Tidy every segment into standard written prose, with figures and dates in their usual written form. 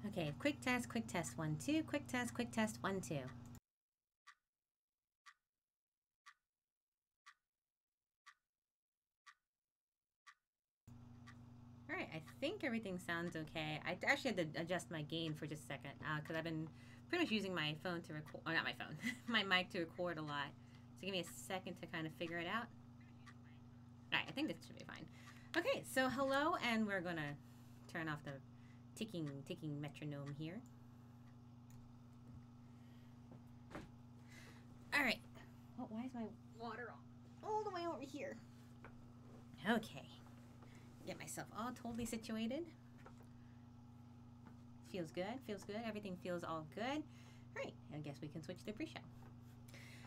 Okay, quick test, 1, 2, quick test, 1, 2. All right, I think everything sounds okay. I actually had to adjust my gain for just a second because I've been pretty much using my phone to record, or not my phone, my mic to record a lot. So give me a second to kind of figure it out. All right, I think this should be fine. Okay, so hello, and we're gonna turn off the ticking metronome here. All right. Oh, why is my water all the way over here? Okay. Get myself all totally situated. Feels good. Everything feels all good. All right, I guess we can switch to pre-show.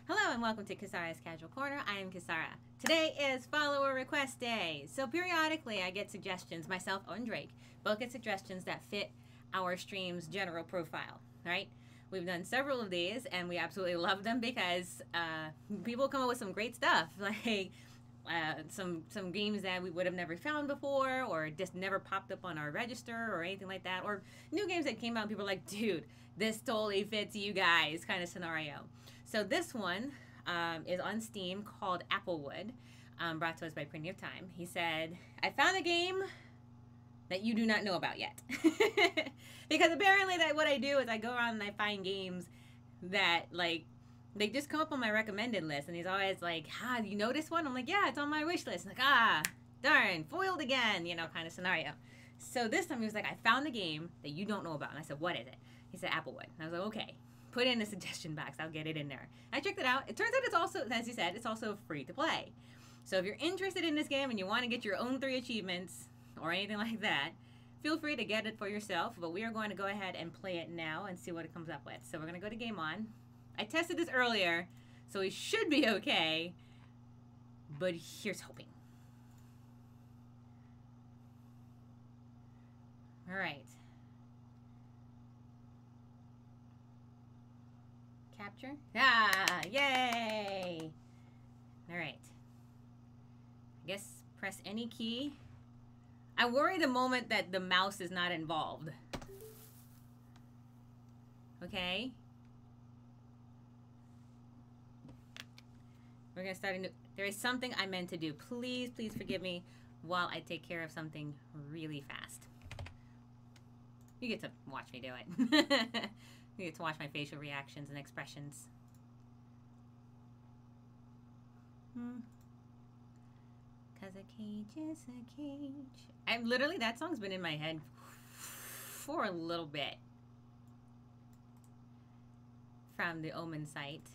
Hello and welcome to Kisara's Casual Corner. I am Kisara. Today is follower request day. So periodically I get suggestions, myself and Drake, both get suggestions that fit our stream's general profile, right? We've done several of these and we absolutely love them because people come up with some great stuff. Like some games that we would have never found before or just never popped up on our register or anything like that, or new games that came out and people are like, dude, this totally fits you guys kind of scenario. So this one is on Steam called Applewood, brought to us by Prinnyoftime. He said, I found a game that you do not know about yet. Because apparently that what I do is I go around and I find games that like they just come up on my recommended list, and he's always like, you know this one? I'm like, yeah, it's on my wish list. Like, darn, foiled again, kind of scenario. So this time he was like, I found the game that you don't know about. And I said, what is it? He said, Applewood. And I was like, okay, put it in the suggestion box. I'll get it in there. I checked it out. It turns out it's also, as you said, it's also free to play. So if you're interested in this game and you want to get your own 3 achievements or anything like that, feel free to get it for yourself. But we are going to go ahead and play it now and see what it comes up with. So we're going to go to Game On. I tested this earlier, so we should be okay. But here's hoping. All right. capture. Ah, yay! All right. I guess press any key. I worry the moment that the mouse is not involved. Okay. We're gonna start a new. There is something I meant to do. Please, please forgive me while I take care of something really fast. You get to watch me do it. You get to watch my facial reactions and expressions. Cause a cage is a cage. I'm literally, that song's been in my head for a little bit. From the Omen site.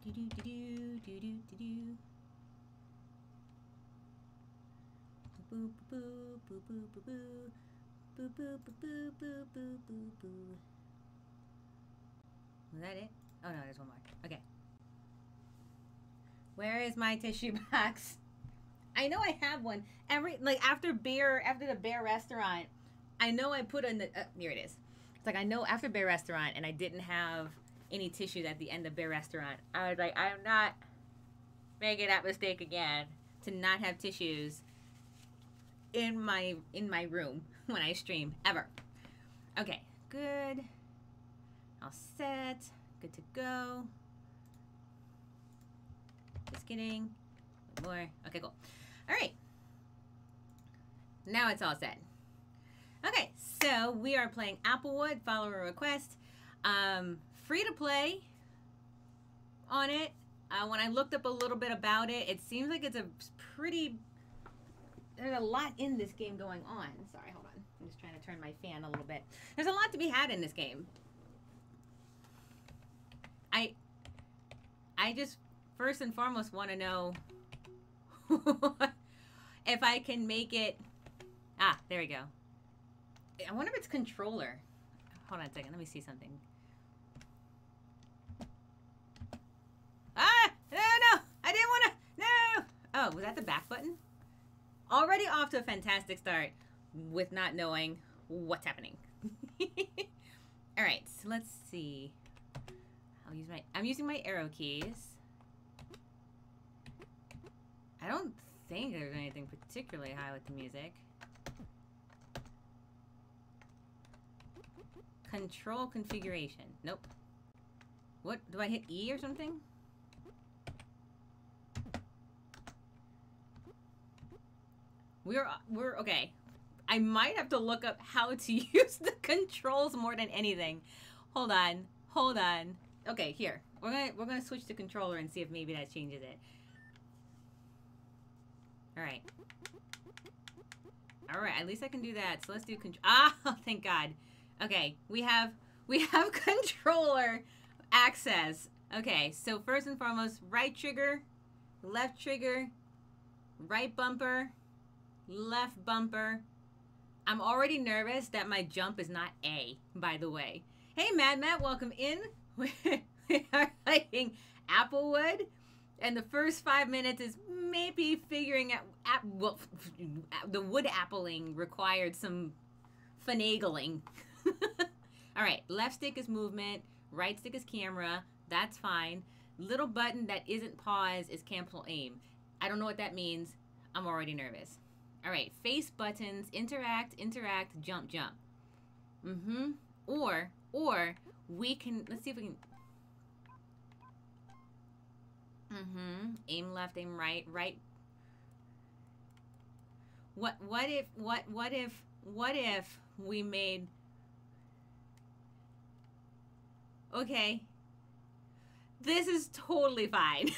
Do do do do do do do do. Boo boo boo boo boo boo boo boo boo boo boo boo boo boo. Was that it? Oh no, there's one more. Okay. Where is my tissue box? I know I have one. After the bear restaurant, I know I put in the here it is. It's like I know after bear restaurant and I didn't have any tissues at the end of bear restaurant. I was like, I'm not making that mistake again to not have tissues in my room when I stream ever. Okay, good. All set. Good to go. Just kidding. More. Okay, cool. All right. Now it's all set. Okay, so we are playing Applewood, follower request. Free to play on it. When I looked up a little bit about it, it seems like it's a pretty... There's a lot in this game going on. Sorry, hold on. I'm just trying to turn my fan a little bit. There's a lot to be had in this game. I just, first and foremost, want to know if I can make it... Ah, there we go. I wonder if it's controller. Hold on a second. Let me see something. Ah! No, no! I didn't want to... No! Oh, was that the back button? Already off to a fantastic start with not knowing what's happening. All right, so let's see. I'm using my arrow keys. I don't think there's anything particularly high with the music. Control configuration. Nope. What? Do I hit E or something? We're okay. I might have to look up how to use the controls more than anything. Hold on. Hold on. Okay, here. We're gonna switch to controller and see if maybe that changes it. Alright. Alright, at least I can do that. So let's do control. Ah, thank God. Okay, we have controller access. Okay, so first and foremost, right trigger, left trigger, right bumper, left bumper. I'm already nervous that my jump is not A, by the way. Hey, Matt, welcome in. We are playing Applewood, and the first 5 minutes is maybe figuring out, well, the wood appling required some finagling. All right, left stick is movement, right stick is camera. That's fine. Little button that isn't pause is cancel aim. I don't know what that means. I'm already nervous. All right, face buttons, interact, jump. Or we can, let's see if we can. Aim left, aim right. What if we made, okay, this is totally fine.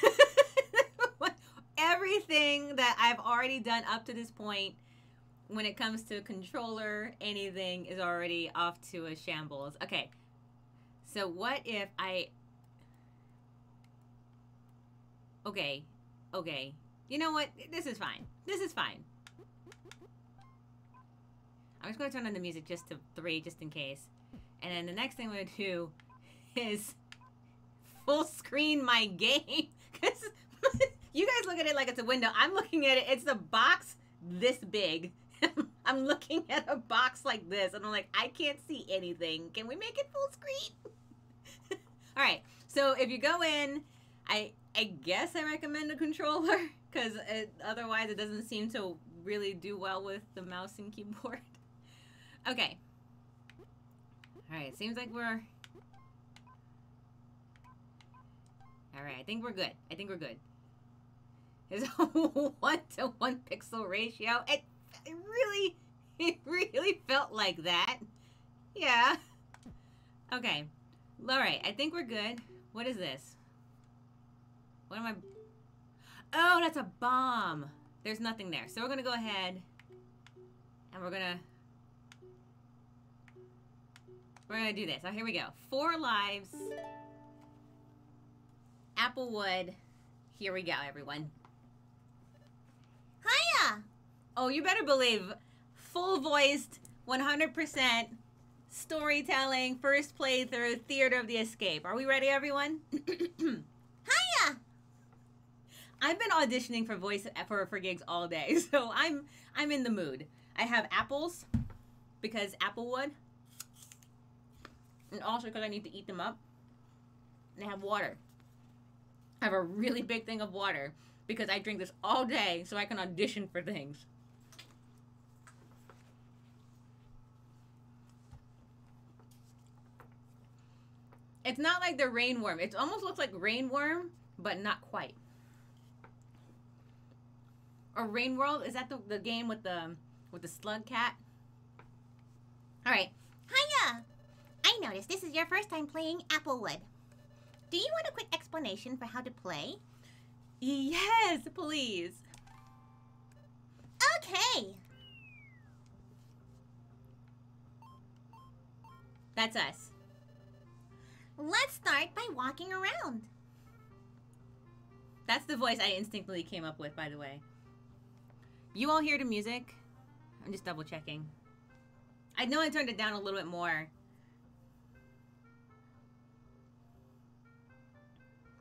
Everything that I've already done up to this point when it comes to controller, anything is already off to a shambles. Okay, so what if I... Okay, Okay. You know what? This is fine. This is fine. I'm just going to turn on the music just to 3, just in case. And then the next thing I'm going to do is full screen my game. Because you guys look at it like it's a window. I'm looking at it. It's a box this big. I'm looking at a box like this. And I'm like, I can't see anything. Can we make it full screen? All right. So if you go in, I guess I recommend a controller. Because otherwise it doesn't seem to really do well with the mouse and keyboard. Okay. Alright, seems like we're... Alright, I think we're good. I think we're good. It's a 1-to-1 pixel ratio. It really felt like that. Yeah. Okay. Alright, I think we're good. What is this? What am I... Oh, that's a bomb. There's nothing there. So we're going to go ahead and we're going to do this. Oh, here we go. 4 lives. Applewood. Here we go, everyone. Hiya! Oh, you better believe full-voiced, 100% storytelling, first playthrough, Theater of the Escape. Are we ready, everyone? Hiya! I've been auditioning for voice for gigs all day, so I'm in the mood. I have apples because Applewood. And also because I need to eat them up. And I have water. I have a really big thing of water because I drink this all day so I can audition for things. It's not like the rainworm. It almost looks like rainworm, but not quite. Or Rain World? Is that the game with the slug cat? All right. Hiya! I noticed this is your first time playing Applewood. Do you want a quick explanation for how to play? Yes, please. Okay. That's us. Let's start by walking around. That's the voice I instinctively came up with, by the way. You all hear the music? I'm just double checking. I know I turned it down a little bit more.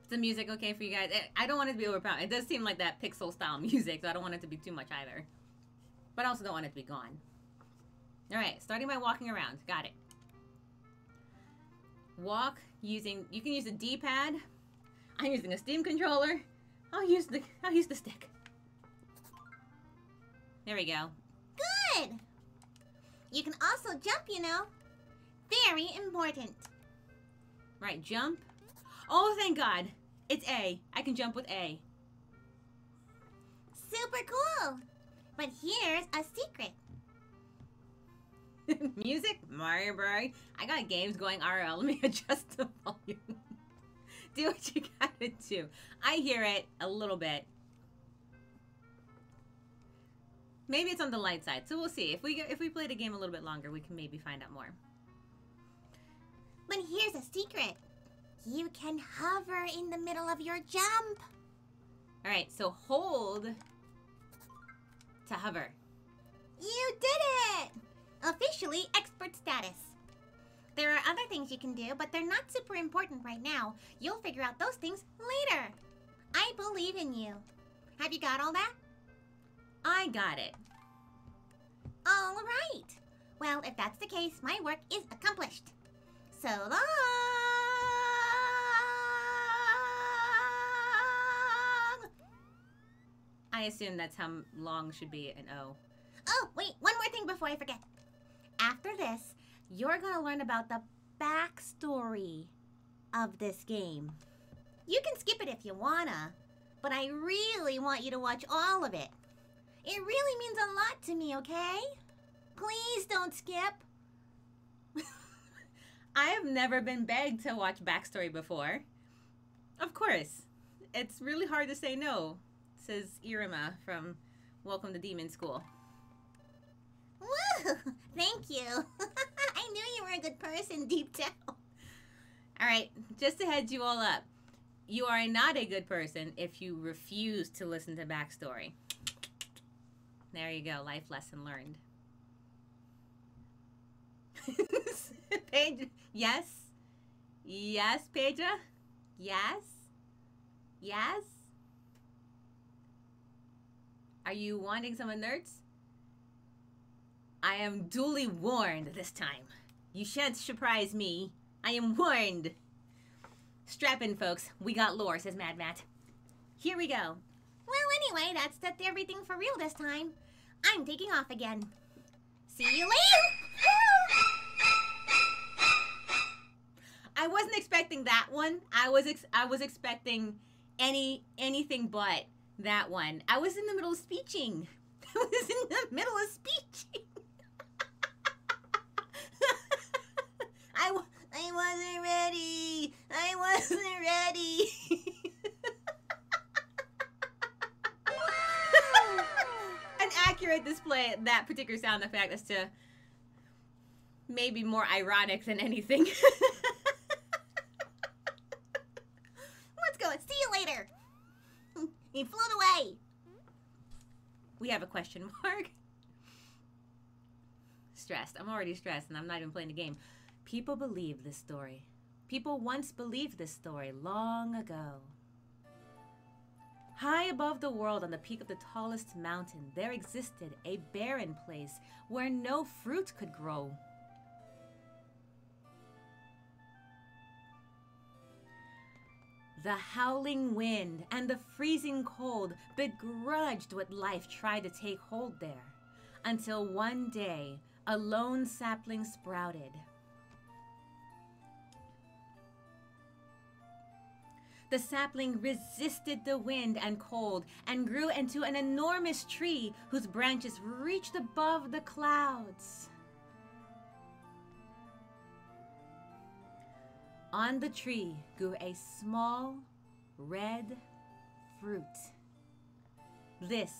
Is the music okay for you guys? I don't want it to be overpowered. It does seem like that pixel style music, so I don't want it to be too much either. But I also don't want it to be gone. Alright, starting by walking around. Got it. Walk using... You can use the D-pad. I'm using a Steam controller. I'll use the stick. There we go. Good! You can also jump, you know. Very important. Right, jump. Oh, thank God. It's A. I can jump with A. Super cool. But here's a secret. Music? Mario Bros. I got games going RL. Let me adjust the volume. Do what you gotta do. I hear it a little bit. Maybe it's on the light side, so we'll see. If we play the game a little bit longer, we can maybe find out more. But here's a secret. You can hover in the middle of your jump. All right, so hold to hover. You did it! Officially expert status. There are other things you can do, but they're not super important right now. You'll figure out those things later. I believe in you. Have you got all that? I got it. All right. Well, if that's the case, my work is accomplished. So long! I assume that's how long should be an O. Oh, wait, one more thing before I forget. After this, you're going to learn about the backstory of this game. You can skip it if you wanna, but I really want you to watch all of it. It really means a lot to me, okay? Please don't skip. I have never been begged to watch backstory before. Of course. It's really hard to say no, says Irima from Welcome to Demon School. Woo! Thank you. I knew you were a good person deep down. All right, just to head you all up. you are not a good person if you refuse to listen to backstory. There you go. Life lesson learned. Paige, yes? Yes, Pedra? Yes? Yes? Are you wanting some alerts? I am duly warned this time. You shan't surprise me. I am warned. Strap in, folks. We got lore, says Mad Matt. Here we go. Well, anyway, that's everything for real this time. I'm taking off again. See you later! I wasn't expecting that one. I was expecting anything but that one. I was in the middle of speeching. I was in the middle of speeching. I wasn't ready. I wasn't ready. An accurate display of that particular sound effect as to maybe more ironic than anything. Let's go. See you later. He flew away. We have a question mark. Stressed. I'm already stressed and I'm not even playing the game. People believe this story. People once believed this story long ago. High above the world on the peak of the tallest mountain, there existed a barren place where no fruit could grow. The howling wind and the freezing cold begrudged what life tried to take hold there, until one day a lone sapling sprouted. The sapling resisted the wind and cold and grew into an enormous tree whose branches reached above the clouds. On the tree grew a small red fruit. This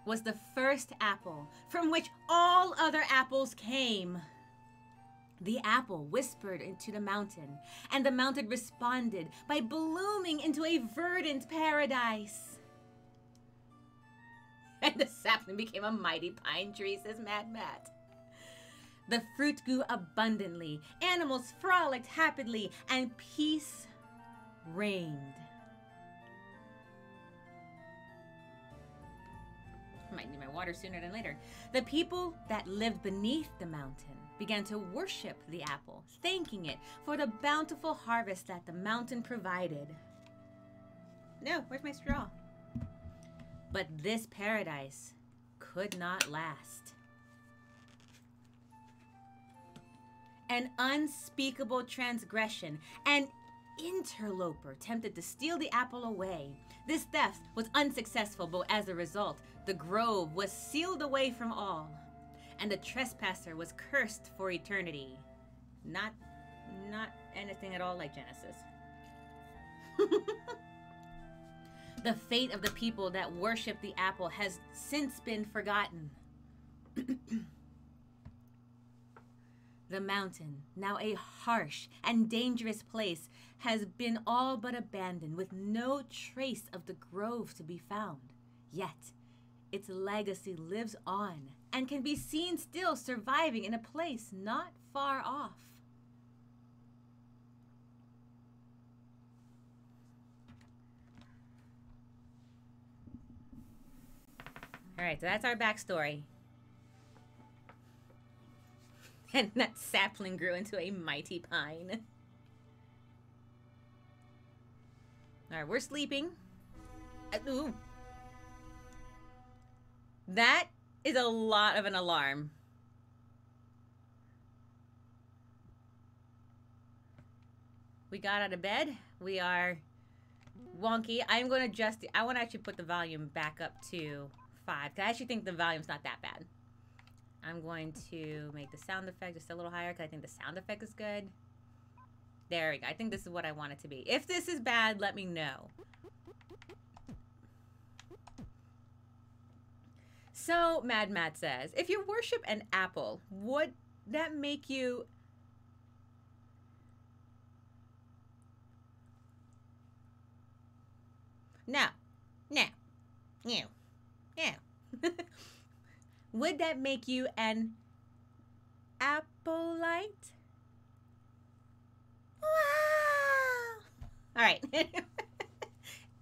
was the first apple from which all other apples came. The apple whispered into the mountain, and the mountain responded by blooming into a verdant paradise. And the sapling became a mighty pine tree, says Mad Matt. The fruit grew abundantly, animals frolicked happily, and peace reigned. I might need my water sooner than later. The people that lived beneath the mountain began to worship the apple, thanking it for the bountiful harvest that the mountain provided. No, where's my straw? But this paradise could not last. An unspeakable transgression, an interloper tempted to steal the apple away. This theft was unsuccessful, but as a result, the grove was sealed away from all, and the trespasser was cursed for eternity. Not anything at all like Genesis. The fate of the people that worship the apple has since been forgotten. The mountain, now a harsh and dangerous place, has been all but abandoned, with no trace of the grove to be found. Yet, its legacy lives on and can be seen still surviving in a place not far off. All right, so that's our backstory. And that sapling grew into a mighty pine. All right, we're sleeping. Ooh. That is a lot of an alarm. We got out of bed. We are wonky. I'm going to adjust. I want to actually put the volume back up to 5. 'Cause I actually think the volume's not that bad. I'm going to make the sound effect just a little higher because I think the sound effect is good. There we go. I think this is what I want it to be. If this is bad, let me know. So, Mad Matt says, if you worship an apple, would that make you... No. No. No. No. Would that make you an Applite? Wow! All right.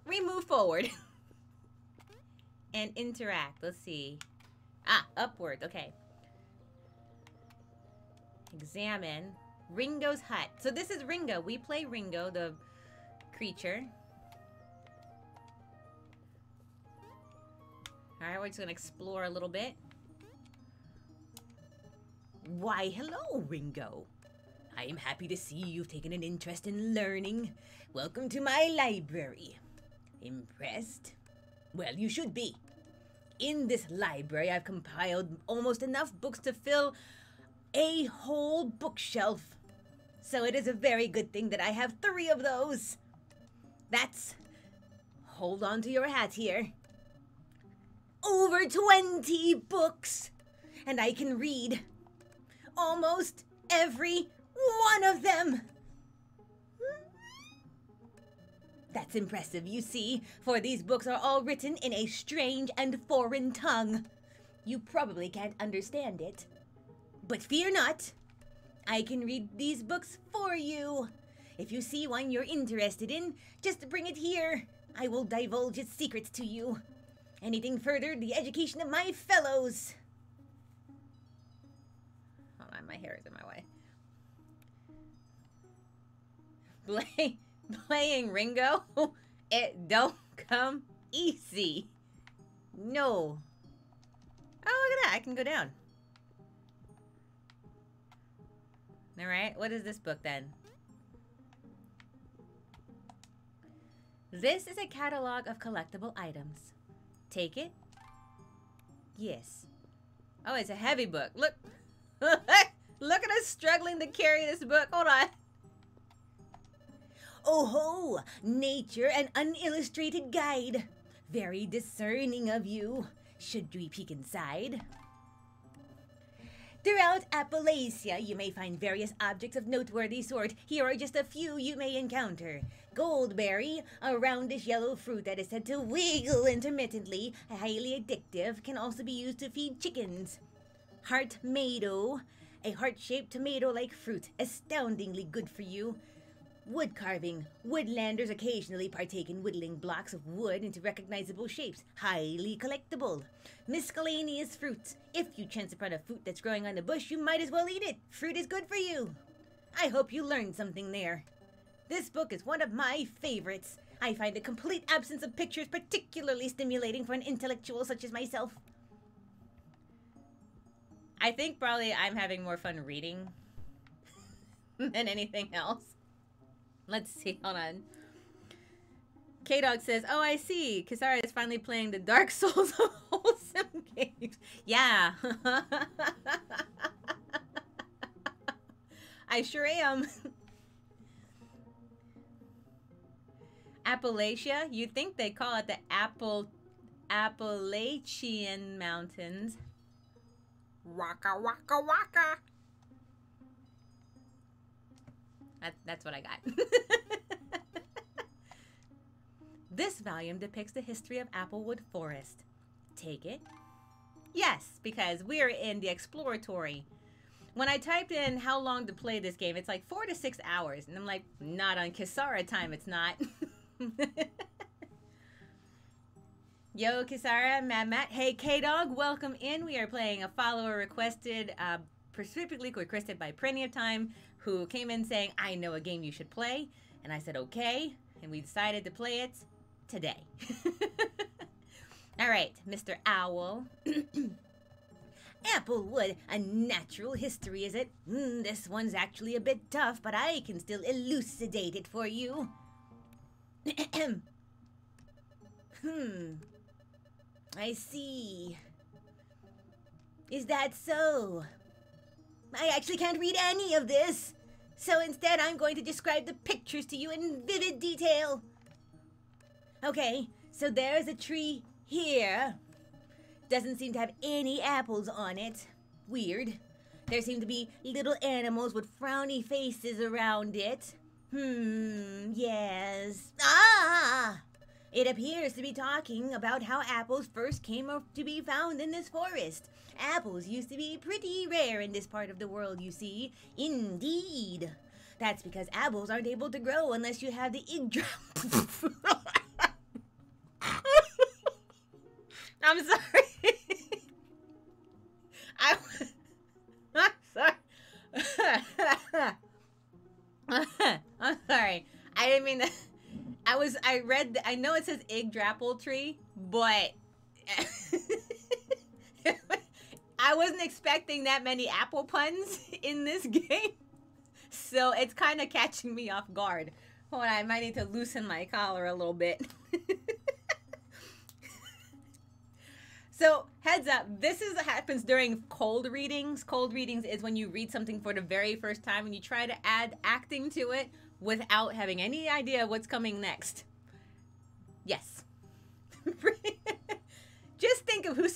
We move forward. And interact. Let's see. Ah, upward. Okay. Examine Ringo's hut. So this is Ringo. We play Ringo, the creature. Alright, we're just going to explore a little bit. Why, hello, Ringo. I am happy to see you've taken an interest in learning. Welcome to my library. Impressed? Well, you should be. In this library, I've compiled almost enough books to fill a whole bookshelf. So it is a very good thing that I have 3 of those. That's... Hold on to your hat here. Over 20 books. And I can read almost every one of them. That's impressive, you see, for these books are all written in a strange and foreign tongue. You probably can't understand it. But fear not. I can read these books for you. If you see one you're interested in, just bring it here. I will divulge its secrets to you. Anything further, the education of my fellows. Hold on, my hair is in my way. Playing Ringo, it don't come easy. No. Oh, look at that. I can go down. All right. What is this book then? This is a catalog of collectible items. Take it? Yes. Oh, it's a heavy book. Look. Look at us struggling to carry this book. Hold on. Oh ho! Nature and unillustrated guide. Very discerning of you. Should we peek inside? Throughout Appalachia, you may find various objects of noteworthy sort. Here are just a few you may encounter. Goldberry, a roundish yellow fruit that is said to wiggle intermittently, highly addictive, can also be used to feed chickens. Heart-mado, a heart-shaped tomato-like fruit, astoundingly good for you. Wood carving. Woodlanders occasionally partake in whittling blocks of wood into recognizable shapes. Highly collectible. Miscellaneous fruits. If you chance upon a fruit that's growing on the bush, you might as well eat it. Fruit is good for you. I hope you learned something there. This book is one of my favorites. I find the complete absence of pictures particularly stimulating for an intellectual such as myself. I think probably I'm having more fun reading than anything else. Let's see, hold on. K-Dog says, oh, I see. Kisara is finally playing the Dark Souls of wholesome games. Yeah. I sure am. Appalachia? You'd think they call it the Appalachian Mountains. Waka, waka, waka. That's what I got. This volume depicts the history of Applewood Forest. Take it? Yes, because we're in the exploratory. When I typed in how long to play this game, it's like 4 to 6 hours. And I'm like, not on Kisara time, it's not. Yo, Kisara, Matt. Hey, K-Dog, welcome in. We are playing a follower requested, specifically requested by Prinnyoftime, who came in saying, I know a game you should play. And I said, okay. And we decided to play it today. All right, Mr. Owl. Applewood, a natural history, is it? This one's actually a bit tough, but I can still elucidate it for you. I see. Is that so? I actually can't read any of this. So instead, I'm going to describe the pictures to you in vivid detail. Okay, so there's a tree here. Doesn't seem to have any apples on it. Weird. There seem to be little animals with frowny faces around it. Yes. Ah! It appears to be talking about how apples first came to be found in this forest. Apples used to be pretty rare in this part of the world, you see. Indeed. That's because apples aren't able to grow unless you have the I'm sorry. I'm sorry. I'm sorry. I didn't mean that. I know it says Yggdrasil tree, but I wasn't expecting that many apple puns in this game. So it's kind of catching me off guard. Hold on, I might need to loosen my collar a little bit. So, heads up, this happens during cold readings. Cold readings is when you read something for the very first time and you try to add acting to it without having any idea what's coming next. Yes. Just think of who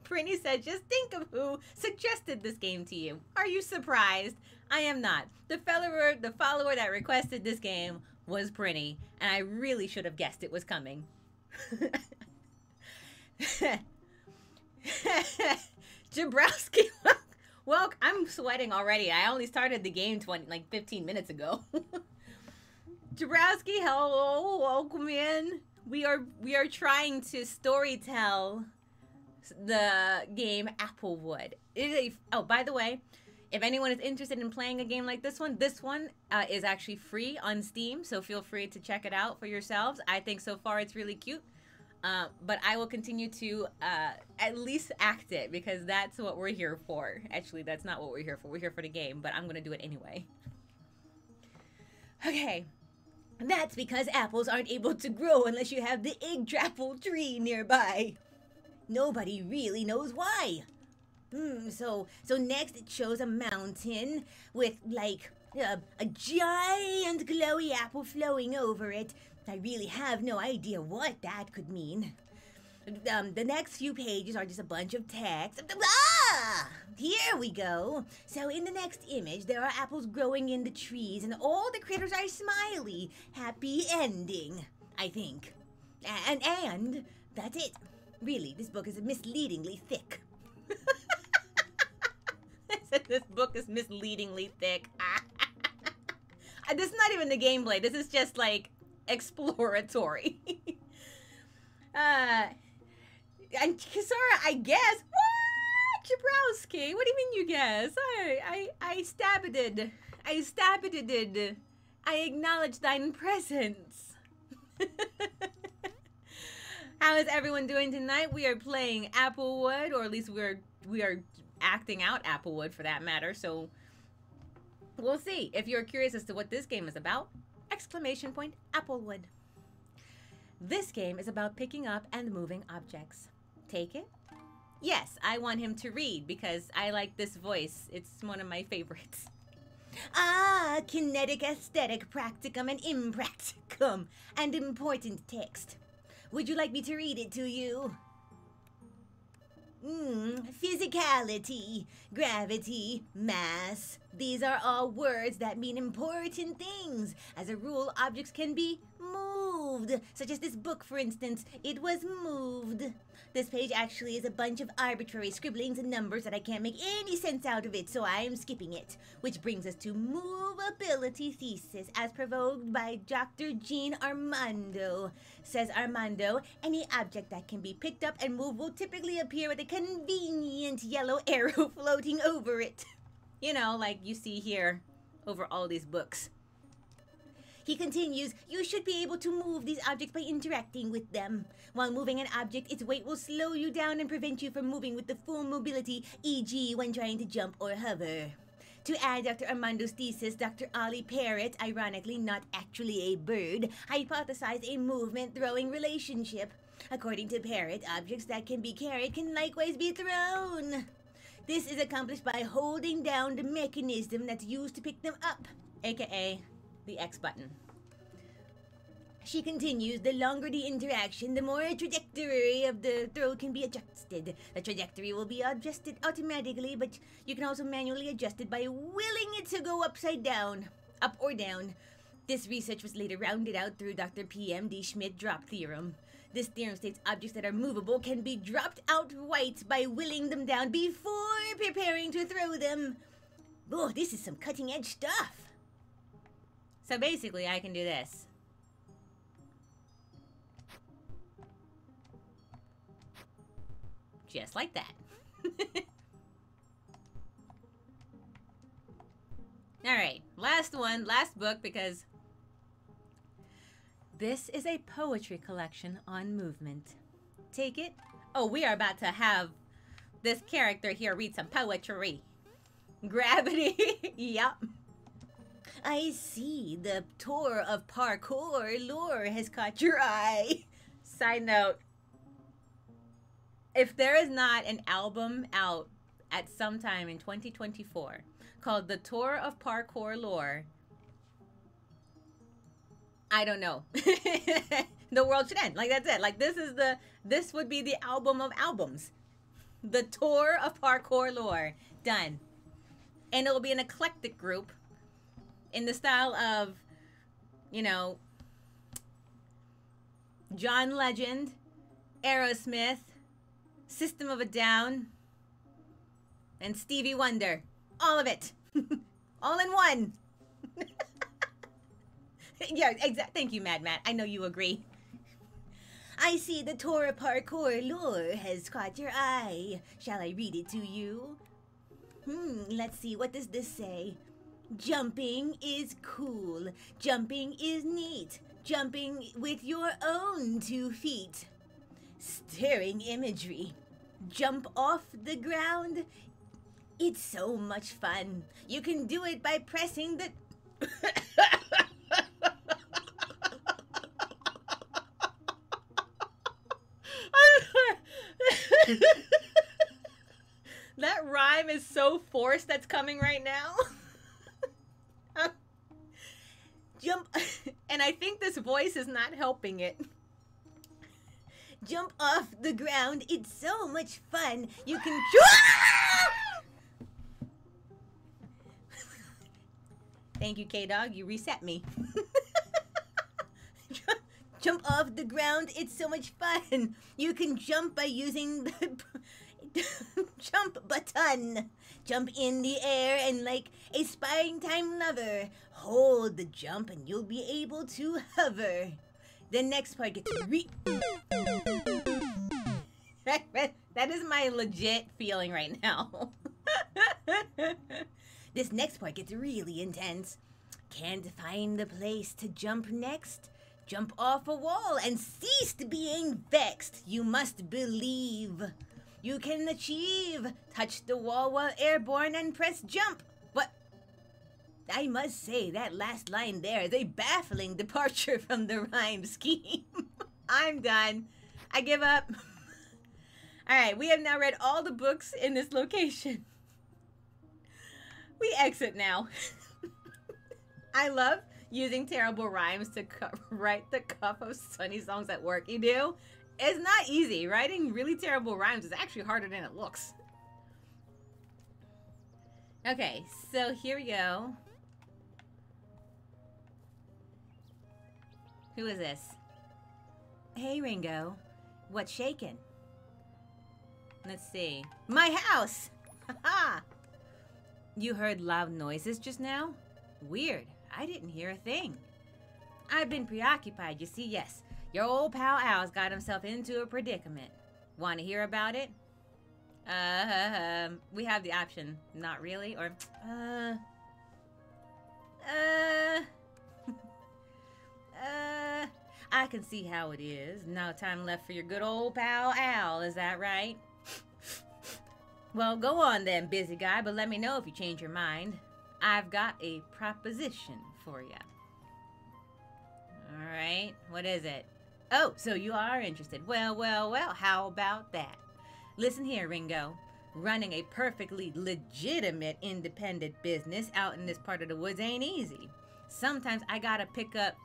Prinny said, just think of who suggested this game to you. Are you surprised? I am not. The follower that requested this game was Prinny, and I really should have guessed it was coming. Jabrowski, well, I'm sweating already. I only started the game 15 minutes ago. Jabrowski, hello, welcome in. We are trying to storytell the game Applewood. Oh, by the way, if anyone is interested in playing a game like this one is actually free on Steam, so feel free to check it out for yourselves. I think so far it's really cute. But I will continue to at least act it, because that's what we're here for. Actually, that's not what we're here for. We're here for the game, but I'm going to do it anyway. Okay. That's because apples aren't able to grow unless you have the Yggdrasil tree nearby. Nobody really knows why. So next it shows a mountain with, like, a giant glowy apple flowing over it. I really have no idea what that could mean. The next few pages are just a bunch of text. Ah! Here we go. So in the next image, there are apples growing in the trees, and all the critters are smiley. Happy ending, I think. And that's it. Really, this book is misleadingly thick. I said this book is misleadingly thick. This is not even the gameplay. This is just, like, exploratory. And Kisara, I guess. What? Jabrowski? What do you mean you guess? I stabbited. I acknowledge thine presence. How is everyone doing tonight? We are playing Applewood, or at least we are acting out Applewood for that matter. So we'll see. If you're curious as to what this game is about, ! Applewood. This game is about picking up and moving objects. Take it? Yes, I want him to read because I like this voice. It's one of my favorites. Ah, kinetic, aesthetic, practicum, and impracticum, and important text. Would you like me to read it to you? Physicality, gravity, mass. These are all words that mean important things. As a rule, objects can be moved. Such as this book, for instance. It was moved. This page actually is a bunch of arbitrary scribblings and numbers that I can't make any sense out of it, so I am skipping it. Which brings us to movability thesis, as provoked by Dr. Jean Armando. Says Armando, any object that can be picked up and moved will typically appear with a convenient yellow arrow floating over it. You know, like you see here over all these books. He continues, you should be able to move these objects by interacting with them. While moving an object, its weight will slow you down and prevent you from moving with the full mobility, e.g. when trying to jump or hover. To add Dr. Armando's thesis, Dr. Ollie Parrott, ironically not actually a bird, hypothesized a movement-throwing relationship. According to Parrott, objects that can be carried can likewise be thrown. This is accomplished by holding down the mechanism that's used to pick them up, aka the X button. She continues, the longer the interaction, the more a trajectory of the throw can be adjusted. The trajectory will be adjusted automatically, but you can also manually adjust it by willing it to go upside down, up or down. This research was later rounded out through Dr. P.M.D. Schmidt drop theorem. This theorem states objects that are movable can be dropped outright by willing them down before preparing to throw them. Oh, this is some cutting-edge stuff. So basically, I can do this. Just like that. Alright, last one, last book, because this is a poetry collection on movement. Take it. Oh, we are about to have this character here read some poetry. Gravity. Yup. I see the tour of parkour lore has caught your eye. Side note, if there is not an album out at some time in 2024 called The Tour of Parkour Lore, I don't know. The world should end. Like, that's it. Like, this would be the album of albums. The Tour of Parkour Lore. Done. And it will be an eclectic group in the style of, you know, John Legend, Aerosmith, System of a Down, and Stevie Wonder. All of it. All in one. Yeah, exactly. Thank you, Mad Matt. I know you agree. I see the tour of parkour lore has caught your eye. Shall I read it to you? Let's see. What does this say? Jumping is cool. Jumping is neat. Jumping with your own 2 feet. Stirring imagery. Jump off the ground. It's so much fun. You can do it by pressing the... That rhyme is so forced that's coming right now. Jump. And I think this voice is not helping it. Jump off the ground. It's so much fun. You can... Thank you, K-Dog. You reset me. Jump off the ground. It's so much fun. You can jump by using the jump button. Jump in the air and like a spine-time lover. Hold the jump and you'll be able to hover. The next part gets That is my legit feeling right now. This next part gets really intense. Can't find the place to jump next? Jump off a wall and cease being vexed. You must believe. You can achieve. Touch the wall while airborne and press jump. What? I must say that last line there is a baffling departure from the rhyme scheme. I'm done. I give up. All right, we have now read all the books in this location. We exit now. I love using terrible rhymes to write the cuff of Sunny songs at work. You do? It's not easy. Writing really terrible rhymes is actually harder than it looks. Okay, so here we go. Who is this? Hey, Ringo. What's shaking? Let's see. My house! Haha! You heard loud noises just now? Weird. I didn't hear a thing. I've been preoccupied, you see. Yes, your old pal Al's got himself into a predicament. Want to hear about it? We have the option. Not really, or, I can see how it is. No time left for your good old pal Al, is that right? Well, go on then, busy guy, but let me know if you change your mind. I've got a proposition for you. All right, what is it? Oh, so you are interested. Well, how about that? Listen here, Ringo. Running a perfectly legitimate independent business out in this part of the woods ain't easy. Sometimes I gotta pick up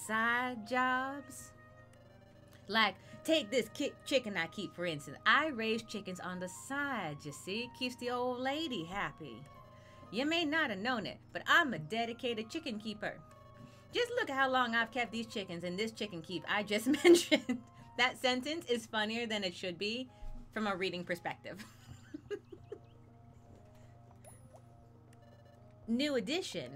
side jobs. Like, take this chicken I keep, for instance. I raise chickens on the side, you see. Keeps the old lady happy. You may not have known it, but I'm a dedicated chicken keeper. Just look at how long I've kept these chickens in this chicken coop I just mentioned. That sentence is funnier than it should be from a reading perspective. New addition,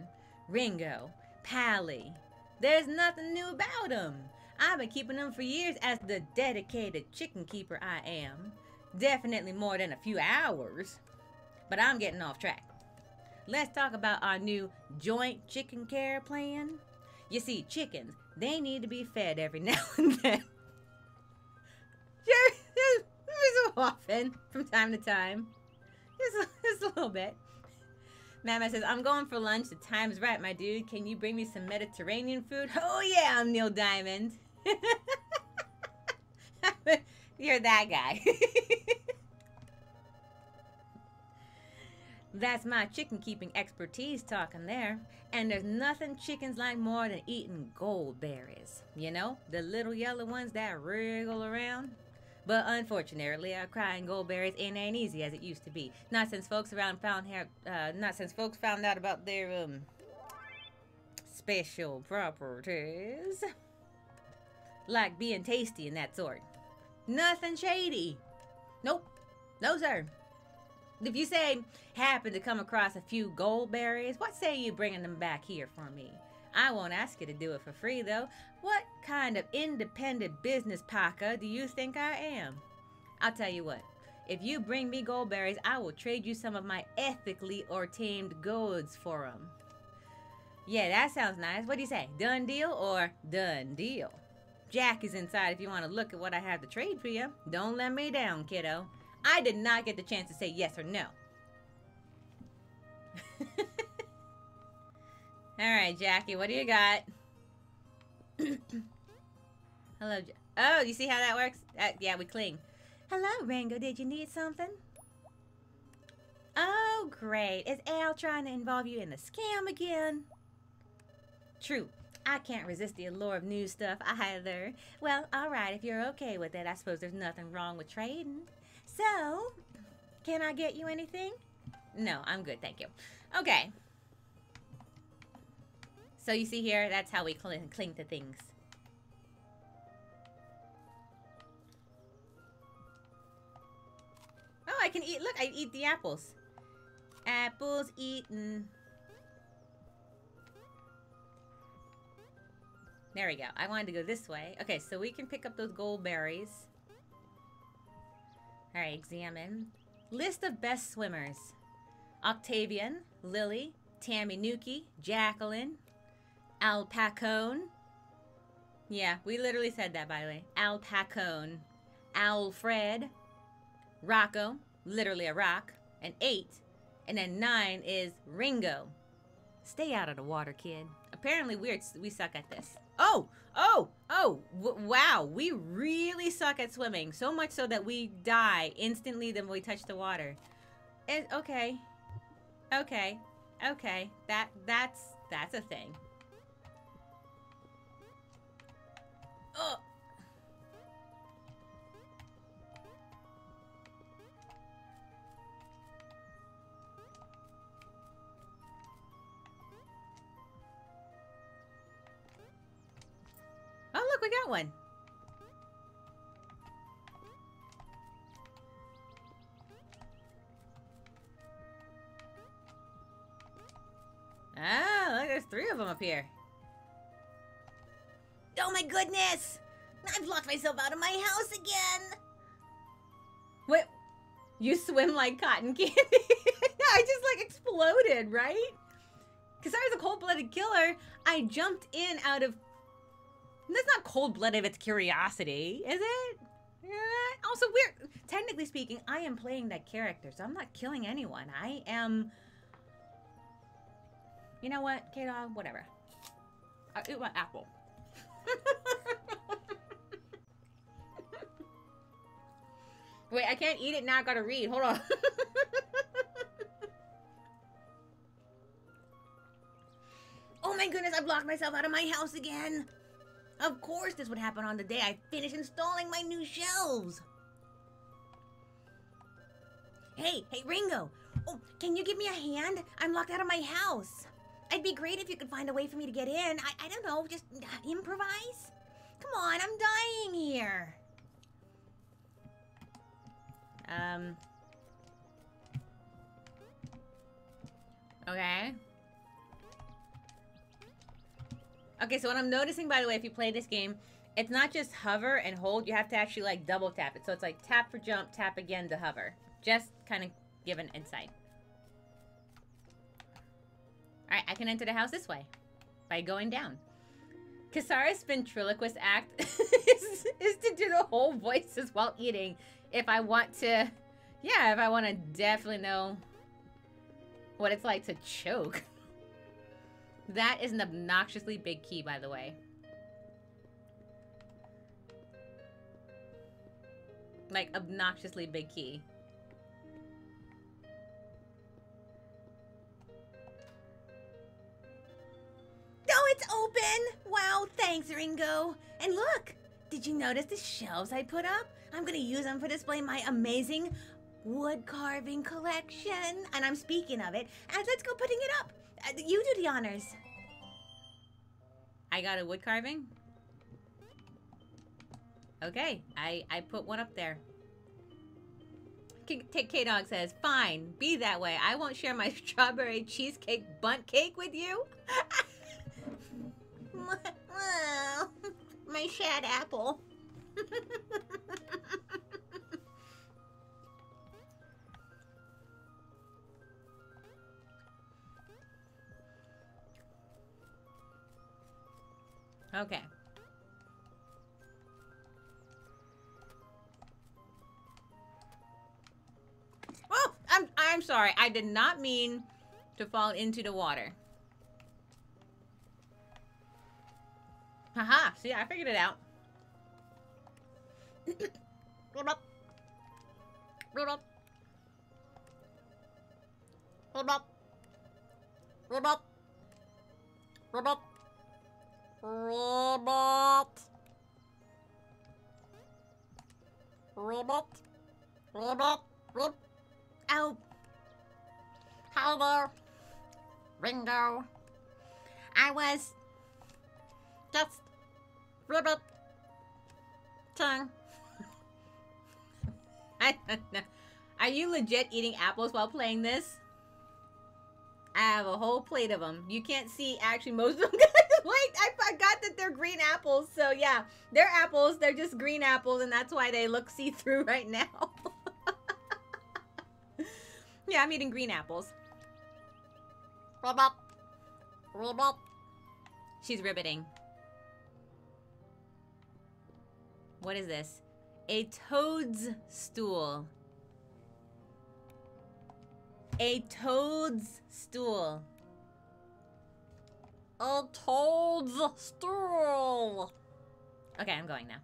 Ringo, Pally. There's nothing new about them. I've been keeping them for years as the dedicated chicken keeper I am. Definitely more than a few hours. But I'm getting off track. Let's talk about our new joint chicken care plan. You see, chickens, they need to be fed every now and then. Just so often, from time to time. Just a little bit. Mama says, I'm going for lunch. The time's right, my dude. Can you bring me some Mediterranean food? Oh, yeah, I'm Neil Diamond. You're that guy. That's my chicken keeping expertise talking there. And there's nothing chickens like more than eating goldberries. You know, the little yellow ones that wriggle around. But unfortunately, crying goldberries ain't easy as it used to be. Not since folks found out about their special properties, like being tasty and that sort. Nothing shady. Nope. No, sir. If you say happen to come across a few goldberries, what say you bringing them back here for me? I won't ask you to do it for free, though. What kind of independent business paca do you think I am? I'll tell you what. If you bring me goldberries, I will trade you some of my ethically obtained goods for them. Yeah, that sounds nice. What do you say? Done deal or done deal? Jack is inside if you want to look at what I have to trade for you. Don't let me down, kiddo. I did not get the chance to say yes or no. All right, Jackie, what do you got? Hello, oh, you see how that works? Yeah, we cling. Hello, Ringo, did you need something? Oh, great. Is Al trying to involve you in the scam again? True. I can't resist the allure of new stuff either. Well, all right, if you're okay with it, I suppose there's nothing wrong with trading. So, can I get you anything? No, I'm good, thank you. Okay. So you see here, that's how we cling to things. Oh, I can eat, look, I eat the apples. Apples eaten. There we go. I wanted to go this way. Okay, so we can pick up those gold berries. All right, examine. List of best swimmers. Octavian, Lily, Tammy Nuki, Jacqueline, Al Pacone. Yeah, we literally said that, by the way. Al Pacone. Alfred. Rocco, literally a rock. And 8. And then 9 is Ringo. Stay out of the water, kid. Apparently we suck at this. Wow, we really suck at swimming. So much so that we die instantly when we touch the water. Okay. That's a thing. Ugh. Oh, look, we got one. Ah, look, there's 3 of them up here. Oh my goodness! I've locked myself out of my house again! What? You swim like cotton candy? I just like exploded, right? Because I was a cold-blooded killer. I jumped in out of... That's not cold-blooded, it's curiosity, is it? Yeah. Also, technically speaking, I am playing that character, so I'm not killing anyone. I am... You know what, K-Dog? Whatever. I'll eat my apple. Wait, I can't eat it now. I gotta read. Hold on. Oh my goodness, I've locked myself out of my house again! Of course this would happen on the day I finish installing my new shelves! Hey, Ringo! Oh, can you give me a hand? I'm locked out of my house! It'd be great if you could find a way for me to get in. I don't know, just improvise? Come on, I'm dying here. Okay. Okay, so what I'm noticing, by the way, if you play this game, it's not just hover and hold. You have to actually, like, double tap it. So it's like tap for jump, tap again to hover. Just kind of give an insight. Alright, I can enter the house this way. By going down. Kisara's ventriloquist act is to do the whole voices while eating. If I want to... Yeah, if I want to definitely know what it's like to choke. That is an obnoxiously big key, by the way. Like, obnoxiously big key. Oh, it's open! Wow, thanks, Ringo. And look, did you notice the shelves I put up? I'm gonna use them for display my amazing wood carving collection. And I'm speaking of it, and let's go putting it up. You do the honors. I got a wood carving? Okay, I put one up there. K-Dog says, fine, be that way. I won't share my strawberry cheesecake bundt cake with you. My shad apple. Okay. Oh, I'm sorry. I did not mean to fall into the water. Haha, see, I figured it out. Hold up. Hold up. Hold up. Hold up. Hold up. Robot. Robot. Robot. Robot. Oh. Hi there. Ringo. I was just ribbit tongue. I don't know. Are you legit eating apples while playing this? I have a whole plate of them. You can't see actually most of them. Wait, I forgot that they're green apples. So yeah, they're apples. They're just green apples, and that's why they look see-through right now. Yeah, I'm eating green apples. Ribbit. Ribbit. She's ribbiting. What is this? A toad's stool. A toad's stool. A toad's stool. Okay, I'm going now.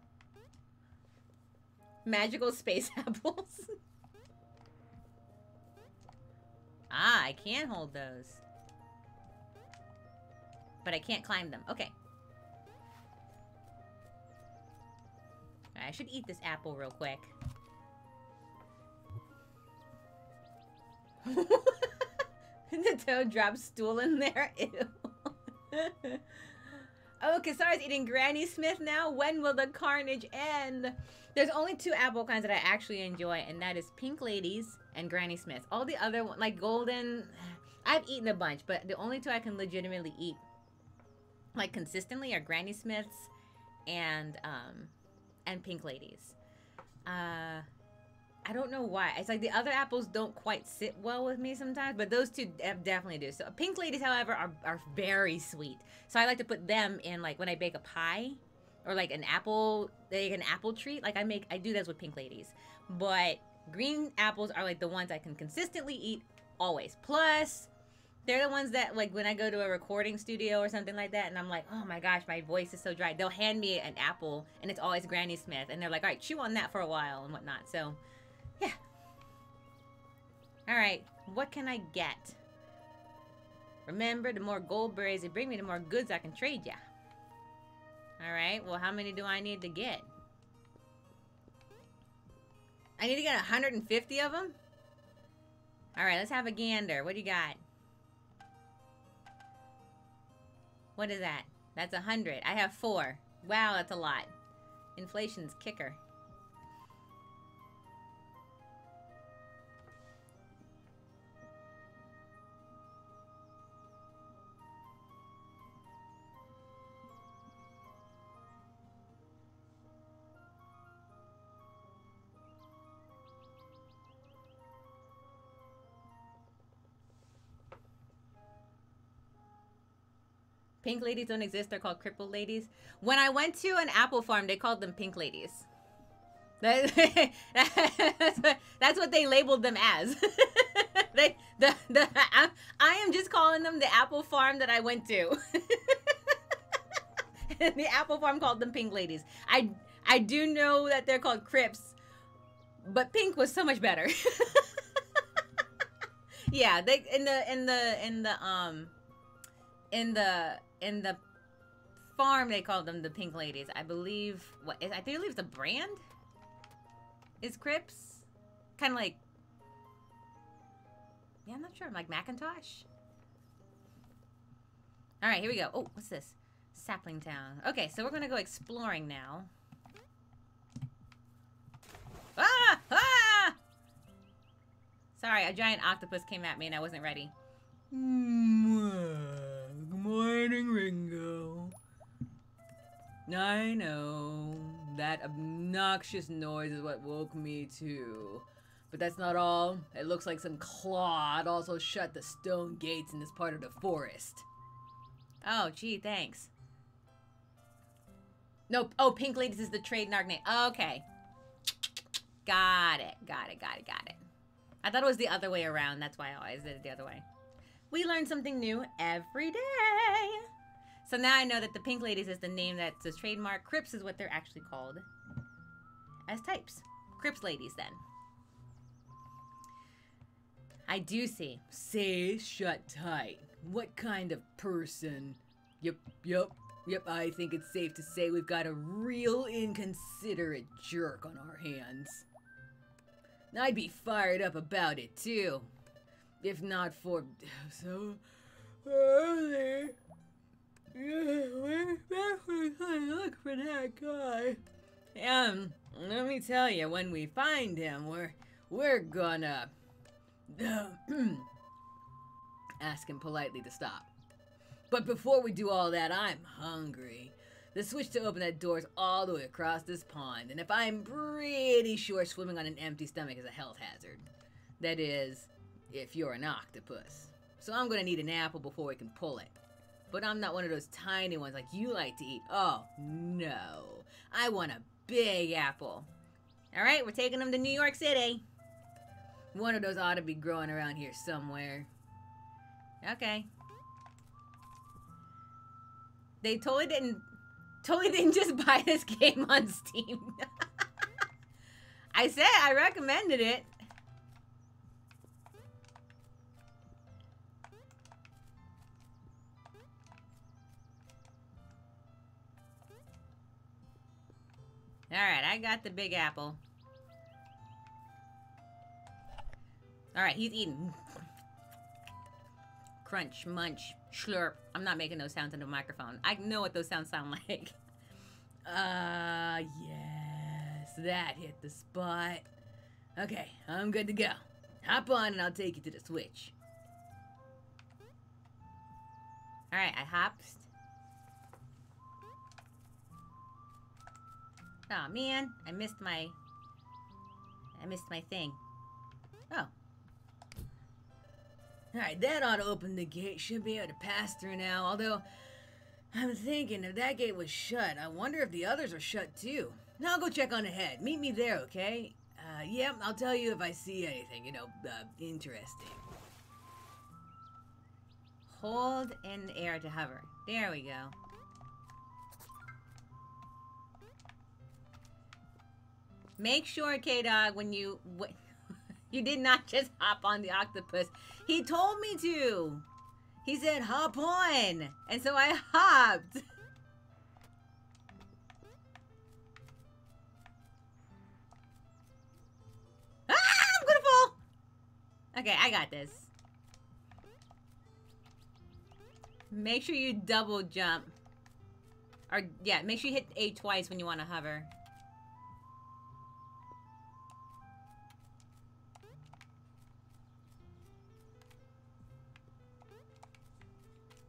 Magical space apples. Ah, I can hold those. But I can't climb them. Okay. I should eat this apple real quick. The toad drops stool in there. Ew. Oh, Kisara's eating Granny Smith now. When will the carnage end? There's only 2 apple kinds that I actually enjoy, and that is Pink Ladies and Granny Smith. All the other ones, like Golden, I've eaten a bunch, but the only 2 I can legitimately eat, like consistently, are Granny Smiths and Pink Ladies. I don't know why. It's like the other apples don't quite sit well with me sometimes, but those 2 definitely do. So Pink Ladies, however, are very sweet. So I like to put them in, like, when I bake a pie or like an apple treat. Like I do those with Pink Ladies. But green apples are like the ones I can consistently eat always. Plus, they're the ones that, like, when I go to a recording studio or something like that, and I'm like, oh my gosh, my voice is so dry. They'll hand me an apple, and it's always Granny Smith, and they're like, all right, chew on that for a while and whatnot. So, yeah. All right, what can I get? Remember, the more gold berries they bring me, the more goods I can trade ya. All right, well, how many do I need to get? I need to get 150 of them? All right, let's have a gander. What do you got? What is that? That's 100. I have 4. Wow, that's a lot. Inflation's kicker. Pink ladies don't exist. They're called crippled ladies. When I went to an apple farm, they called them pink ladies. That's what they labeled them as. I am just calling them the apple farm that I went to. And the apple farm called them pink ladies. I do know that they're called crips, but pink was so much better. Yeah, they in the farm they called them the pink ladies. I believe I believe the brand is Crips. Kind of like, yeah, I'm not sure. Like Macintosh. All right, here we go. Oh, what's this? Sapling Town. Okay, so we're gonna go exploring now. Ah! Ah! Sorry, a giant octopus came at me and I wasn't ready. Good morning, Ringo. I know. That obnoxious noise is what woke me too. But that's not all. It looks like some clod also shut the stone gates in this part of the forest. Oh, gee, thanks. Nope. Oh, Pink Ladies is the trademark name. Okay. Got it. Got it. I thought it was the other way around. That's why I always did it the other way. We learn something new every day. So now I know that the Pink Ladies is the name that's the trademark. Crips is what they're actually called as types. Crips Ladies, then. I do see. Say, shut tight. What kind of person? Yep. I think it's safe to say we've got a real inconsiderate jerk on our hands. I'd be fired up about it, too. If not for so early. Look for that guy. Let me tell you, when we find him, we're gonna ask him politely to stop. But before we do all that, I'm hungry. The switch to open that door is all the way across this pond, and if I'm pretty sure swimming on an empty stomach is a health hazard. That is, if you're an octopus. So I'm gonna need an apple before we can pull it. But I'm not one of those tiny ones like you like to eat. Oh, no. I want a big apple. Alright, we're taking them to New York City. One of those ought to be growing around here somewhere. Okay. They totally didn't just buy this game on Steam. I said I recommended it. Alright, I got the big apple. Alright, he's eating. Crunch, munch, slurp. I'm not making those sounds into the microphone. I know what those sounds sound like. Yes. That hit the spot. Okay, I'm good to go. Hop on and I'll take you to the switch. Alright, I hopped. Oh man, I missed my thing. Oh. Alright, that ought to open the gate. Should be able to pass through now. Although, I'm thinking if that gate was shut, I wonder if the others are shut too. Now I'll go check on ahead. Meet me there, okay? Yep, I'll tell you if I see anything, interesting. Hold in the air to hover. There we go. Make sure, K-Dog, when you did not just hop on the octopus. He told me to. He said, hop on. And so I hopped. Ah, I'm gonna fall. Okay, I got this. Make sure you double jump. Or, yeah, make sure you hit A twice when you want to hover.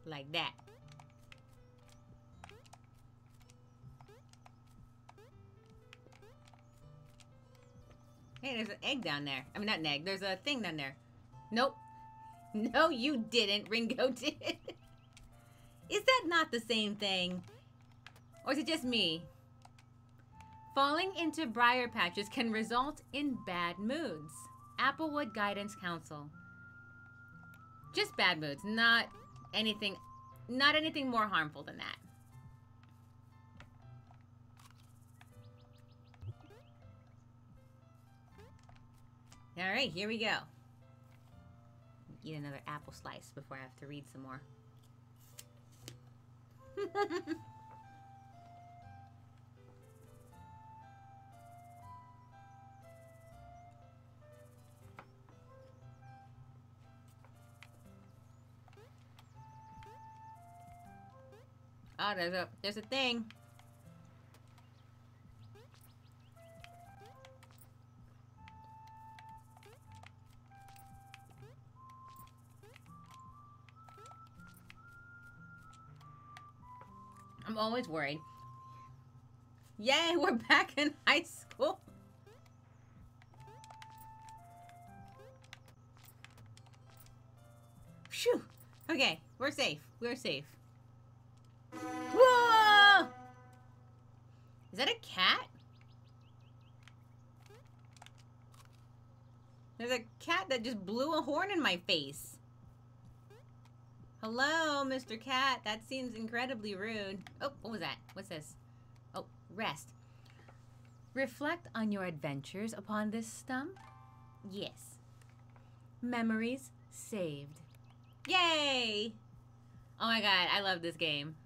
Like that. Hey, there's an egg down there. I mean, not an egg. There's a thing down there. Nope. No, you didn't. Ringo did. Is that not the same thing? Or is it just me? Falling into briar patches can result in bad moods. Applewood Guidance Council. Just bad moods, not anything more harmful than that. All right, here we go. Eat another apple slice before I have to read some more. Oh, there's a thing. I'm always worried. Yay, we're back in high school. Phew. Okay, we're safe. We're safe. Whoa! Is that a cat? There's a cat that just blew a horn in my face. Hello, Mr. Cat. That seems incredibly rude. Oh, what was that? What's this? Oh, rest. Reflect on your adventures upon this stump. Yes. Memories saved. Yay! Oh my god, I love this game.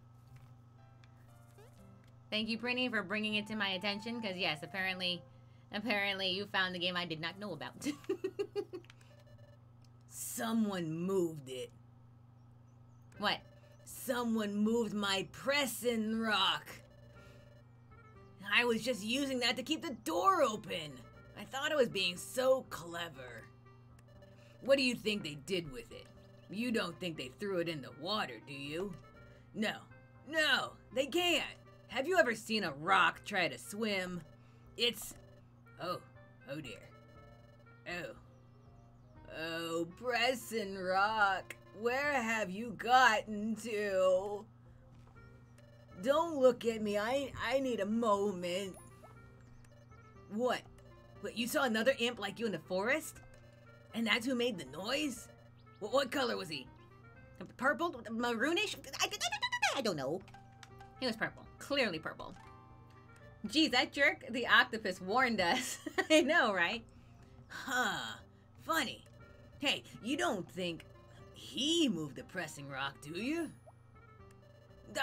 Thank you, Prinny, for bringing it to my attention, because yes, apparently you found the game I did not know about. Someone moved it. What? Someone moved my pressing rock. I was just using that to keep the door open. I thought I was being so clever. What do you think they did with it? You don't think they threw it in the water, do you? No, they can't. Have you ever seen a rock try to swim? It's... Oh dear. Oh, pressing rock. Where have you gotten to? Don't look at me. I need a moment. What? Wait, you saw another imp like you in the forest? And that's who made the noise? What color was he? Purple? Maroonish? I don't know. He was purple. Clearly purple. Geez, that jerk, the octopus, warned us. I know, right? Huh. Funny. Hey, you don't think he moved the pressing rock, do you?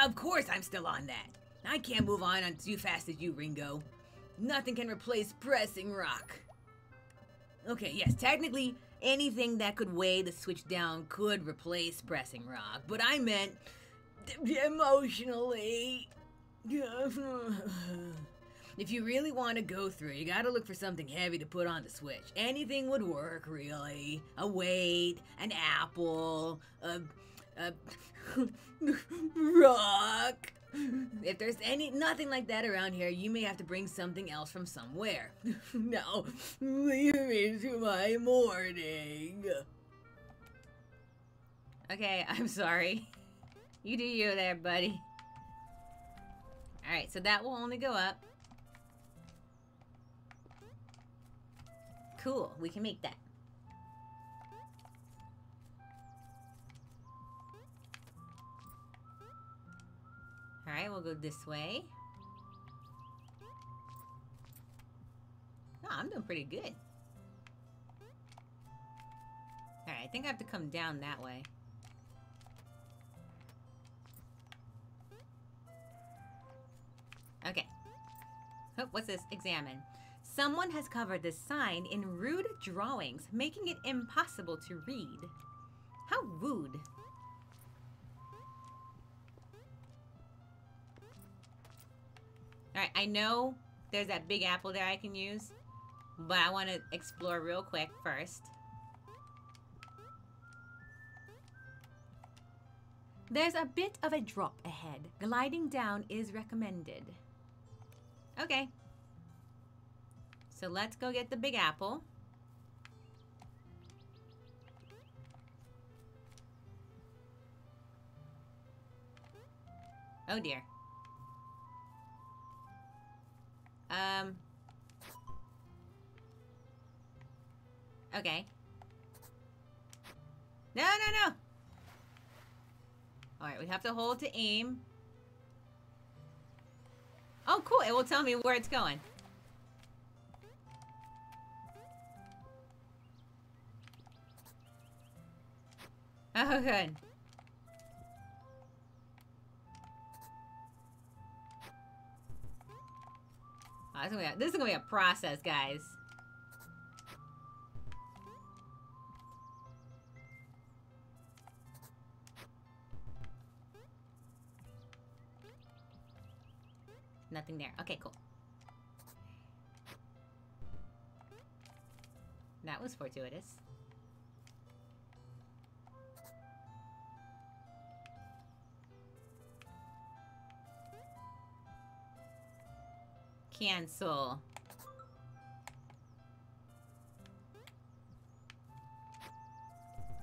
Of course I'm still on that. I can't move on too fast as you, Ringo. Nothing can replace pressing rock. Okay, yes, technically, anything that could weigh the switch down could replace pressing rock, but I meant emotionally. If you really want to go through, you gotta look for something heavy to put on the switch. Anything would work, really. A weight, an apple, a rock. If there's nothing like that around here, you may have to bring something else from somewhere. Now, leave me to my morning. Okay, I'm sorry. You do you there, buddy. Alright, so that will only go up. Cool, we can make that. Alright, we'll go this way. Oh, I'm doing pretty good. Alright, I think I have to come down that way. Okay. Oh, what's this? Examine. Someone has covered this sign in rude drawings, making it impossible to read. How rude. Alright, I know there's that big apple there I can use, but I want to explore real quick first. There's a bit of a drop ahead. Gliding down is recommended. Okay. So let's go get the big apple. Oh dear. Okay. No, no, no! Alright, we have to hold to aim. Oh, cool. It will tell me where it's going. Oh, good. Oh, this is gonna be a process, guys. Nothing there. Okay, cool. That was fortuitous. Cancel.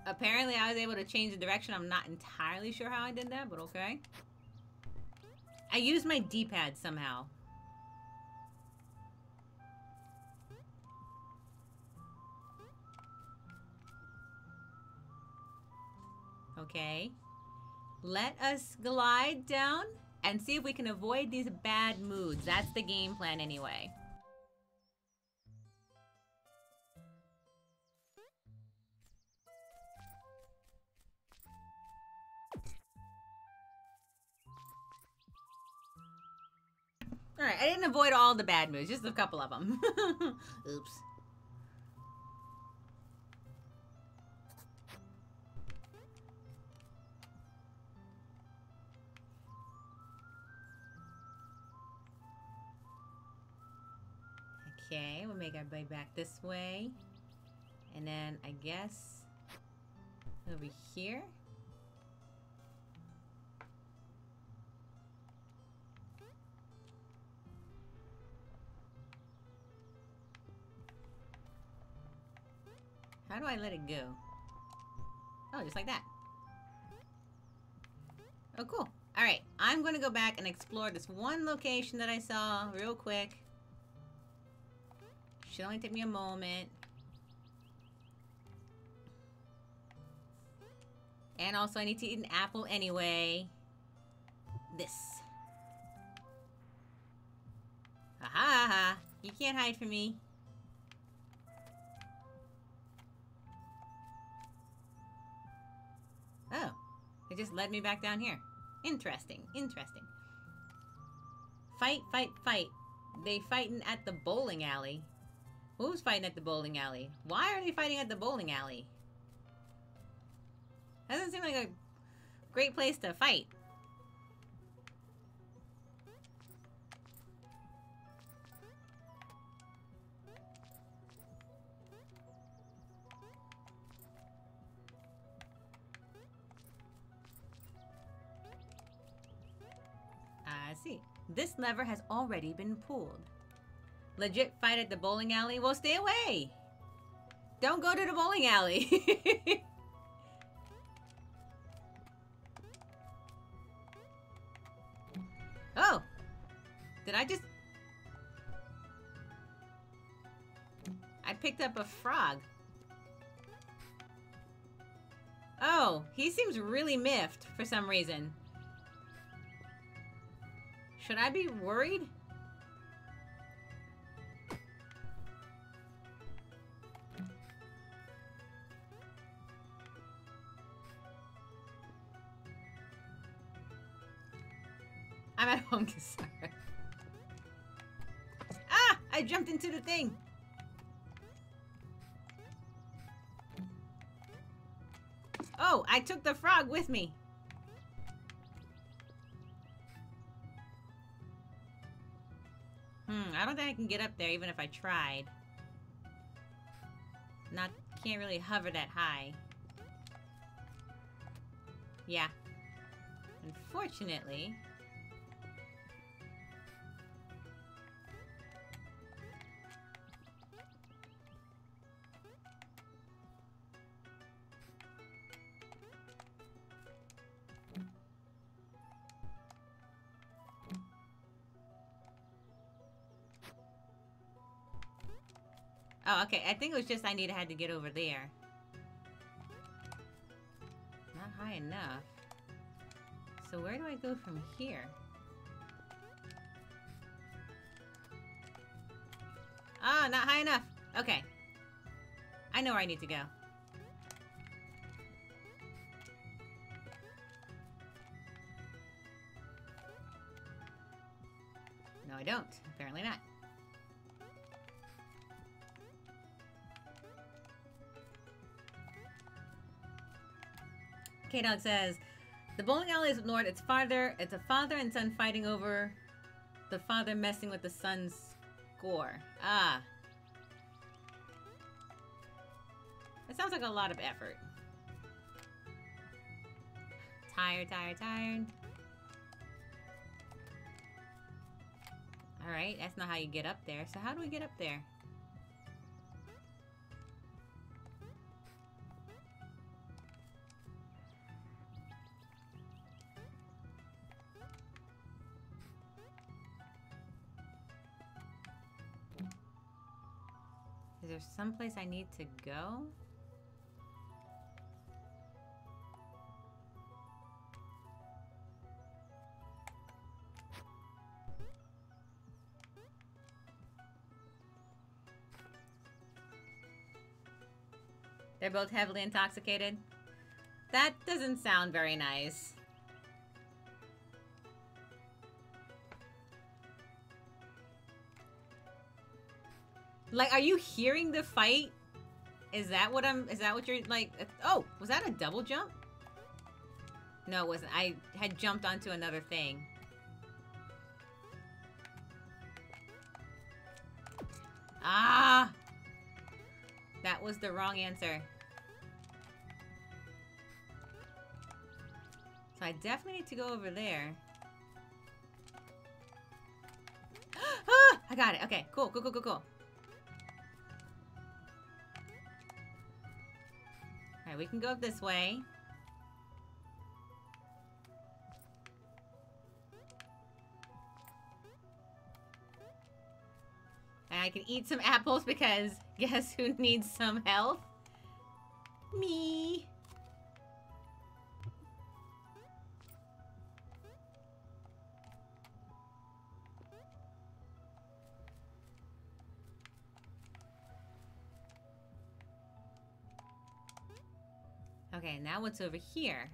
Apparently I was able to change the direction. I'm not entirely sure how I did that, but okay. I used my D-pad somehow. Okay. Let us glide down and see if we can avoid these bad moods. That's the game plan anyway. Alright, I didn't avoid all the bad moods, just a couple of them. Oops. Okay, we'll make our way back this way. And then, I guess, over here. How do I let it go? Oh, just like that. Oh, cool. Alright, I'm going to go back and explore this one location that I saw real quick. Should only take me a moment. And also, I need to eat an apple anyway. This. Ha ha ha. You can't hide from me. Oh. It just led me back down here. Interesting. Interesting. Fight, fight, fight. They fighting at the bowling alley. Who's fighting at the bowling alley? Why are they fighting at the bowling alley? That doesn't seem like a great place to fight. I see. This lever has already been pulled. Legit fight at the bowling alley? Well, stay away! Don't go to the bowling alley! Oh! Did I just... I picked up a frog. Oh, he seems really miffed for some reason. Should I be worried? I'm at home, Kisara. Ah! I jumped into the thing! Oh, I took the frog with me. I don't think I can get up there even if I tried. Can't really hover that high. Yeah. Unfortunately. Oh, okay. I think it was just I had to get over there. Not high enough. So where do I go from here? Ah, not high enough. Okay. I know where I need to go. No, I don't. Apparently not. K-Dog says, the bowling alley is ignored. It's a father and son fighting over the father messing with the son's score. Ah. It sounds like a lot of effort. Tired. Alright, that's not how you get up there. So how do we get up there? Is there someplace I need to go? They're both heavily intoxicated? That doesn't sound very nice. Like, are you hearing the fight? Is that what you're, like... Oh, was that a double jump? No, it wasn't. I had jumped onto another thing. Ah! That was the wrong answer. So I definitely need to go over there. Ah! I got it. Okay, cool. Alright, we can go up this way. And I can eat some apples because guess who needs some health? Me. Okay, now what's over here?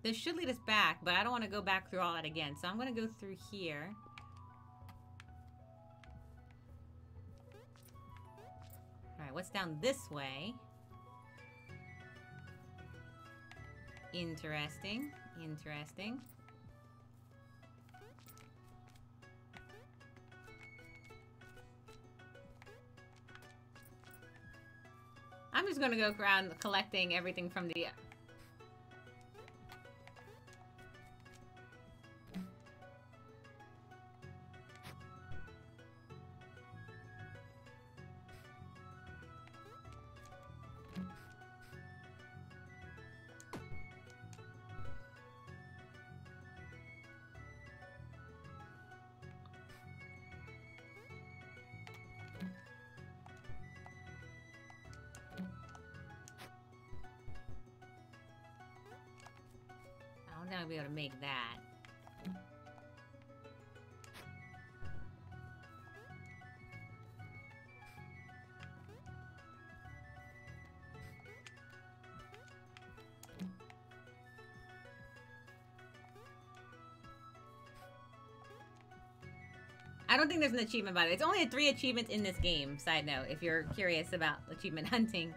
This should lead us back, but I don't want to go back through all that again. So I'm going to go through here. Alright, what's down this way? Interesting. I'm just gonna go around collecting everything from the... I'm not gonna be able to make that. I don't think there's an achievement about it. It's only 3 achievements in this game, side note, if you're curious about achievement hunting.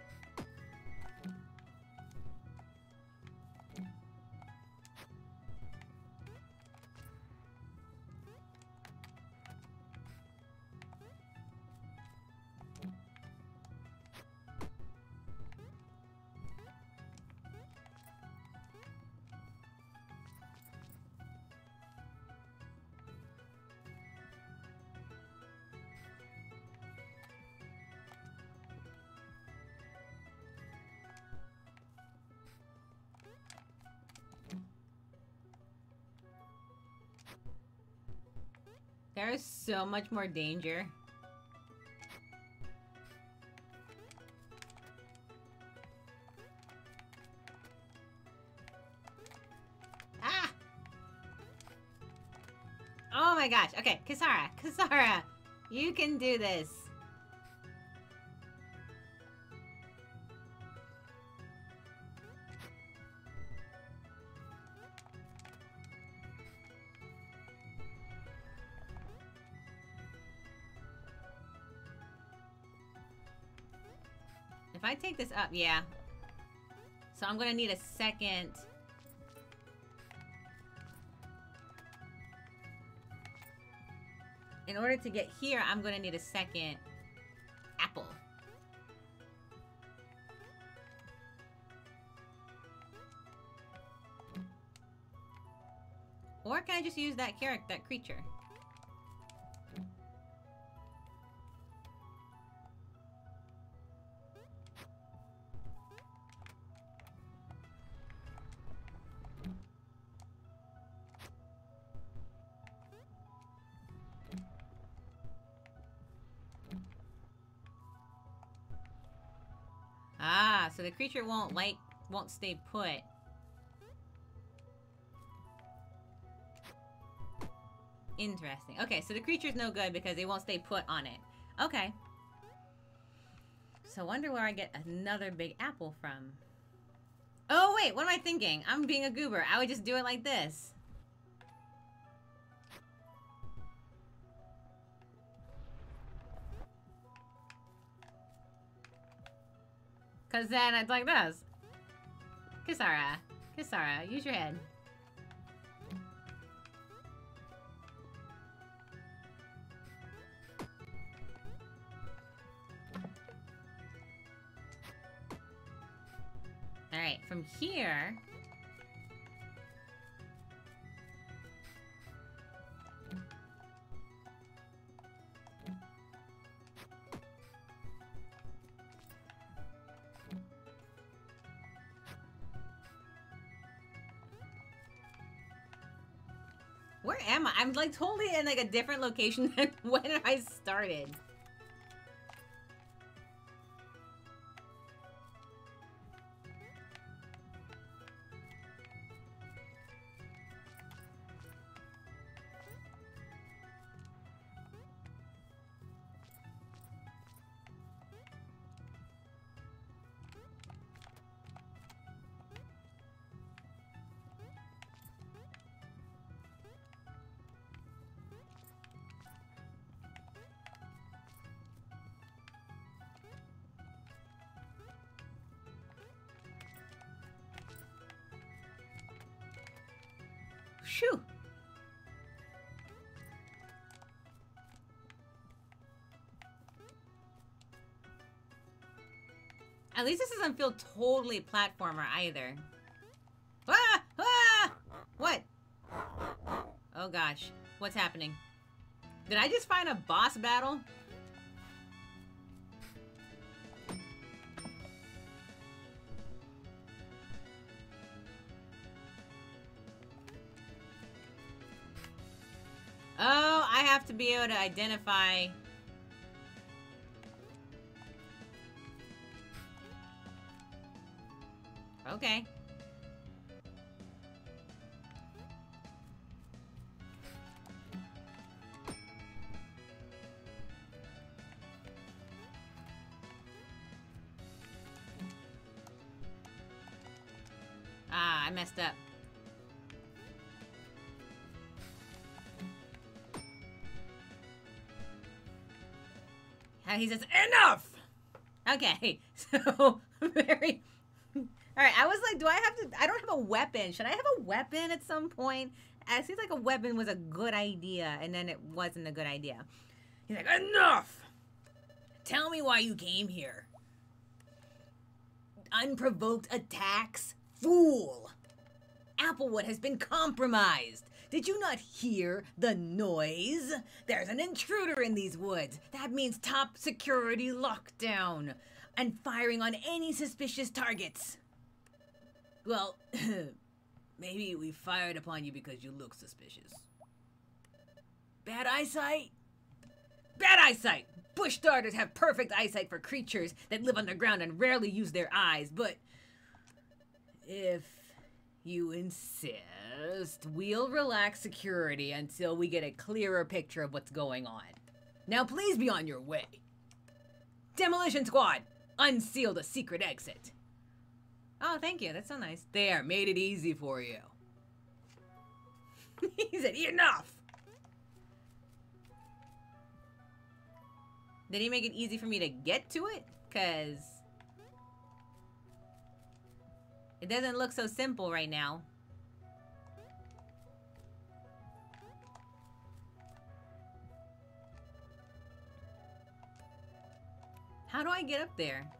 There is so much more danger. Ah! Oh my gosh. Okay, Kisara, you can do this. If I take this up, yeah. So I'm gonna need a second. In order to get here, I'm gonna need a second apple. Or can I just use that creature? Ah, so the creature won't stay put. Interesting. Okay, so the creature's no good because they won't stay put on it. Okay. So I wonder where I get another big apple from. Oh, wait, what am I thinking? I'm being a goober. I would just do it like this. Because then it's like this. Kisara, use your head. Alright, from here... Where am I? I'm like totally in like a different location than when I started. Shoo! At least this doesn't feel totally platformer either. Ah! Ah! What? Oh gosh. What's happening? Did I just find a boss battle? Oh, I have to be able to identify... Okay. Ah, I messed up. He says, enough! Okay, so, very... Alright, I was like, do I have to... I don't have a weapon. Should I have a weapon at some point? It seems like a weapon was a good idea, and then it wasn't a good idea. He's like, enough! Tell me why you came here. Unprovoked attacks? Fool! Applewood has been compromised. Did you not hear the noise? There's an intruder in these woods. That means top security lockdown and firing on any suspicious targets. Well, maybe we fired upon you because you look suspicious. Bad eyesight? Bad eyesight! Bush darters have perfect eyesight for creatures that live underground and rarely use their eyes, but if you insist, we'll relax security until we get a clearer picture of what's going on. Now please be on your way. Demolition Squad, unseal the secret exit. Oh, thank you. That's so nice. There, made it easy for you. He said, enough! Did he make it easy for me to get to it? Because it doesn't look so simple right now. How do I get up there?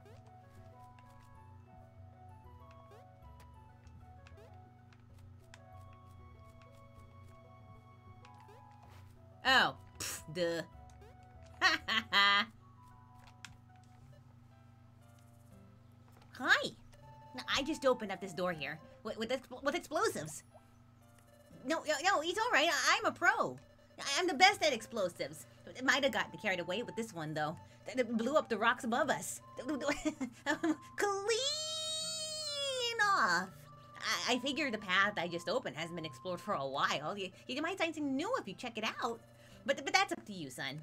Oh, pff, duh. Ha ha ha. Hi. I just opened up this door here with explosives. No, he's all right. I'm a pro. I'm the best at explosives. It might have gotten carried away with this one, though. It blew up the rocks above us. Clean off. I figure the path I just opened hasn't been explored for a while. You might find something new if you check it out. But that's up to you, son.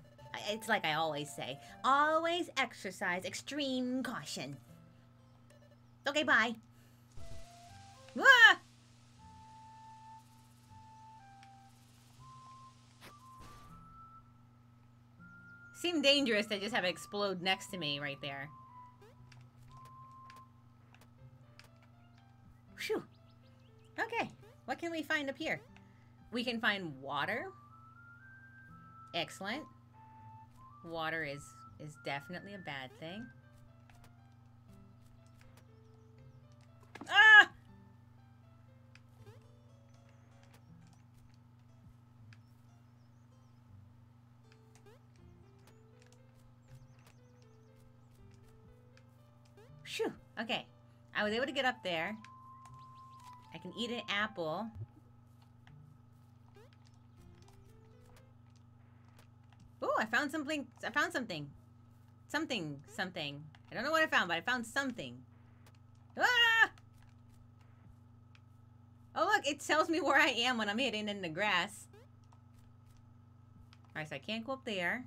It's like I always say. Always exercise extreme caution. Okay, bye. Ah! Seemed dangerous to just have it explode next to me right there. Phew. Okay, what can we find up here? We can find water. Excellent. Water is definitely a bad thing. Ah! Phew. Okay. I was able to get up there. I can eat an apple. Oh, I found something. I found something. Something. I don't know what I found, but I found something. Ah! Oh, look. It tells me where I am when I'm hidden in the grass. Alright, so I can't go up there.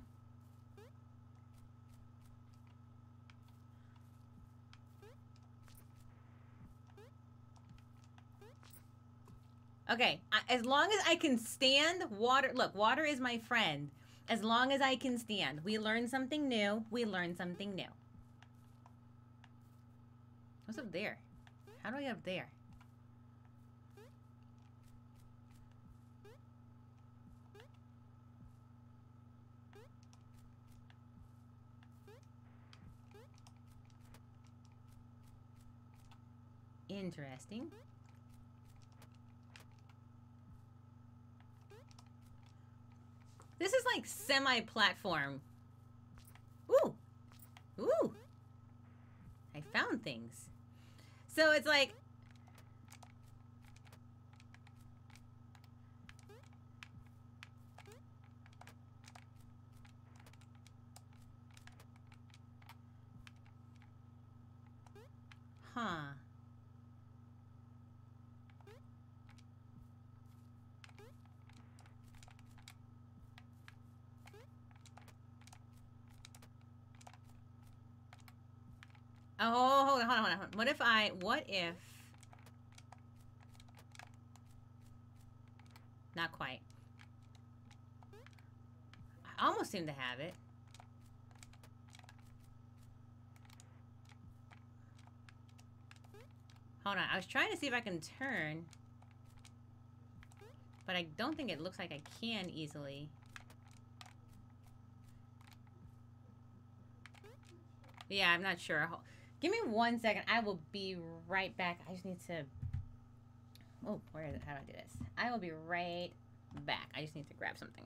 Okay, as long as I can stand water. Look, water is my friend. As long as I can stand. We learn something new. We learn something new. What's up there? How do I get up there? Interesting. This is like semi-platform. Ooh. Ooh. I found things. So it's like... Huh. Oh, hold on. What if... Not quite. I almost seem to have it. Hold on, I was trying to see if I can turn. But I don't think it looks like I can easily. Yeah, I'm not sure. Give me 1 second. I will be right back. I just need to... Oh, where is it? How do I do this? I will be right back. I just need to grab something.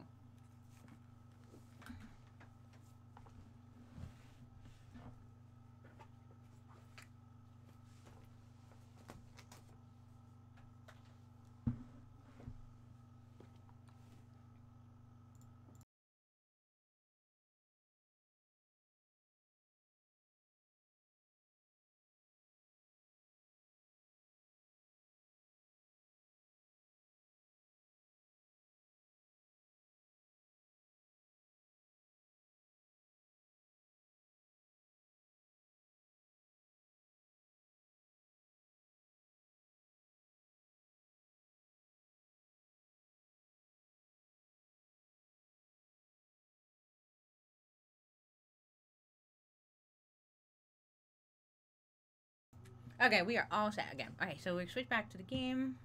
Okay, we are all set again. Okay, so we switch back to the game.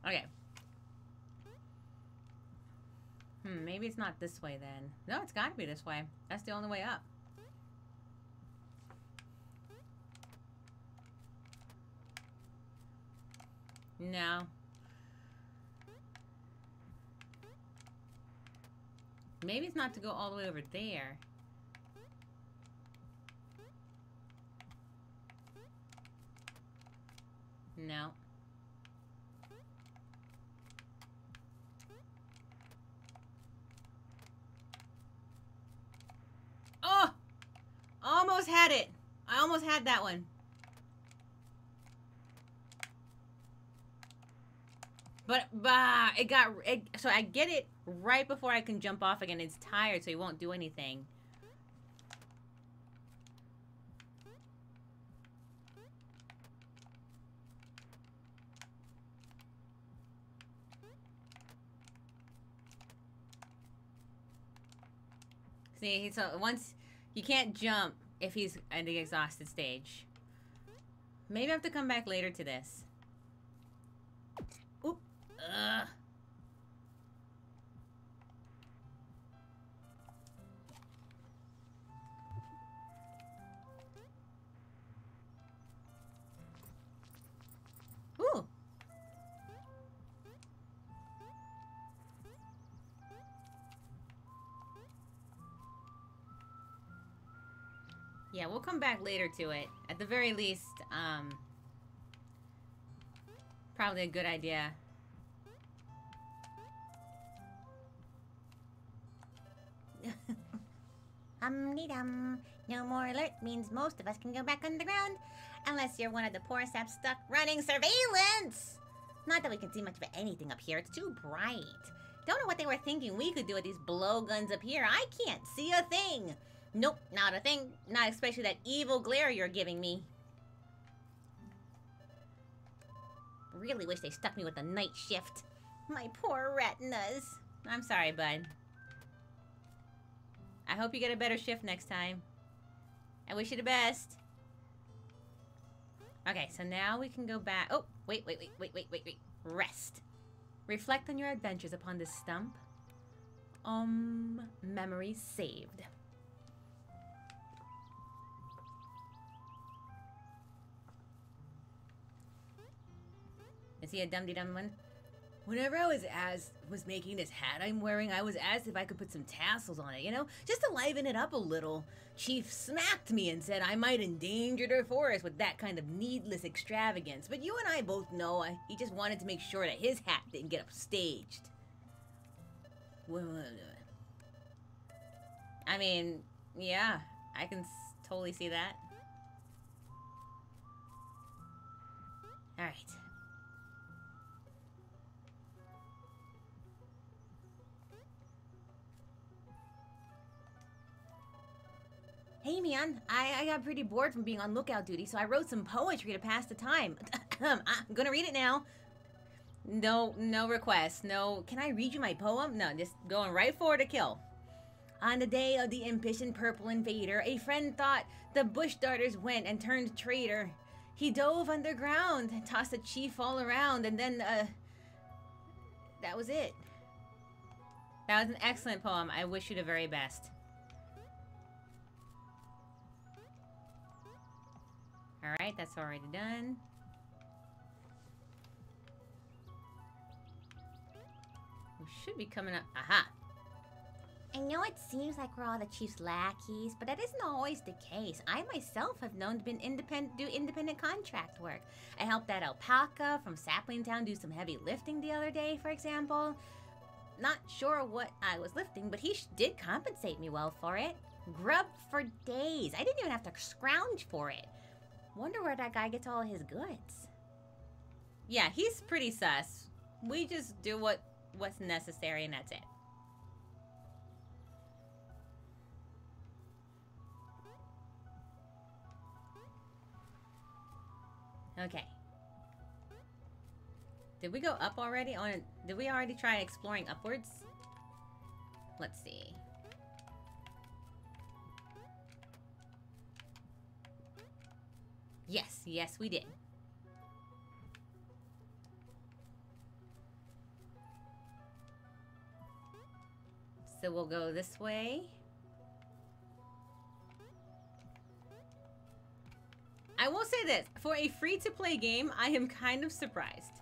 Okay. Maybe it's not this way then. No, it's gotta be this way. That's the only way up. No. Maybe it's not to go all the way over there. No. Oh! Almost had it. I almost had that one. But, so I get it right before I can jump off again. It's tired, so he won't do anything. See, so once you can't jump if he's in the exhausted stage. Maybe I have to come back later to this. Oop. Ugh. Ooh. Yeah, we'll come back later to it. At the very least, probably a good idea. Dum. No more alert means most of us can go back underground. Unless you're one of the poor saps stuck running surveillance. Not that we can see much of anything up here. It's too bright. Don't know what they were thinking we could do with these blowguns up here. I can't see a thing. Nope, not a thing. Not especially that evil glare you're giving me. Really wish they stuck me with the night shift. My poor retinas. I'm sorry, bud. I hope you get a better shift next time. I wish you the best. Okay, so now we can go back. Oh, wait. Rest. Reflect on your adventures upon this stump. Memories saved. Is he a dum-de-dum one? Whenever I was making this hat I'm wearing, I was asked if I could put some tassels on it, you know? Just to liven it up a little. Chief smacked me and said I might endanger the forest with that kind of needless extravagance. But you and I both know he just wanted to make sure that his hat didn't get upstaged. I mean, yeah, I can totally see that. Alright. Hey man, I got pretty bored from being on lookout duty, so I wrote some poetry to pass the time. I'm gonna read it now. No request. No, can I read you my poem? No, just going right for the kill. On the day of the impish and purple invader, a friend thought the bush darters went and turned traitor. He dove underground and tossed the chief all around, and then, that was it. That was an excellent poem. I wish you the very best. Alright, that's already done. We should be coming up. Aha! I know it seems like we're all the chief's lackeys, but that isn't always the case. I myself have known to do independent contract work. I helped that alpaca from Sapling Town do some heavy lifting the other day, for example. Not sure what I was lifting, but he did compensate me well for it. Grubbed for days. I didn't even have to scrounge for it. Wonder where that guy gets all his goods. Yeah, he's pretty sus. We just do what's necessary and that's it. Okay. Did we go up already? Did we already try exploring upwards? Let's see. Yes, yes we did. So we'll go this way. I will say this, for a free-to-play game, I am kind of surprised.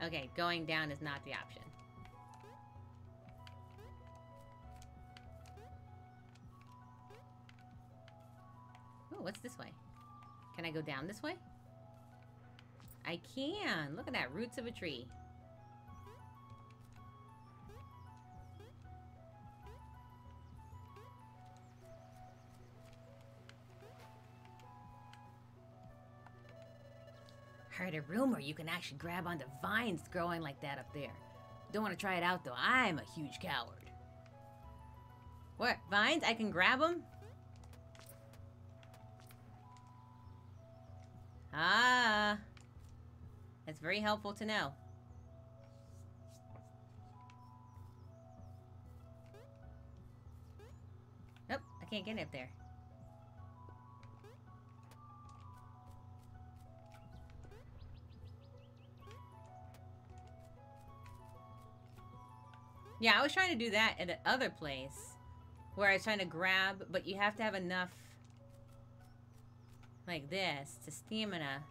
Okay, going down is not the option. Oh, what's this way? Can I go down this way? I can. Look at that, roots of a tree. Heard a rumor you can actually grab onto vines growing like that up there. Don't want to try it out though. I'm a huge coward. What? Vines? I can grab them? Ah. That's very helpful to know. Nope, I can't get up there. Yeah, I was trying to do that at the other place where I was trying to grab, but you have to have enough like this to stamina.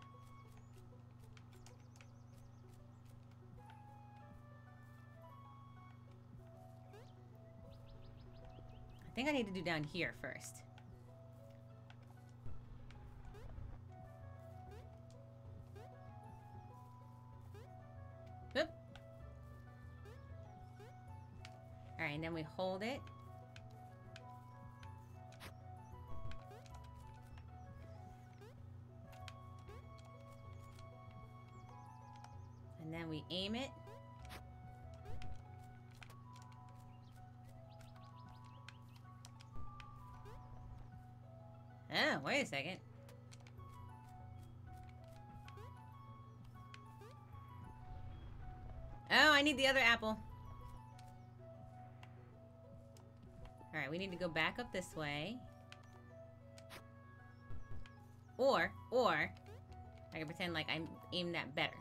I think I need to do down here first. Oop. Alright, and then we hold it. And then we aim it. Oh, wait a second. Oh, I need the other apple. Alright, we need to go back up this way. Or, I can pretend like I'm aimed at better.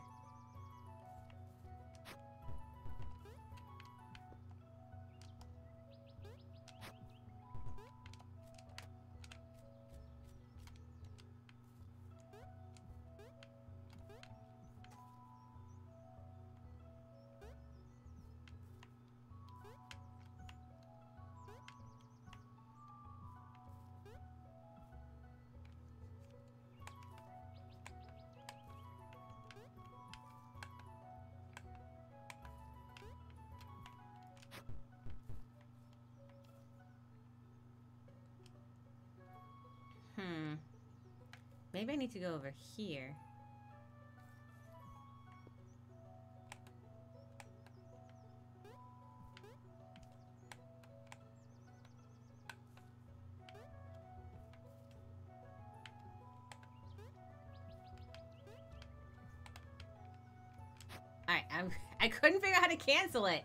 Maybe I need to go over here. Alright, I couldn't figure out how to cancel it.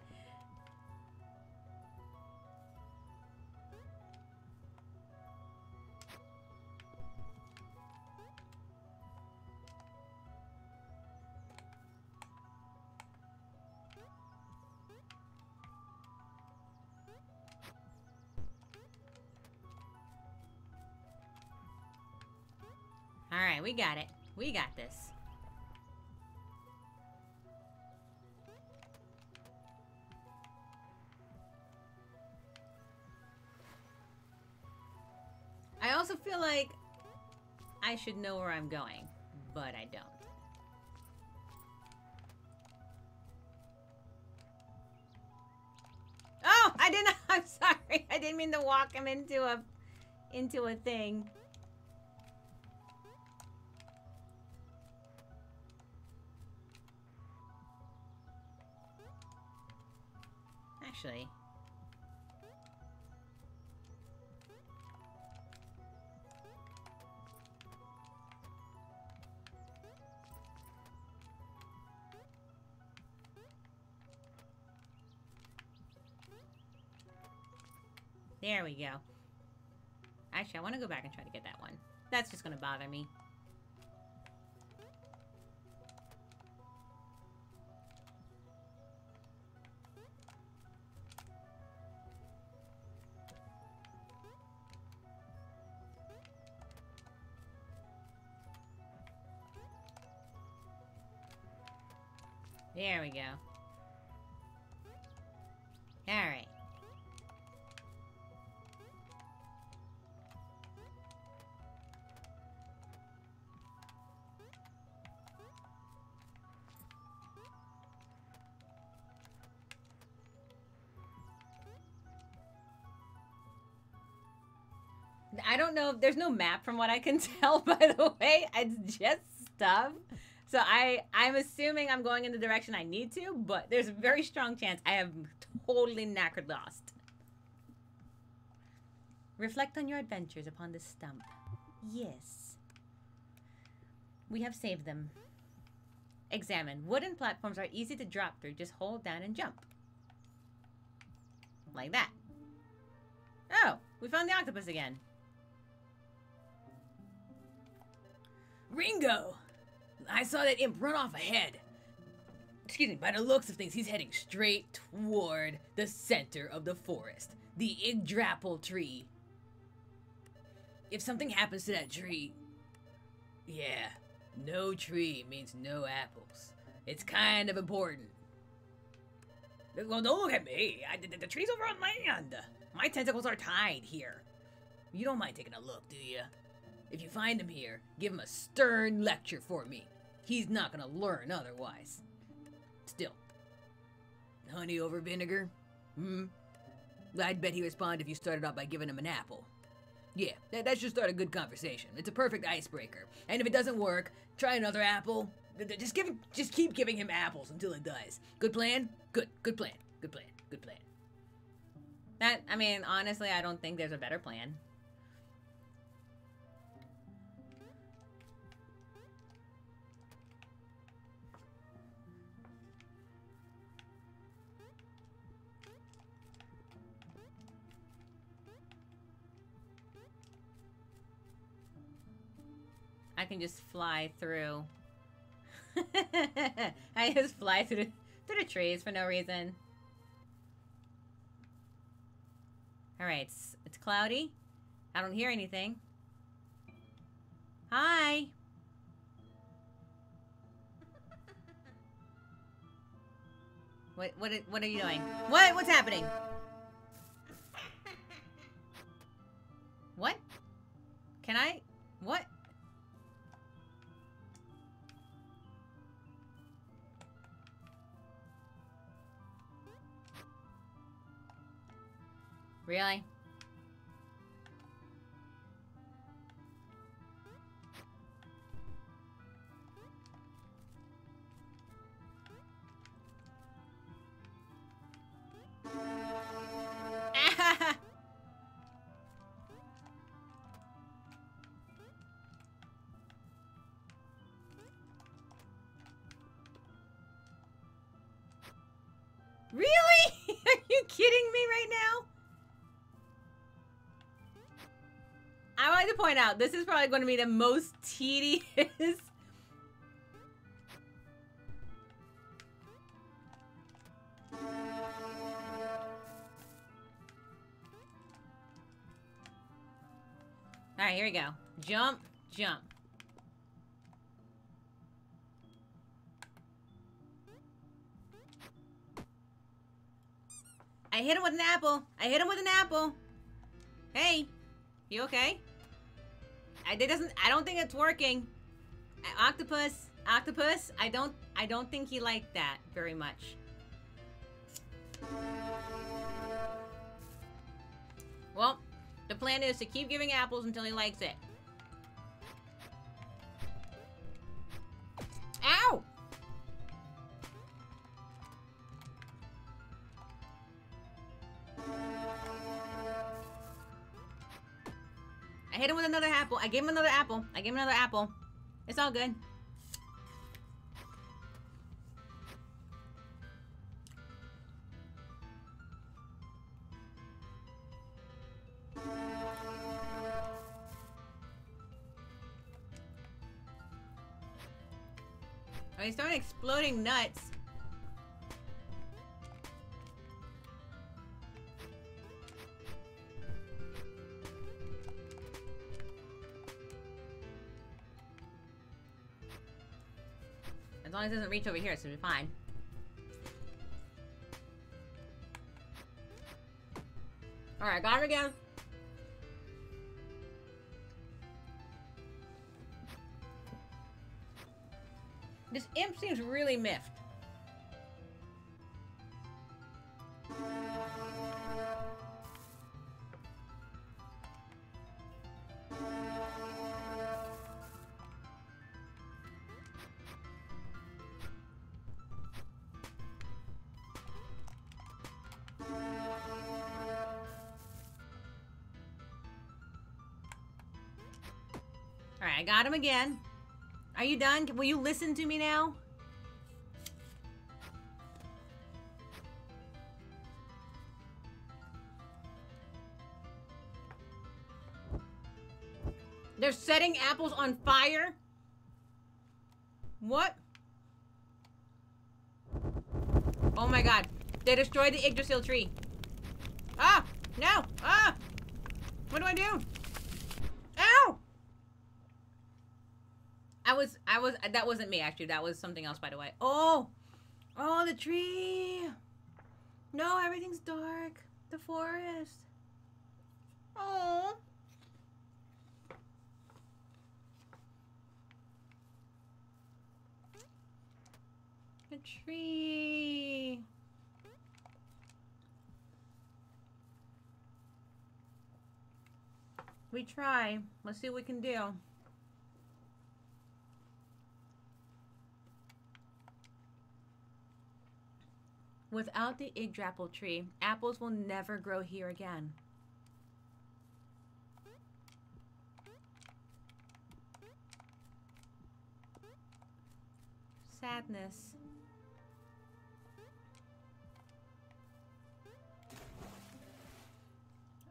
Alright, we got it. We got this. I also feel like I should know where I'm going, but I don't. Oh, I didn't. I'm sorry. I didn't mean to walk him into a thing. Actually. There we go. Actually, I want to go back and try to get that one. That's just going to bother me. There we go. Alright. I don't know. There's no map from what I can tell, by the way. It's just stuff. So I'm assuming I'm going in the direction I need to, but there's a very strong chance I have totally knackered lost. Reflect on your adventures upon this stump. Yes. We have saved them. Examine. Wooden platforms are easy to drop through. Just hold down and jump. Like that. Oh, we found the octopus again. Ringo! I saw that imp run off ahead. Excuse me, by the looks of things, he's heading straight toward the center of the forest. The Yggdrasil tree. If something happens to that tree... Yeah, no tree means no apples. It's kind of important. Well, don't look at me. The tree's over on land. My tentacles are tied here. You don't mind taking a look, do you? If you find him here, give him a stern lecture for me. He's not gonna learn otherwise. Still. Honey over vinegar? I'd bet he'd respond if you started off by giving him an apple. Yeah, that should start a good conversation. It's a perfect icebreaker. And if it doesn't work, try another apple. Just keep giving him apples until it does. Good plan? Good plan. Good plan. Good plan. That, I mean, honestly, I don't think there's a better plan. I can just fly through. I just fly through the trees for no reason. Alright, it's cloudy. I don't hear anything. Hi! What are you doing? What's happening? What? Can I? What? Really? Really? Are you kidding me right now? I want to point out, this is probably going to be the most tedious. Alright, here we go. Jump, jump. I hit him with an apple. I hit him with an apple. Hey, you okay? I don't think it's working. Octopus. I don't think he liked that very much. Well, the plan is to keep giving apples until he likes it. Ow! I hit him with another apple. I gave him another apple. It's all good. Are they starting exploding nuts? As long as it doesn't reach over here, it should be fine. Alright, got him again. This imp seems really miffed. Alright, I got him again. Are you done? Will you listen to me now? They're setting apples on fire? What? Oh my god. They destroyed the Yggdrasil tree. Ah! No! Ah! What do I do? Ow! That wasn't me, actually. That was something else, by the way. Oh! Oh, the tree! No, everything's dark. The forest. Oh. The tree. We try. Let's see what we can do. Without the Yggdrasil tree, apples will never grow here again. Sadness.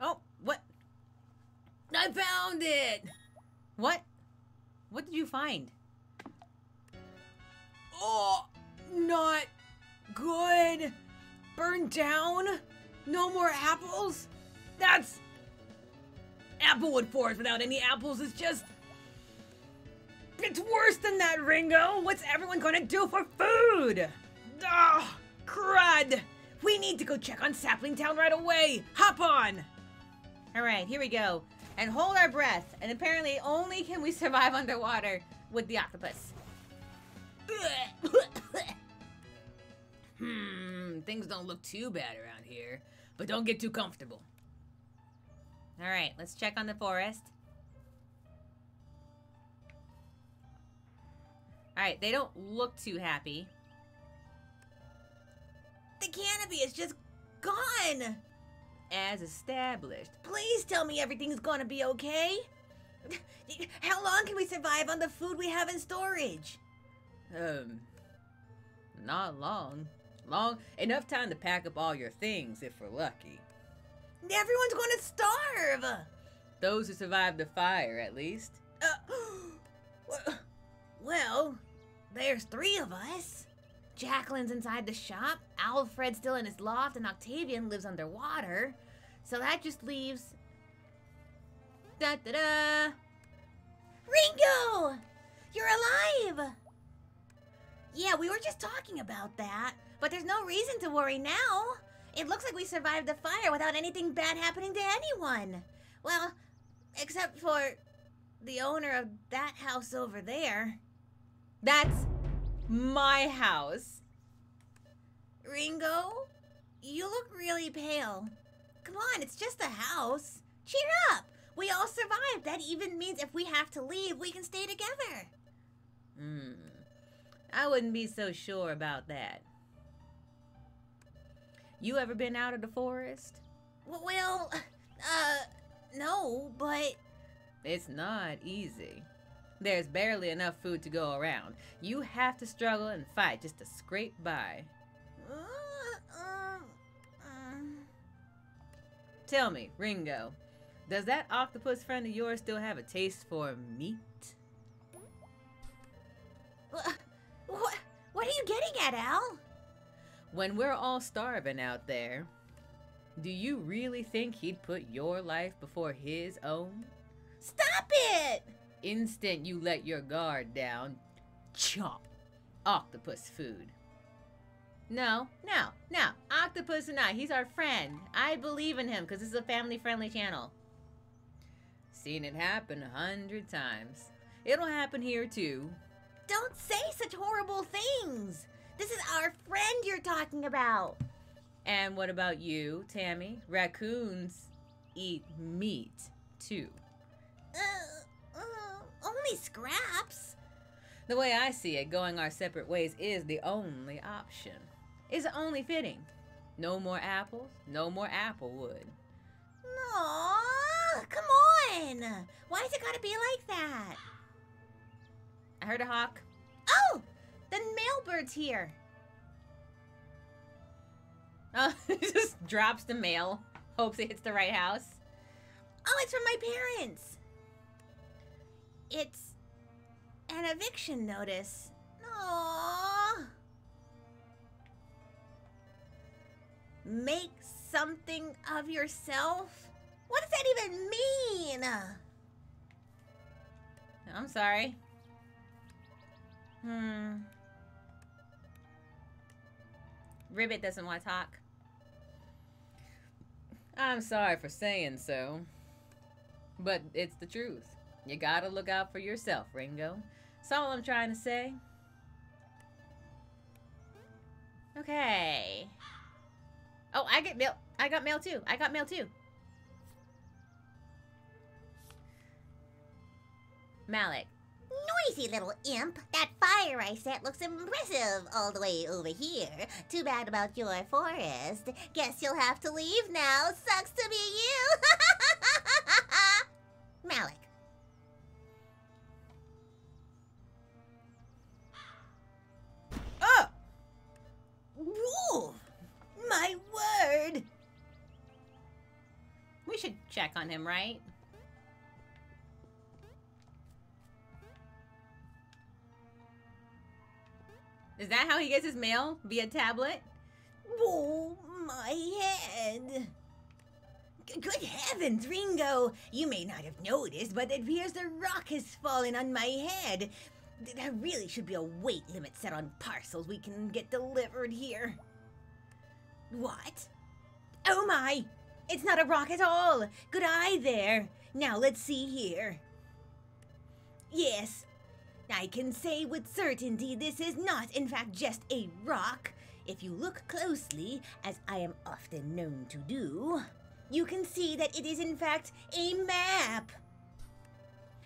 Oh, what? I found it! What? What did you find? Oh, not good. Burned down? No more apples? That's... Applewood Forest without any apples is just... It's worse than that, Ringo! What's everyone gonna do for food? Ugh, crud! We need to go check on Sapling Town right away! Hop on! Alright, here we go. And hold our breath. And apparently only can we survive underwater with the octopus. Things don't look too bad around here. But don't get too comfortable. Alright, let's check on the forest. Alright, they don't look too happy. The canopy is just gone! As established. Please tell me everything's gonna be okay. How long can we survive on the food we have in storage? Not long. Enough time to pack up all your things if we're lucky. Everyone's gonna starve! Those who survived the fire, at least. Well, there's 3 of us. Jacqueline's inside the shop, Alfred's still in his loft, and Octavian lives underwater. So that just leaves... Da-da-da! Ringo! You're alive! Yeah, we were just talking about that, but there's no reason to worry now. It looks like we survived the fire without anything bad happening to anyone. Well, except for the owner of that house over there. That's my house. Ringo, you look really pale. Come on, it's just a house. Cheer up. We all survived. That even means if we have to leave, we can stay together. I wouldn't be so sure about that. You ever been out of the forest? Well, no, but... It's not easy. There's barely enough food to go around. You have to struggle and fight just to scrape by. Tell me, Ringo, does that octopus friend of yours still have a taste for meat? What? What are you getting at, Al? When we're all starving out there, do you really think he'd put your life before his own? Stop it! Instant you let your guard down, chomp, octopus food. No. Octopus and I, he's our friend. I believe in him because this is a family-friendly channel. Seen it happen 100 times. It'll happen here too. Don't say such horrible things. This is our friend you're talking about. And what about you, Tammy? Raccoons eat meat too. Only scraps. The way I see it, going our separate ways is the only option. It's only fitting. No more apples, no more applewood. Aww, come on. Why's it gotta be like that? I heard a hawk. Oh, the mailbird's here. Oh, he just drops the mail. Hopes it hits the right house. Oh, it's from my parents. It's an eviction notice. Aww. Make something of yourself? What does that even mean? I'm sorry. Ribbit doesn't want to talk. I'm sorry for saying so, but it's the truth. You gotta look out for yourself, Ringo. That's all I'm trying to say. Okay. Oh, I get mail. I got mail too. I got mail too. Malik. Noisy little imp. That fire I set looks impressive all the way over here. Too bad about your forest. Guess you'll have to leave now. Sucks to be you. Malik. Oh! Whoa! My word! We should check on him, right? Is that how he gets his mail? Via tablet? Oh, my head. Good heavens, Ringo! You may not have noticed, but it appears a rock has fallen on my head. There really should be a weight limit set on parcels we can get delivered here. What? Oh my! It's not a rock at all! Good eye there! Now let's see here. Yes, I can say with certainty this is not in fact just a rock. If you look closely, as I am often known to do, you can see that it is in fact a map.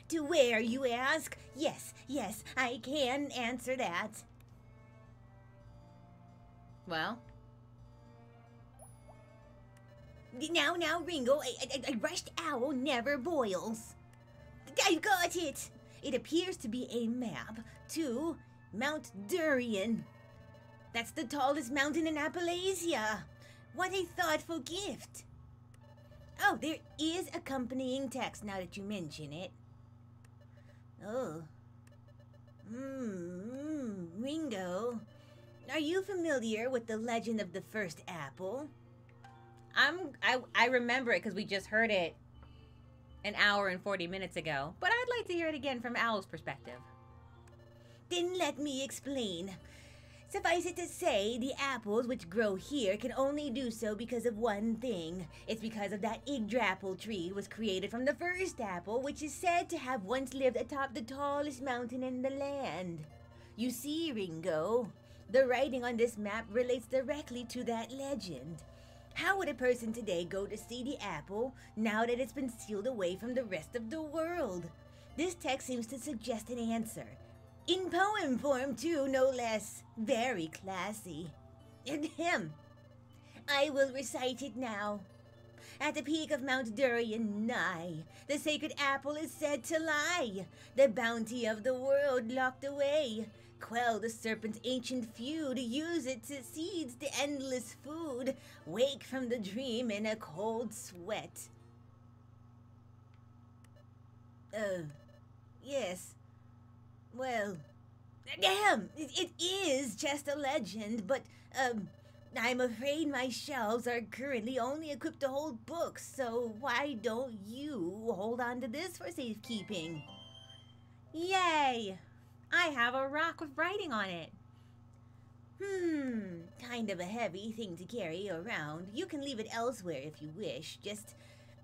To where, you ask? Yes, I can answer that. Well, Now, Ringo, a rushed owl never boils. I've got it. It appears to be a map to Mount Durian. That's the tallest mountain in Appalachia. What a thoughtful gift. Oh, there is accompanying text now that you mention it. Oh. Ringo, are you familiar with the legend of the first apple? I remember it because we just heard it an hour and 40 minutes ago, but I'd like to hear it again from Owl's perspective. Then let me explain. Suffice it to say, the apples which grow here can only do so because of one thing. It's because of that Yggdrasil tree was created from the first apple, which is said to have once lived atop the tallest mountain in the land. You see, Ringo, the writing on this map relates directly to that legend. How would a person today go to see the apple now that it's been sealed away from the rest of the world? This text seems to suggest an answer. In poem form, too, no less. Very classy. And I will recite it now. At the peak of Mount Durian nigh, the sacred apple is said to lie. The bounty of the world locked away. Quell the serpent's ancient feud, use it to seeds the endless food. Wake from the dream in a cold sweat. Yes. Well, It is just a legend, but, I'm afraid my shelves are currently only equipped to hold books, so why don't you hold on to this for safekeeping? Yay! I have a rock with writing on it. Kind of a heavy thing to carry around. You can leave it elsewhere if you wish. Just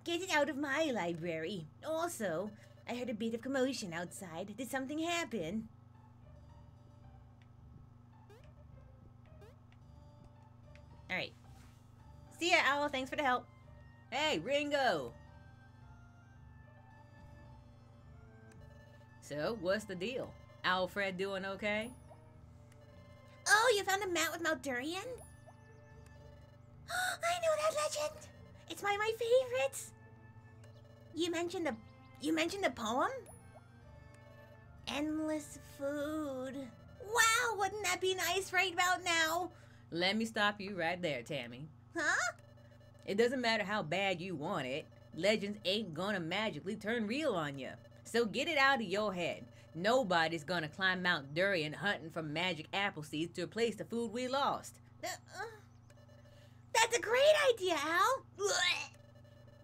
get it out of my library. Also, I heard a bit of commotion outside. Did something happen? Alright. See ya, Owl. Thanks for the help. Hey, Ringo! So, what's the deal? Alfred doing okay? Oh, you found a mat with Mount Durian? I know that legend. It's one of my favorites. You mentioned the poem? Endless food. Wow, wouldn't that be nice right about now? Let me stop you right there, Tammy. Huh? It doesn't matter how bad you want it. Legends ain't gonna magically turn real on you. So get it out of your head. Nobody's gonna climb Mount Durian hunting for magic apple seeds to replace the food we lost. That's a great idea, Al.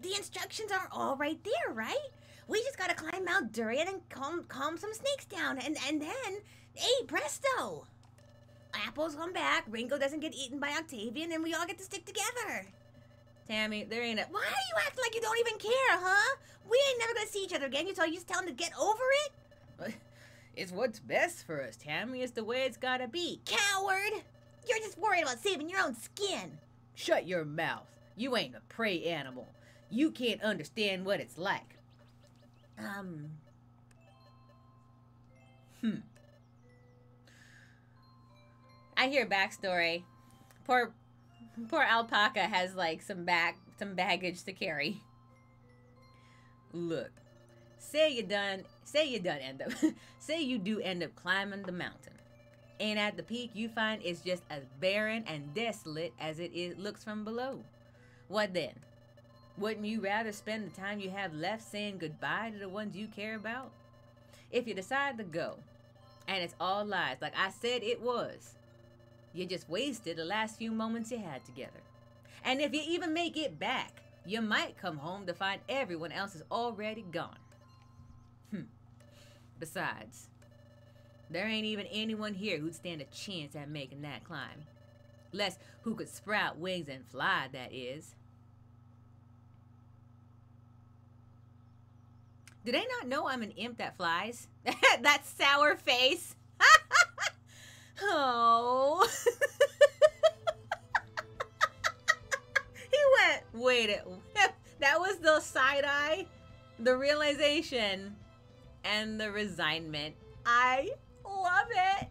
The instructions are all right there, right? We just gotta climb Mount Durian and calm some snakes down, and then, hey, presto! Apples come back, Ringo doesn't get eaten by Octavian, and we all get to stick together. Tammy, there ain't a... Why are you acting like you don't even care, huh? We ain't never gonna see each other again, so you just tell him to get over it? It's what's best for us, Tammy. It's the way it's gotta be. Coward! You're just worried about saving your own skin. Shut your mouth. You ain't a prey animal. You can't understand what it's like. I hear backstory. Poor alpaca has like some baggage to carry. Look, say you do end up climbing the mountain. And at the peak you find it's just as barren and desolate as it looks from below. What then? Wouldn't you rather spend the time you have left saying goodbye to the ones you care about? If you decide to go, and it's all lies like I said it was, you just wasted the last few moments you had together. And if you even make it back, you might come home to find everyone else is already gone. Besides, there ain't even anyone here who'd stand a chance at making that climb. Less who could sprout wings and fly, that is. Do they not know I'm an imp that flies? That sour face. Oh. He went, wait, that was the side eye, the realization, and the resignment. I love it.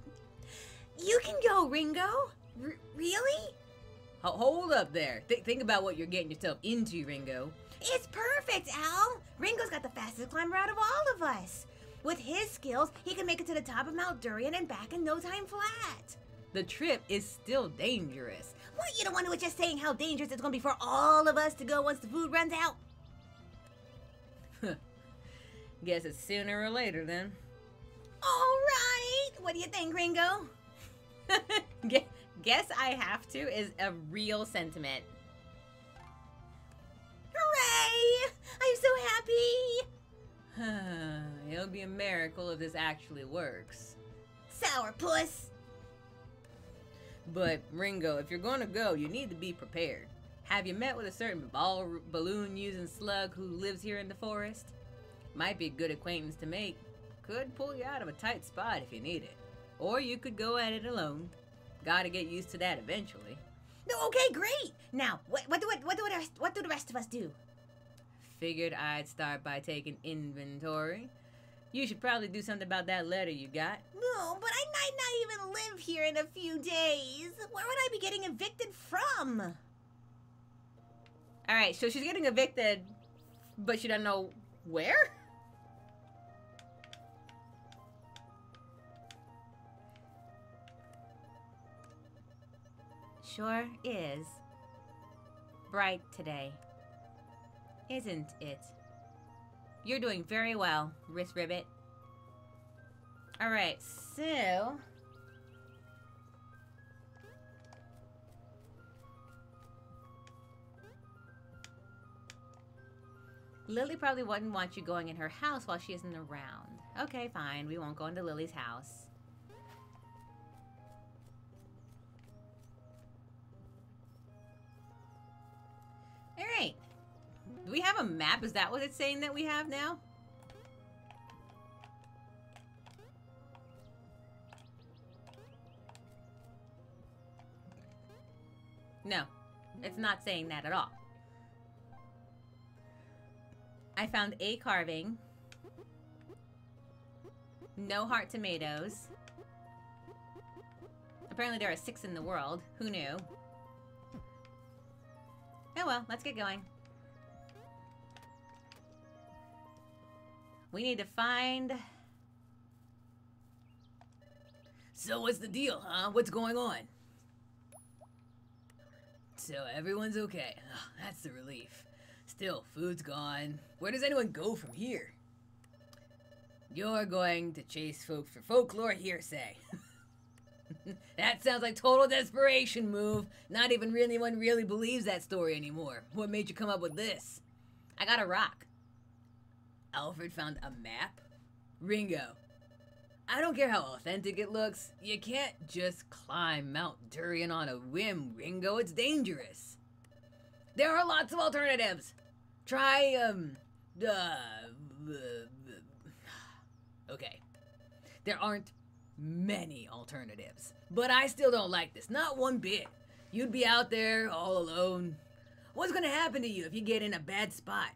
You can go, Ringo. Really? Hold up there. Think about what you're getting yourself into, Ringo. It's perfect, Al. Ringo's got the fastest climber out of all of us. With his skills, he can make it to the top of Mount Durian and back in no time flat. The trip is still dangerous. What, you the one who was just saying how dangerous it's going to be for all of us to go once the food runs out? Guess it's sooner or later, then. All right. What do you think, Ringo? Guess I have to is a real sentiment. Hooray! I'm so happy. It'll be a miracle if this actually works. Sourpuss. But, Ringo, if you're gonna go, you need to be prepared. Have you met with a certain balloon-using slug who lives here in the forest? Might be a good acquaintance to make. Could pull you out of a tight spot if you need it. Or you could go at it alone. Gotta get used to that eventually. No, okay, great. Now, what do the rest of us do? Figured I'd start by taking inventory. You should probably do something about that letter you got. No, but I might not even live here in a few days. Where would I be getting evicted from? All right, so she's getting evicted, but she doesn't know where? Sure is bright today, isn't it? You're doing very well, Wrist Ribbit. Alright, so... Lily probably wouldn't want you going in her house while she isn't around. Okay, fine. We won't go into Lily's house. Alright. Do we have a map? Is that what it's saying that we have now? No. It's not saying that at all. I found a carving. No heart tomatoes. Apparently there are 6 in the world. Who knew? Oh well, let's get going. We need to find... So what's the deal, huh? What's going on? So everyone's okay. Oh, that's the relief. Still, food's gone. Where does anyone go from here? You're going to chase folk for folklore hearsay. That sounds like total desperation move. Not even anyone really believes that story anymore. What made you come up with this? I got a rock. Alfred found a map? Ringo. I don't care how authentic it looks. You can't just climb Mount Durian on a whim, Ringo. It's dangerous. There are lots of alternatives. Try, okay. There aren't many alternatives. But I still don't like this. Not one bit. You'd be out there all alone. What's gonna happen to you if you get in a bad spot?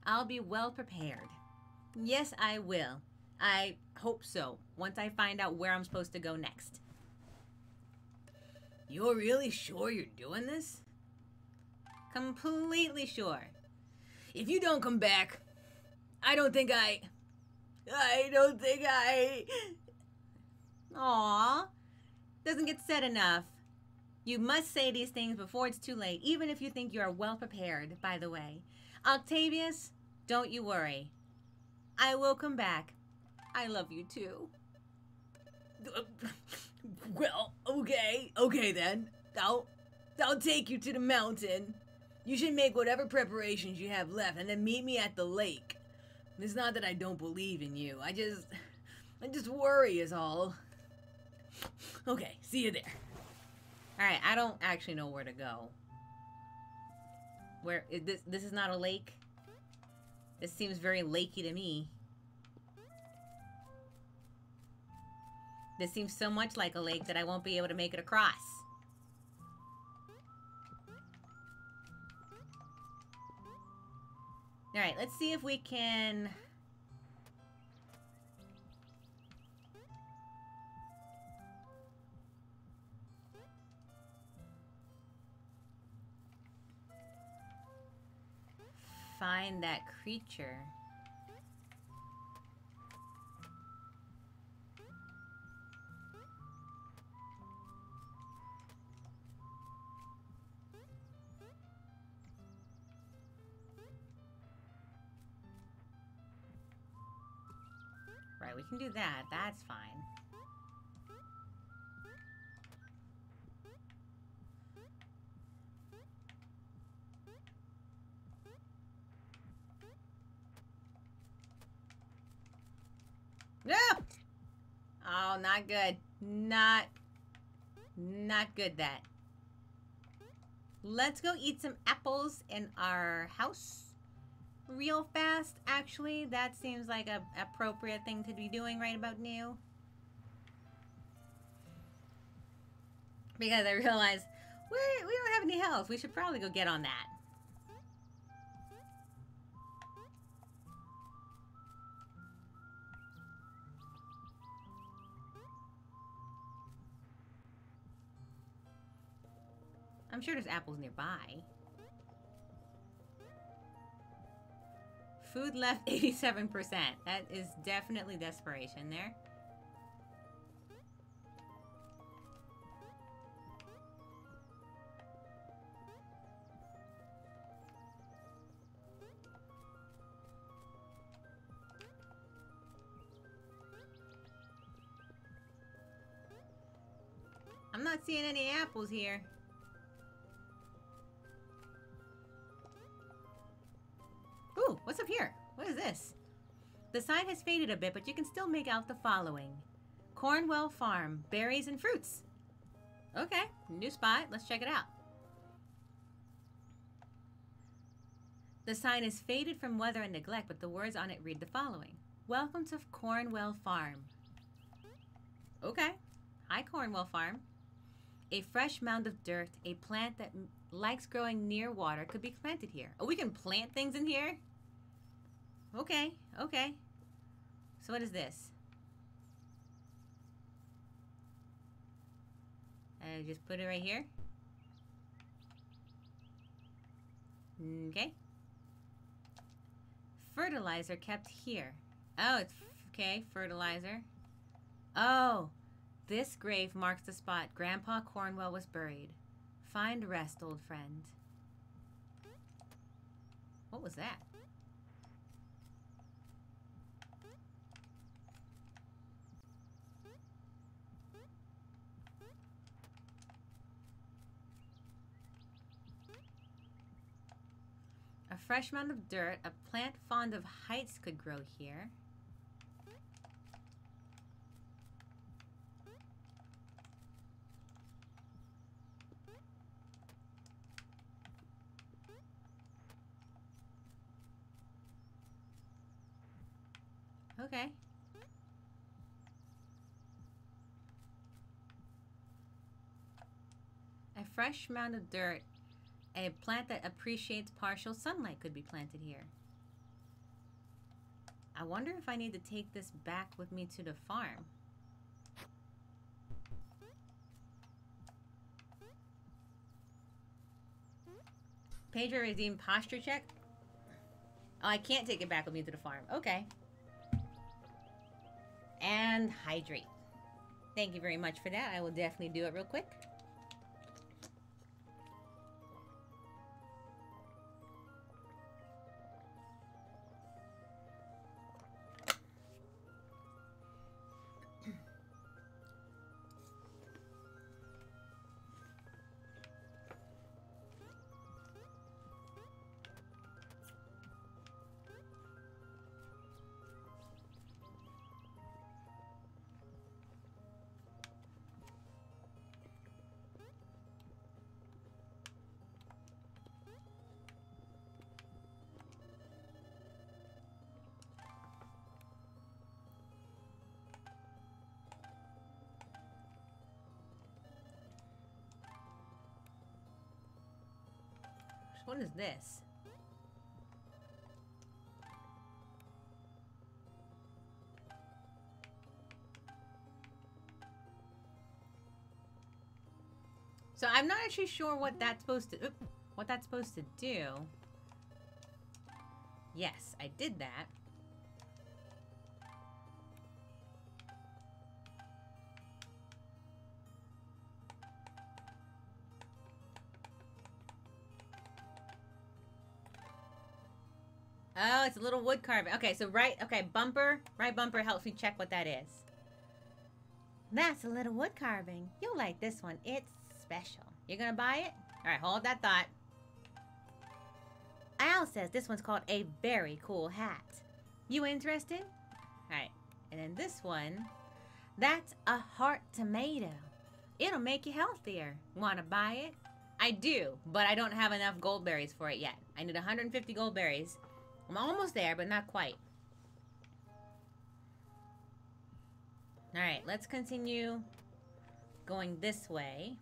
I'll be well prepared. Yes, I will. I hope so, once I find out where I'm supposed to go next. You're really sure you're doing this? Completely sure. If you don't come back, I don't think I... Aww. Doesn't get said enough. You must say these things before it's too late, even if you think you are well prepared, by the way. Octavius, don't you worry. I will come back. I love you too. Well, okay. Okay then. I'll take you to the mountain. You should make whatever preparations you have left and then meet me at the lake. It's not that I don't believe in you. I just worry is all. Okay, see you there. Alright, I don't actually know where to go. Where is this? This is not a lake. This seems very lakey to me. This seems so much like a lake that I won't be able to make it across. Alright, let's see if we can... find that creature. Right, we can do that. That's fine. No! Oh, not good. Not good, that. Let's go eat some apples in our house real fast, actually. That seems like a appropriate thing to be doing right about now. Because I realized we don't have any health. We should probably go get on that. I'm sure there's apples nearby. Food left 87%. That is definitely desperation there. I'm not seeing any apples here. Ooh, what's up here? What is this? The sign has faded a bit, but you can still make out the following. Cornwell Farm, berries and fruits. Okay, new spot. Let's check it out. The sign is faded from weather and neglect, but the words on it read the following. Welcome to Cornwell Farm. Okay. Hi, Cornwell Farm. A fresh mound of dirt, a plant that likes growing near water, could be planted here. Oh, we can plant things in here? Okay, okay. So what is this? I just put it right here. Okay. Fertilizer kept here. Oh, it's okay, fertilizer. Oh, this grave marks the spot Grandpa Cornwell was buried. Find rest, old friend. What was that? A fresh mound of dirt, a plant fond of heights could grow here. Okay. A fresh mound of dirt, a plant that appreciates partial sunlight could be planted here. I wonder if I need to take this back with me to the farm. Pedro redeemed posture check. Oh, I can't take it back with me to the farm. Okay. And hydrate. Thank you very much for that. I will definitely do it real quick. What is this? So I'm not actually sure what that's supposed to do. Yes, I did that. Oh, it's a little wood carving. Okay, so right bumper helps me check what that is. That's a little wood carving. You'll like this one. It's special. You're gonna buy it? Alright, hold that thought. Al says this one's called a very cool hat. You interested? Alright, and then this one, that's a heart tomato. It'll make you healthier. Wanna buy it? I do, but I don't have enough gold berries for it yet. I need 150 gold berries. I'm almost there, but not quite. Alright, let's continue going this way.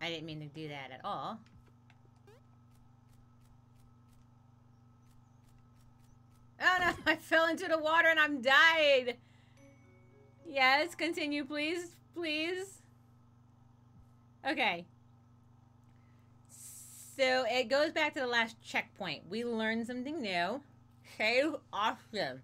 I didn't mean to do that at all. Oh no, I fell into the water and I'm died. Yes, continue, please. Please. Okay. So it goes back to the last checkpoint. We learned something new. So awesome.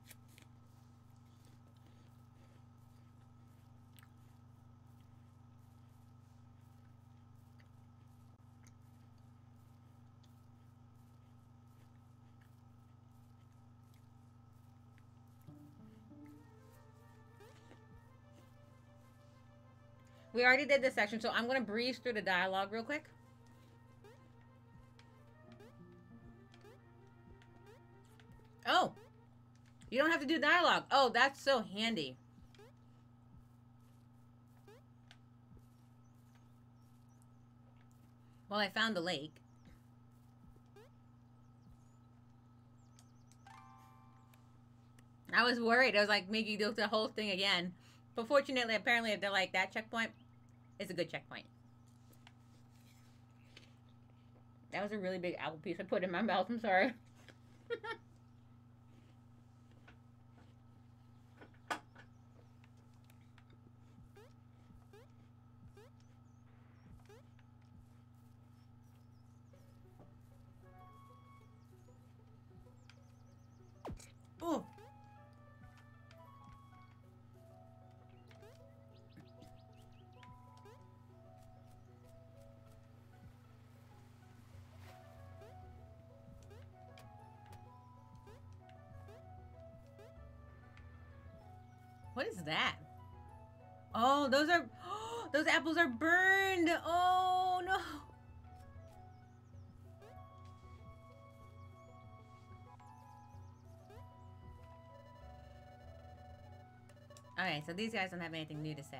We already did this section, so I'm going to breeze through the dialogue real quick. Oh, you don't have to do dialogue. Oh, that's so handy. Well, I found the lake. I was worried. I was like, make you do the whole thing again. But fortunately, apparently, they're like, that checkpoint is a good checkpoint. That was a really big apple piece I put in my mouth. I'm sorry. Ooh. What is that? Oh, those are... those apples are burned! Oh, no! Okay, so these guys don't have anything new to say.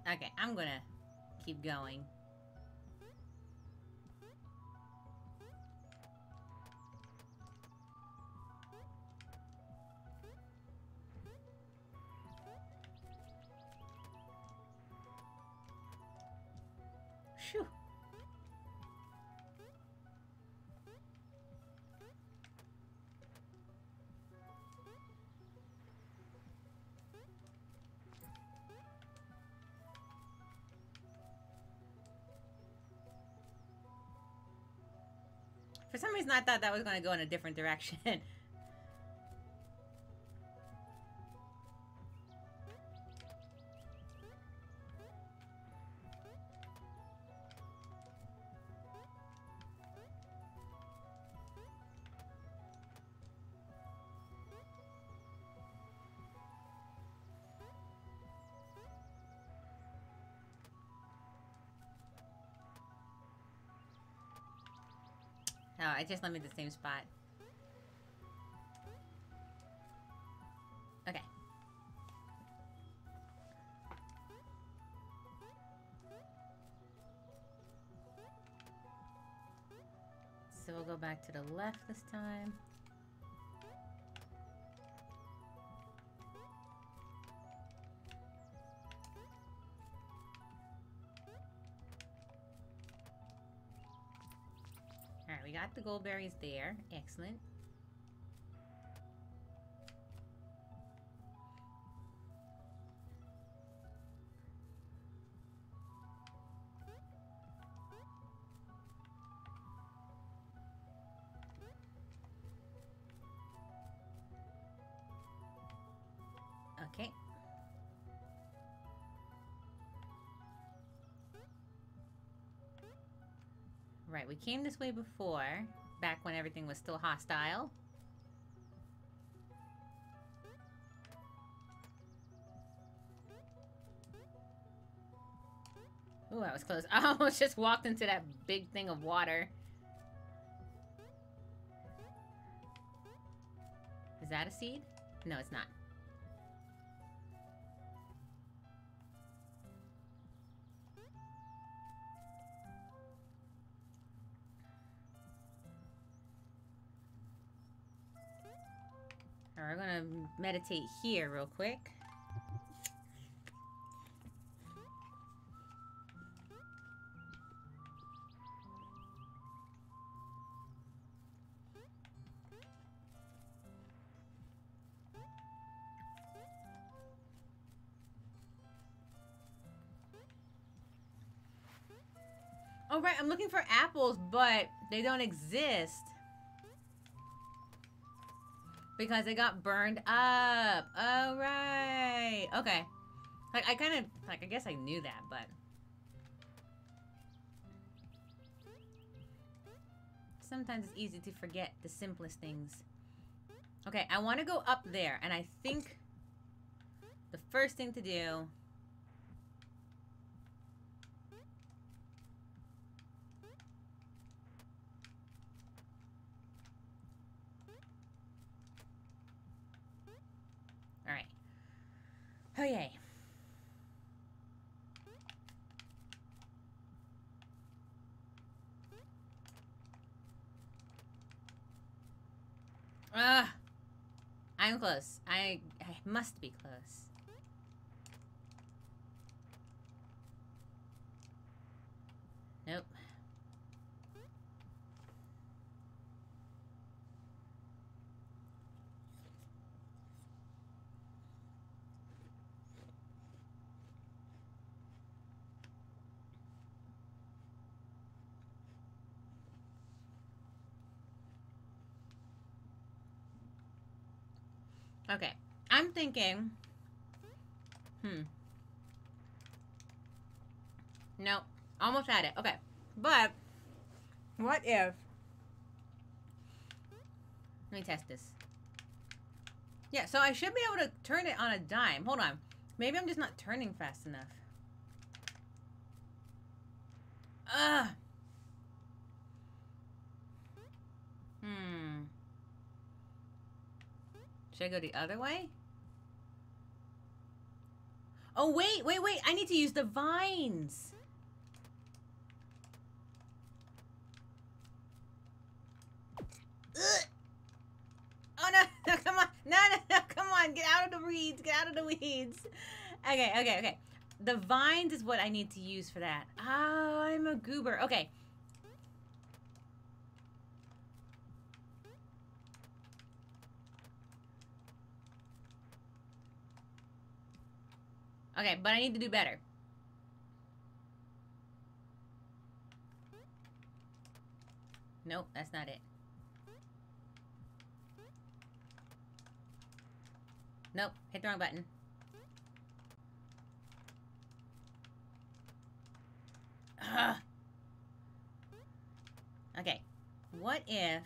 Okay, I'm gonna keep going. Phew. For some reason, I thought that was going to go in a different direction. Oh, I just left me the same spot. Okay. So we'll go back to the left this time. Alright, we got the gold berries there. Excellent. Okay. Right, we came this way before, back when everything was still hostile. Ooh, that was close. I almost just walked into that big thing of water. Is that a seed? No, it's not. Alright, we're gonna meditate here real quick. Oh, right, I'm looking for apples, but they don't exist. Because they got burned up. Oh, right. Okay. Like, I kind of, like, I guess I knew that, but... Sometimes it's easy to forget the simplest things. Okay, I want to go up there, and I think the first thing to do... Alright. Oh, yay. I'm close. I must be close. Nope. Okay, I'm thinking, no, almost had it. Okay, but what if, let me test this. Yeah, so I should be able to turn it on a dime. Hold on, maybe I'm just not turning fast enough. Ugh. Should I go the other way? Oh, wait. I need to use the vines. Ugh. Oh, no, come on. No, come on. Get out of the weeds. Get out of the weeds. Okay. The vines is what I need to use for that. Oh, I'm a goober. Okay. Okay, but I need to do better. Nope, that's not it. Nope, hit the wrong button. Ugh. Okay, what if...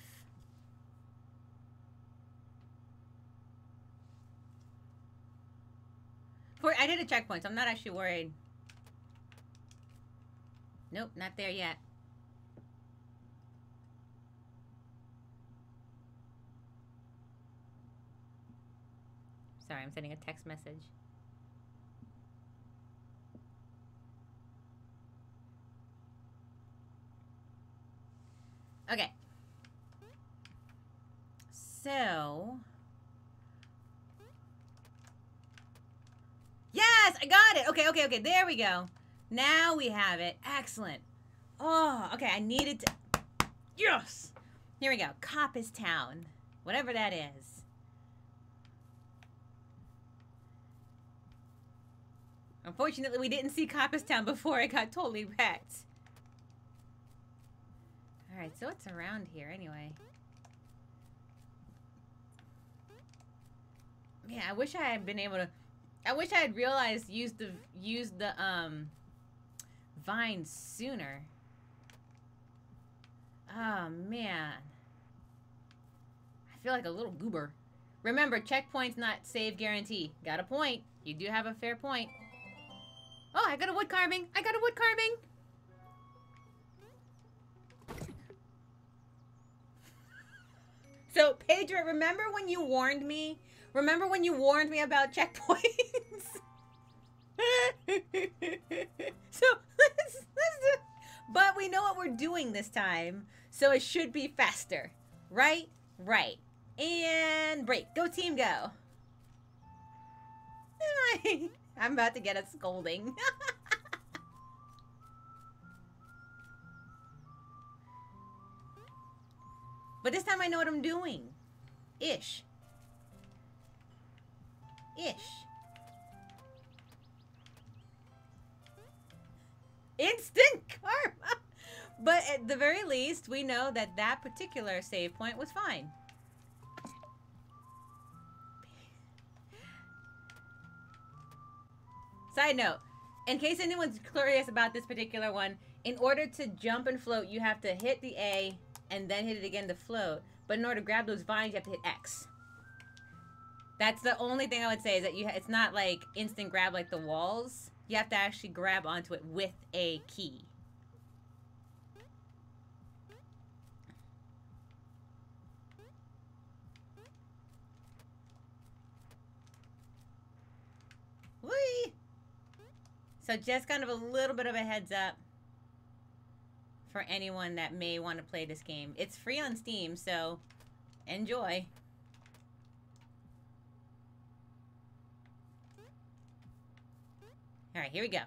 I did a checkpoint, so I'm not actually worried. Nope, not there yet. Sorry, I'm sending a text message. Okay. So... Yes, I got it. Okay. There we go. Now we have it. Excellent. Oh, okay. I needed to... Yes! Here we go. Coppistown. Whatever that is. Unfortunately, we didn't see Coppistown before it got totally wrecked. Alright, so what's around here anyway? Yeah, I wish I had been able to... I wish I had realized use the vines sooner. Oh man. I feel like a little goober. Remember, checkpoints not save guarantee. Got a point. You do have a fair point. Oh, I got a wood carving. So, Pedro, remember when you warned me? Remember when you warned me about checkpoints? So, let's do... But we know what we're doing this time, so it should be faster. Right? Right. And break. Go team, go. I'm about to get a scolding. But this time I know what I'm doing. Ish. Instant karma. But at the very least, we know that that particular save point was fine. Side note, in case anyone's curious about this particular one, in order to jump and float, you have to hit the A and then hit it again to float. But in order to grab those vines, you have to hit X. That's the only thing I would say, is that it's not like instant grab like the walls. You have to actually grab onto it with a key. Whee! So just kind of a little bit of a heads up for anyone that may want to play this game. It's free on Steam, so enjoy. All right, here we go.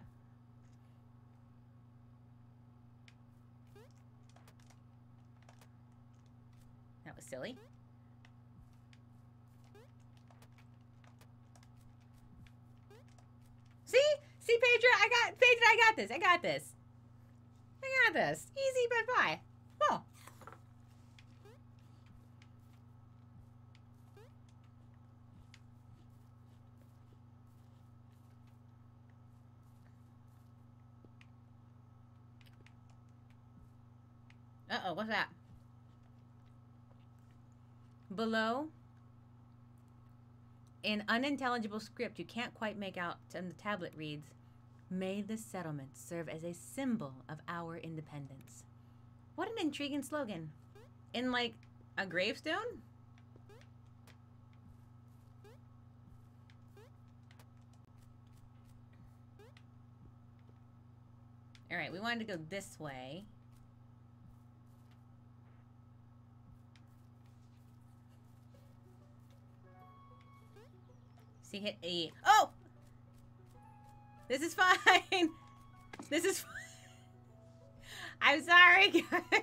That was silly. See, Pedro, I got this. I got this. Easy but bye. Oh. Uh-oh, what's that? Below, in unintelligible script you can't quite make out, and the tablet reads, "May this settlement serve as a symbol of our independence." What an intriguing slogan. In, like, a gravestone? Alright, we wanted to go this way. See, hit E. Oh! This is fine. This is fine. I'm sorry, guys.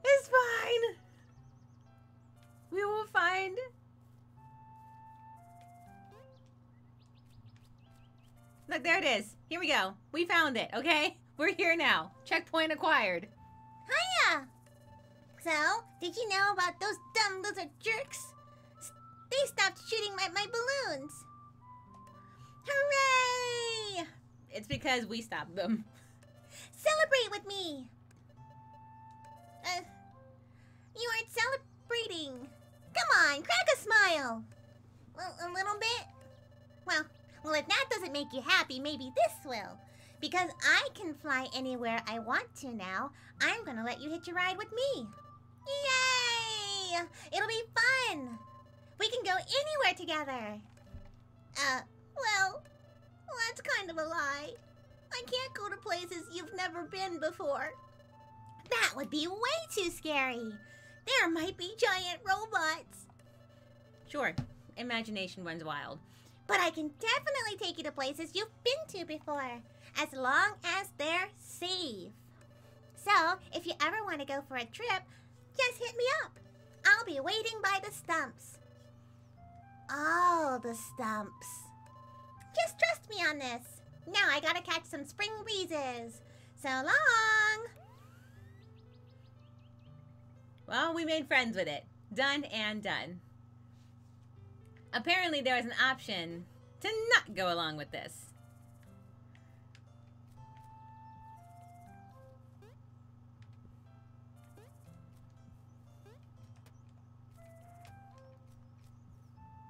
It's fine. We will find. Look, there it is. Here we go. We found it, okay? We're here now. Checkpoint acquired. Hiya! So, did you know about those dumb lizard jerks? They stopped shooting my balloons. Hooray! It's because we stopped them. Celebrate with me. You aren't celebrating. Come on, crack a smile. A little bit? Well, if that doesn't make you happy, maybe this will. Because I can fly anywhere I want to now, I'm gonna let you hitch a ride with me. Yay! It'll be fun. We can go anywhere together. Well, that's kind of a lie. I can't go to places you've never been before. That would be way too scary. There might be giant robots. Sure, imagination runs wild. But I can definitely take you to places you've been to before, as long as they're safe. So, if you ever want to go for a trip, just hit me up. I'll be waiting by the stumps. All the stumps. Just trust me on this. Now I gotta catch some spring breezes. So long! Well, we made friends with it. Done and done. Apparently there was an option to not go along with this.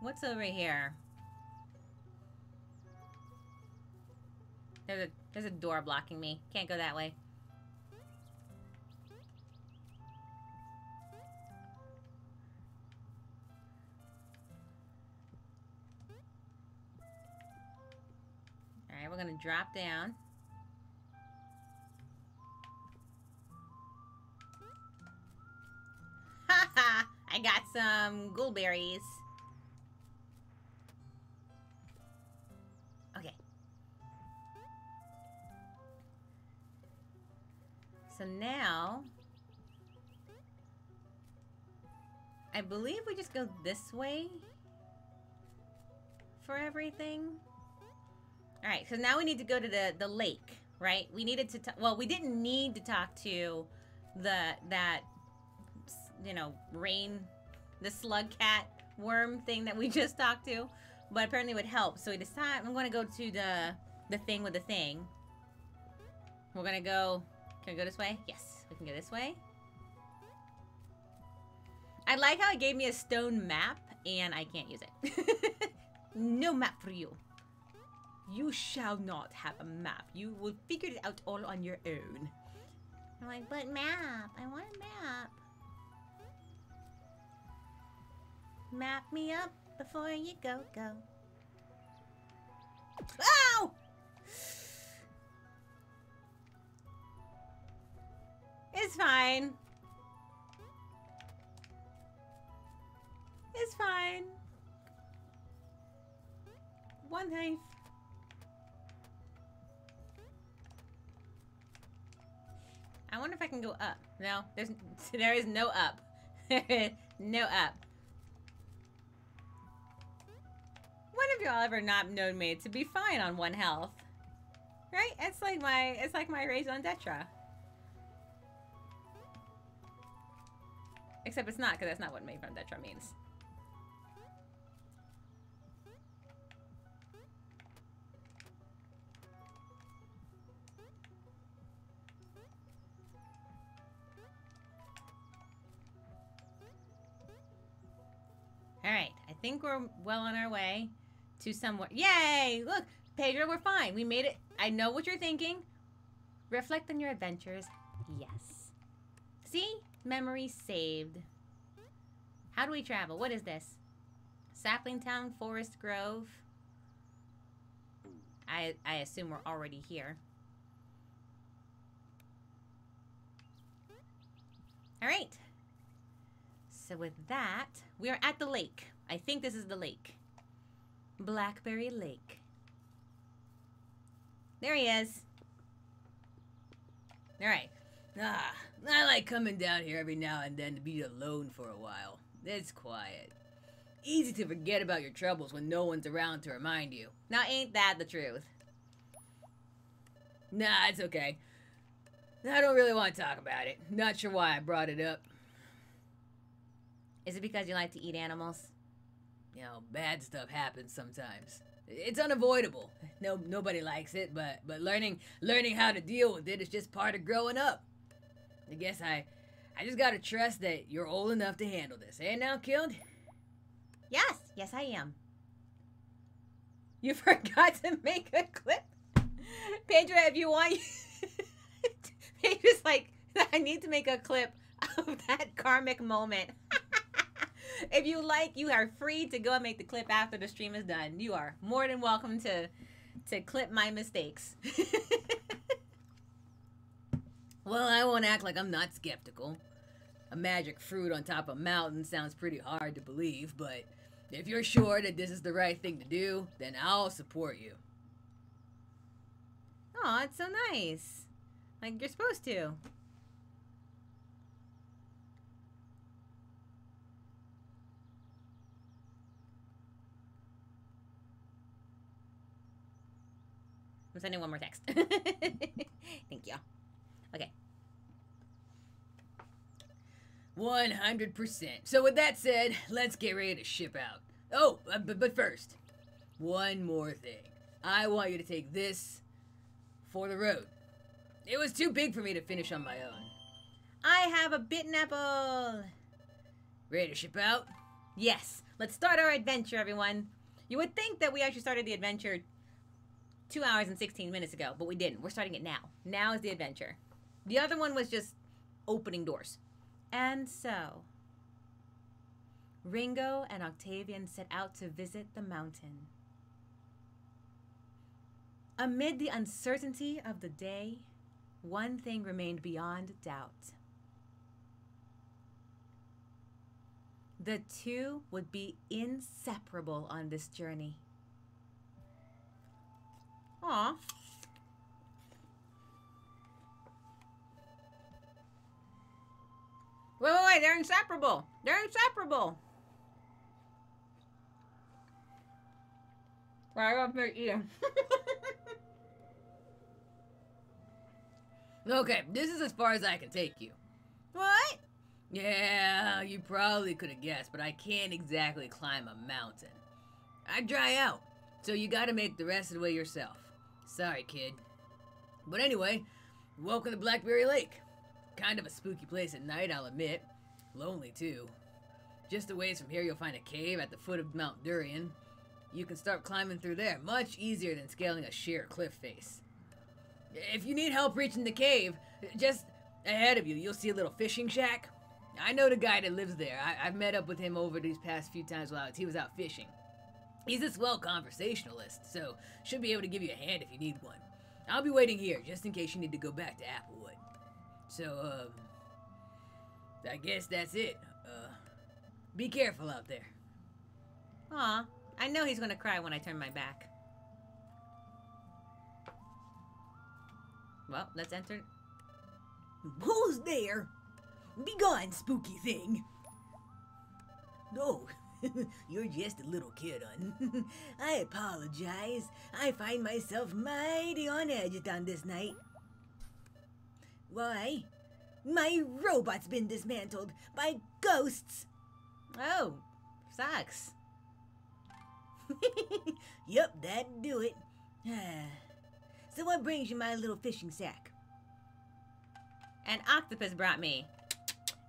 What's over here? There's a door blocking me. Can't go that way. Alright, we're gonna drop down. Haha! I I got some ghoulberries. Okay. So now, I believe we just go this way for everything. All right, so now we need to go to the lake, right? We needed to, well, we didn't need to talk to that, you know, the slug cat worm thing that we just talked to, but apparently it would help. So we decided I'm going to go to the thing with the thing. We're going to go, can we go this way? Yes, we can go this way. I like how it gave me a stone map, and I can't use it. No map for you. You shall not have a map. You will figure it out all on your own. I'm like, but map. I want a map. Map me up before you go. Ow! It's fine. It's fine. One knife. I wonder if I can go up. No, there is no up. No up. When have y'all ever not known me to be fine on 1 health? Right? It's like my raison d'etre. Except it's not, because that's not what raison d'etre means. Alright, I think we're well on our way to somewhere. Yay! Look, Pedro, we're fine. We made it. I know what you're thinking. Reflect on your adventures. Yes. See? Memory saved. How do we travel? What is this? Sapling Town, Forest Grove. I assume we're already here. Alright. So with that, we are at the lake. I think this is the lake. Blackberry Lake. There he is. Alright. I like coming down here every now and then to be alone for a while. It's quiet. Easy to forget about your troubles when no one's around to remind you. Now ain't that the truth? Nah, it's okay. I don't really want to talk about it. Not sure why I brought it up. Is it because you like to eat animals? You know, bad stuff happens sometimes. It's unavoidable. Nobody likes it, but learning how to deal with it is just part of growing up. I guess I just gotta trust that you're old enough to handle this. Eh now, Killed? Yes, I am. You forgot to make a clip? Pedro, if you want... Pedro's like, I need to make a clip of that karmic moment. If you like, you are free to go and make the clip after the stream is done. You are more than welcome to clip my mistakes. Well, I won't act like I'm not skeptical. A magic fruit on top of a mountain sounds pretty hard to believe, but if you're sure that this is the right thing to do, then I'll support you. Oh, it's so nice. Like you're supposed to. I'm sending one more text. Thank you. Okay. 100%. So with that said, let's get ready to ship out. Oh, but first, one more thing. I want you to take this for the road. It was too big for me to finish on my own. I have a bitten apple. Ready to ship out? Yes. Let's start our adventure, everyone. You would think that we actually started the adventure 2 hours and 16 minutes ago, but we didn't. We're starting it now. Now is the adventure. The other one was just opening doors. And so, Ringo and Octavian set out to visit the mountain. Amid the uncertainty of the day, one thing remained beyond doubt. The two would be inseparable on this journey. Aw. Wait, they're inseparable. They're inseparable. Right up their ear. Okay, this is as far as I can take you. What? Yeah, you probably could have guessed, but I can't exactly climb a mountain. I dry out, so you gotta make the rest of the way yourself. Sorry, kid. But anyway, welcome to Blackberry Lake. Kind of a spooky place at night, I'll admit. Lonely, too. Just a ways from here, you'll find a cave at the foot of Mount Durian. You can start climbing through there, much easier than scaling a sheer cliff face. If you need help reaching the cave, just ahead of you, you'll see a little fishing shack. I know the guy that lives there. I've met up with him over these past few times while he was out fishing. He's a swell conversationalist, so should be able to give you a hand if you need one. I'll be waiting here, just in case you need to go back to Applewood. So, I guess that's it. Be careful out there. Aw, I know he's gonna cry when I turn my back. Well, let's enter. Who's there? Begone, spooky thing. No, you're just a little kid, hun. I apologize. I find myself mighty on edge on this night. Why? My robot's been dismantled by ghosts. Oh, sucks. Yup, that'd do it. So what brings you my little fishing sack? An octopus brought me.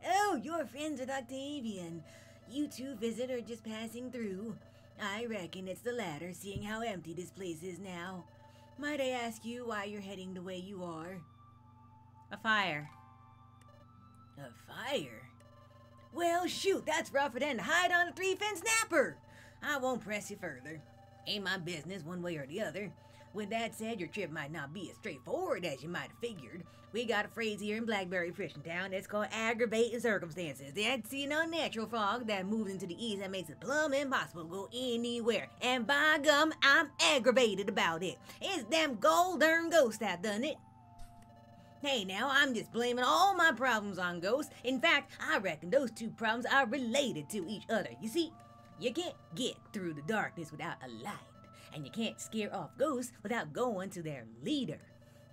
Oh, you're friends with Octavian. You two visit or just passing through? I reckon it's the latter, seeing how empty this place is now. Might I ask you why you're heading the way you are? A fire. A fire? Well, shoot, that's rougher than to hide on a three-fin snapper. I won't press you further. Ain't my business one way or the other. With that said, your trip might not be as straightforward as you might have figured. We got a phrase here in Blackberry Fishing Town that's called aggravating circumstances. That's an unnatural fog that moves into the east that makes it plumb impossible to go anywhere. And by gum, I'm aggravated about it. It's them gold-darn ghosts that done it. Hey now, I'm just blaming all my problems on ghosts. In fact, I reckon those two problems are related to each other. You see, you can't get through the darkness without a light. And you can't scare off ghosts without going to their leader.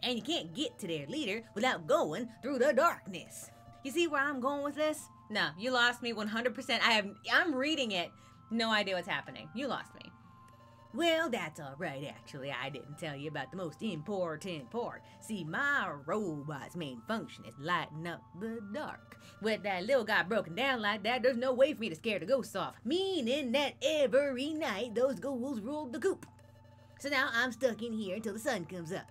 And you can't get to their leader without going through the darkness. You see where I'm going with this? No, you lost me 100%. I'm reading it. No idea what's happening. You lost me. Well, that's all right, actually. I didn't tell you about the most important part. See, my robot's main function is lighting up the dark. With that little guy broken down like that, there's no way for me to scare the ghosts off. Meaning that every night, those ghouls rule the coop. So now I'm stuck in here until the sun comes up.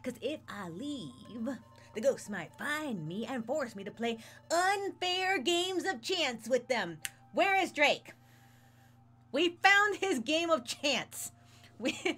Because if I leave, the ghosts might find me and force me to play unfair games of chance with them. Where is Drake? We found his game of chance. I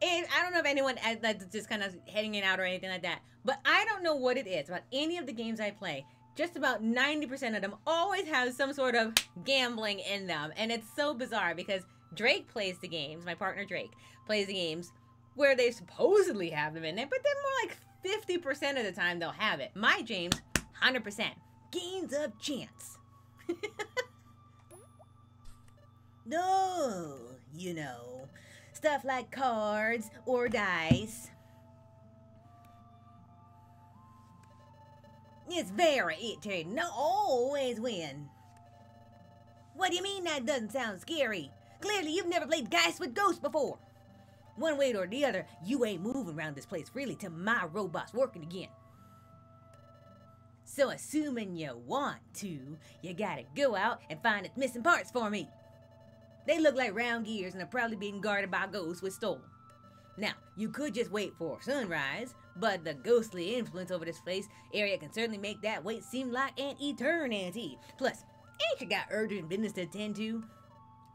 don't know if anyone that's just kind of heading it out or anything like that, but I don't know what it is about any of the games I play. Just about 90% of them always have some sort of gambling in them, and it's so bizarre because Drake plays the games, my partner Drake, plays the games where they supposedly have them in it, but then more like 50% of the time they'll have it. My James, 100%. Games of chance. No, you know, stuff like cards or dice. It's very irritating. No, always win. What do you mean that doesn't sound scary? Clearly you've never played dice with ghosts before. One way or the other, you ain't moving around this place freely till my robot's working again. So assuming you want to, you gotta go out and find its missing parts for me. They look like round gears and are probably being guarded by ghosts with stolen. Now, you could just wait for sunrise, but the ghostly influence over this place area can certainly make that wait seem like an eternity. Plus, ain't you got urgent business to attend to?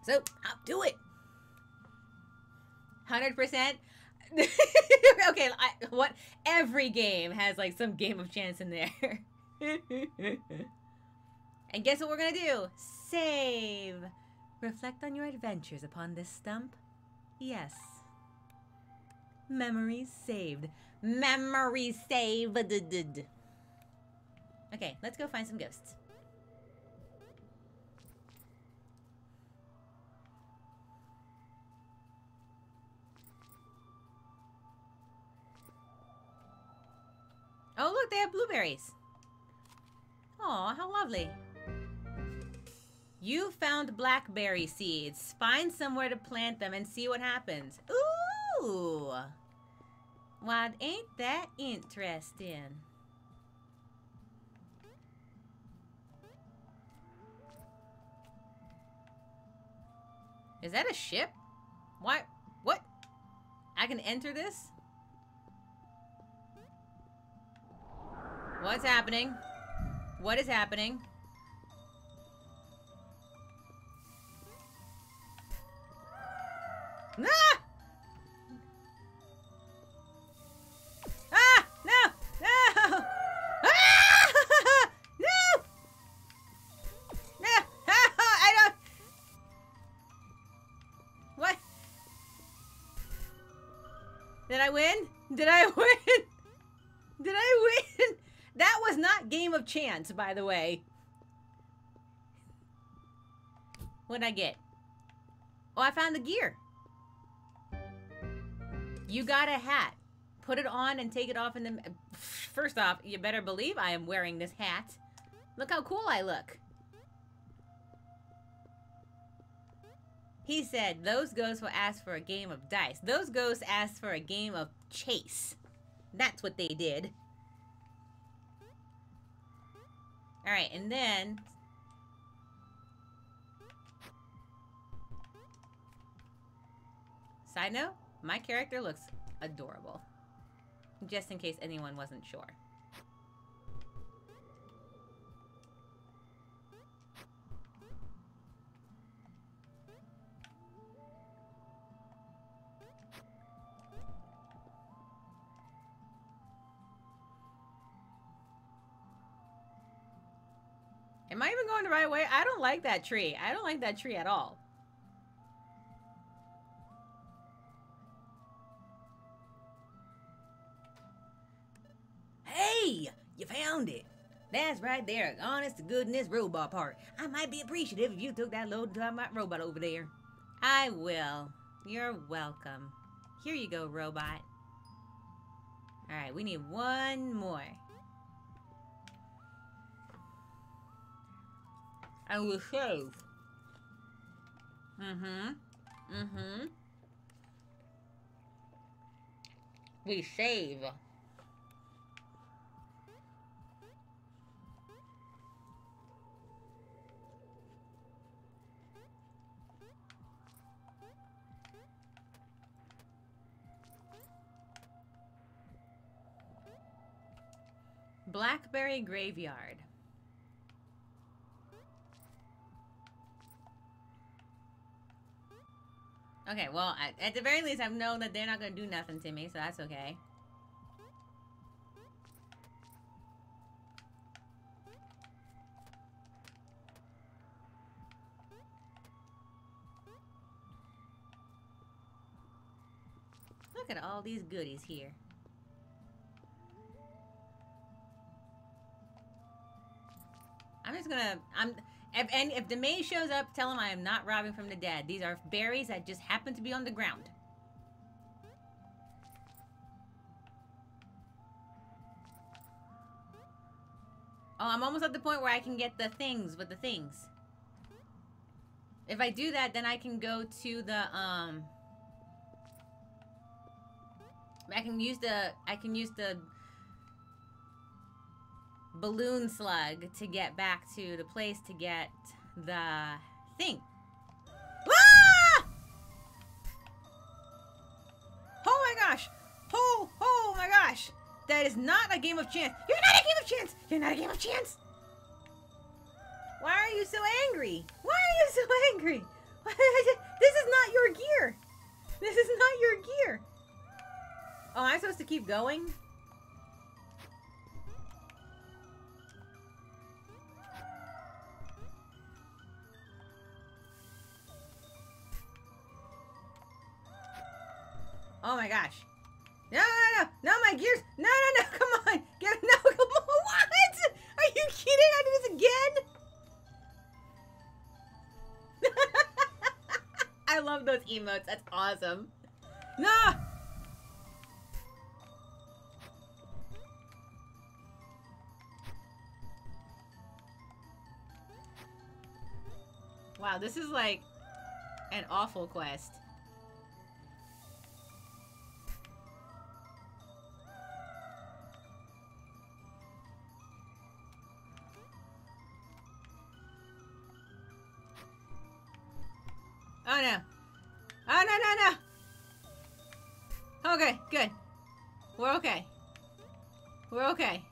So, I'll do it. 100%? Okay, what? Every game has like some game of chance in there. And guess what we're gonna do? Save. Reflect on your adventures upon this stump. Yes. Memories saved. Memories saved. Okay, let's go find some ghosts. Oh, look, they have blueberries. Oh, how lovely. You found blackberry seeds. Find somewhere to plant them and see what happens. Ooh. Well, ain't that interesting? Is that a ship? What? What? I can enter this? What's happening? What is happening? Ah! Ah! No! No! Ah! No! No! I don't... What? Did I win? Did I win? Did I win? That was not game of chance, by the way. What'd I get? Oh, I found the gear. You got a hat. Put it on and take it off in the... First off, you better believe I am wearing this hat. Look how cool I look. He said, those ghosts will ask for a game of dice. Those ghosts asked for a game of chase. That's what they did. Alright, and then... Side note, my character looks adorable. Just in case anyone wasn't sure. Am I even going the right way? I don't like that tree. I don't like that tree at all. Hey! You found it! That's right there. Honest to goodness robot part. I might be appreciative if you took that load to my robot over there. I will. You're welcome. Here you go, robot. Alright, we need one more. I will save. We save. Blackberry Graveyard. Okay, well, at the very least, I've known that they're not going to do nothing to me, so that's okay. Look at all these goodies here. I'm just gonna, if the maid shows up, tell him I am not robbing from the dead. These are berries that just happen to be on the ground. Oh, I'm almost at the point where I can get the things with the things. If I do that, then I can go to the, I can use the balloon slug to get back to the place to get the thing. Ah! Oh my gosh! Oh my gosh! That is not a game of chance. You're not a game of chance! You're not a game of chance! Why are you so angry? Why are you so angry? This is not your gear! This is not your gear! Oh, I'm supposed to keep going? Oh my gosh. No, no, no, no, my gears. No, no, no, come on. Get, no, come on. What? Are you kidding? I did this again? I love those emotes. That's awesome. No. Wow, this is like an awful quest. Oh no. Oh no, no, no. Okay, good. We're okay. We're okay.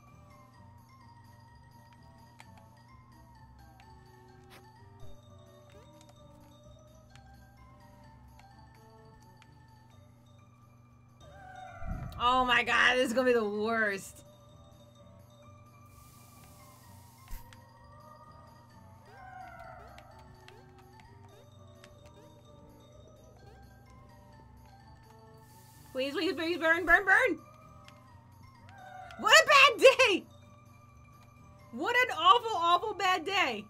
Oh my god, this is gonna be the worst. Please, please, please, burn, burn, burn! What a bad day! What an awful, awful bad day!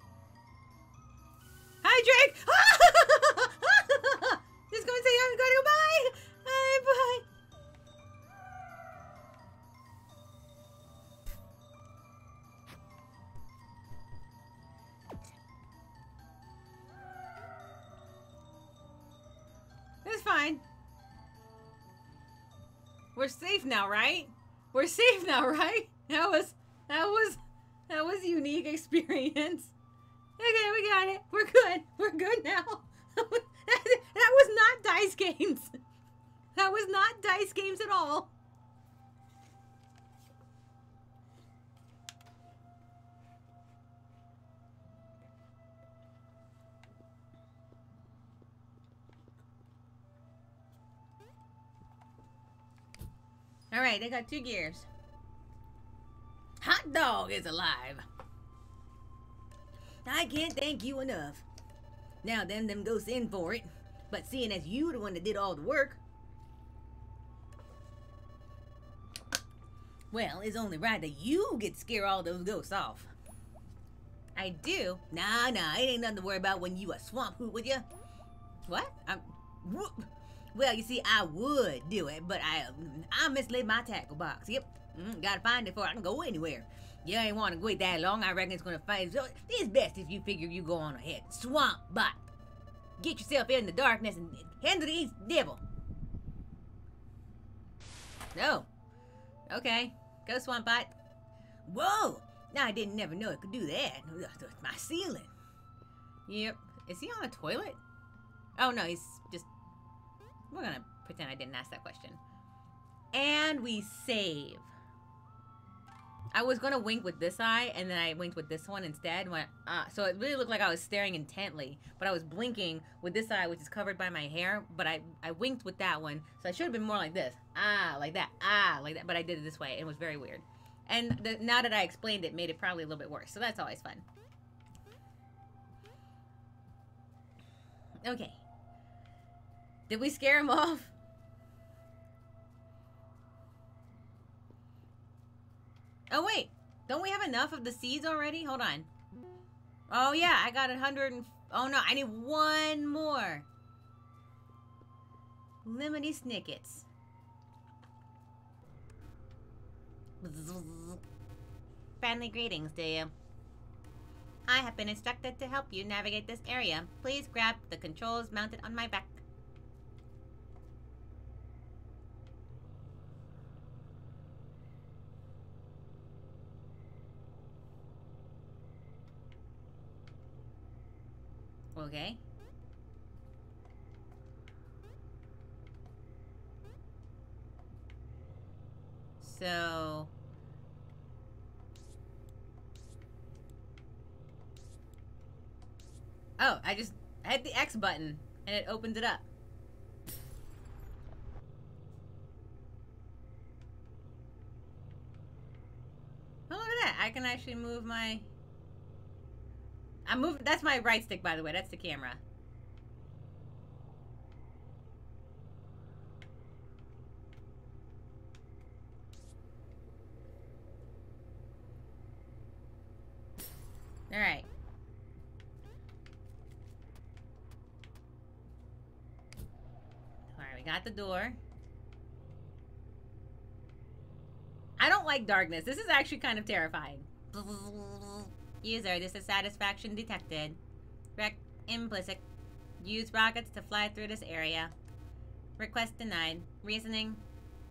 Hi, Drake! Just gonna say I'm gonna go bye! Bye! It's fine. We're safe now, right? We're safe now, right? That was a unique experience. Okay, we got it. We're good. We're good now. That was not dice games. That was not dice games at all. All right, they got 2 gears. Hot dog is alive. I can't thank you enough. Now then, them ghosts in for it. But seeing as you the one that did all the work, well, it's only right that you get to scare all those ghosts off. I do? Nah, it ain't nothing to worry about when you a swamp hoot, would ya? What? Well, you see, I would do it, but I mislaid my tackle box. Yep, gotta find it before I can go anywhere. You ain't want to wait that long. I reckon it's gonna find. So it's best if you figure you go on ahead. Swamp bot, get yourself in the darkness and handle the east devil. No, okay, go swamp bot. Whoa! Now I didn't never know it could do that. My ceiling. Yep. Is he on a toilet? Oh no, he's just. We're gonna pretend I didn't ask that question. And we save. I was gonna wink with this eye, and then I winked with this one instead. And went, so it really looked like I was staring intently, but I was blinking with this eye, which is covered by my hair. But I winked with that one, so I should have been more like this. Like that. Like that. But I did it this way, and it was very weird. And now that I explained it, made it probably a little bit worse. So that's always fun. Okay. Did we scare him off? Oh, wait. Don't we have enough of the seeds already? Hold on. Oh, yeah. I got 100 and... Oh, no. I need one more. Lemony Snickets. Friendly greetings to you. I have been instructed to help you navigate this area. Please grab the controls mounted on my back. Okay. So... Oh, I just hit the X button and it opens it up. Oh, look at that. I can actually move my... I'm moving... That's my right stick, by the way. That's the camera. Alright. Alright, we got the door. I don't like darkness. This is actually kind of terrifying. User, this is satisfaction detected. Rec implicit. Use rockets to fly through this area. Request denied. Reasoning.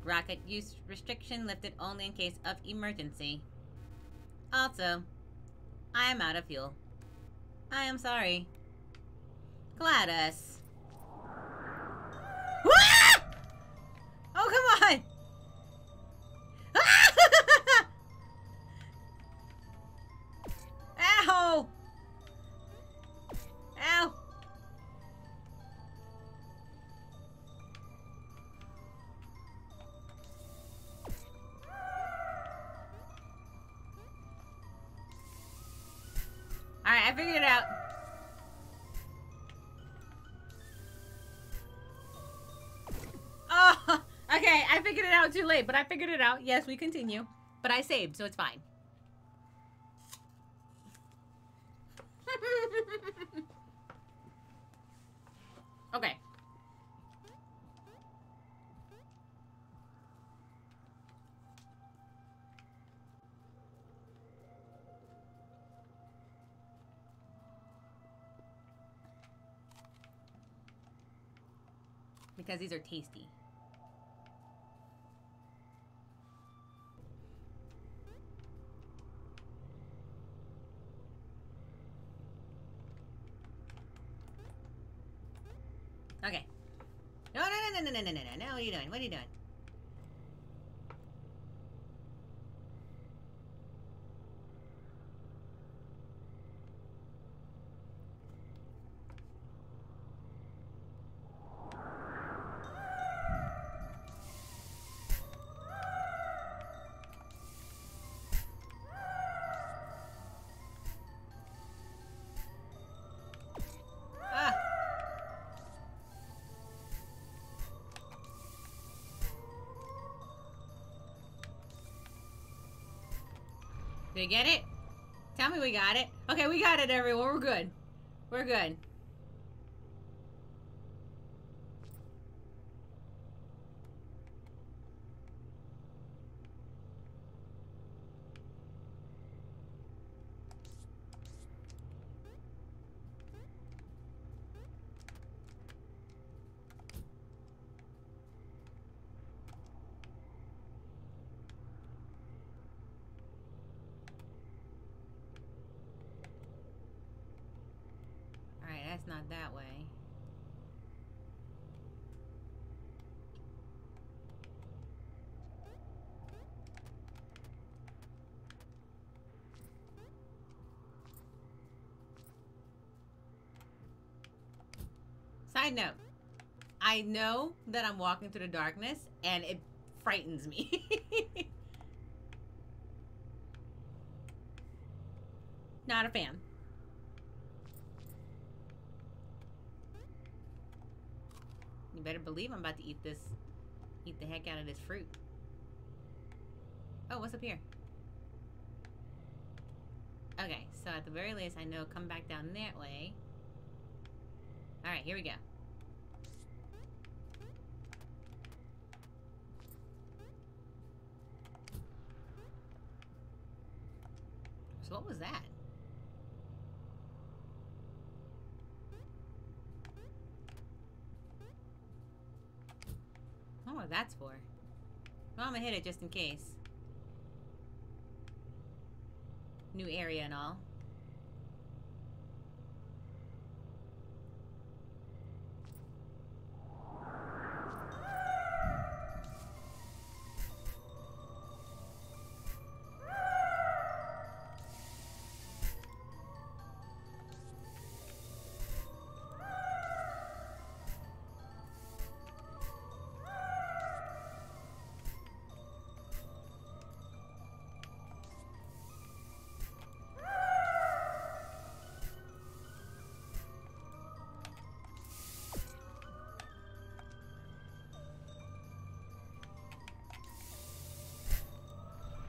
Rocket use restriction lifted only in case of emergency. Also, I am out of fuel. I am sorry. Gladys. Ah! Oh, come on! Ow! Ow! Alright, I figured it out. Oh! Okay, I figured it out too late, but I figured it out. Yes, we continue. But I saved, so it's fine. Okay. Because these are tasty. Okay. No, no, no, no, no, no, no, no, no. What are you doing? What are you doing? Ah! Did you get it? Tell me we got it. Okay, we got it, everyone. We're good. We're good. Alright, that's not that way. Side note, I know that I'm walking through the darkness and it frightens me. Not a fan. You better believe I'm about to eat the heck out of this fruit. Oh, what's up here? Okay, so at the very least, I know come back down that way. Alright, here we go. So what was that? I don't know what that's for. Well, I'm gonna hit it just in case. New area and all.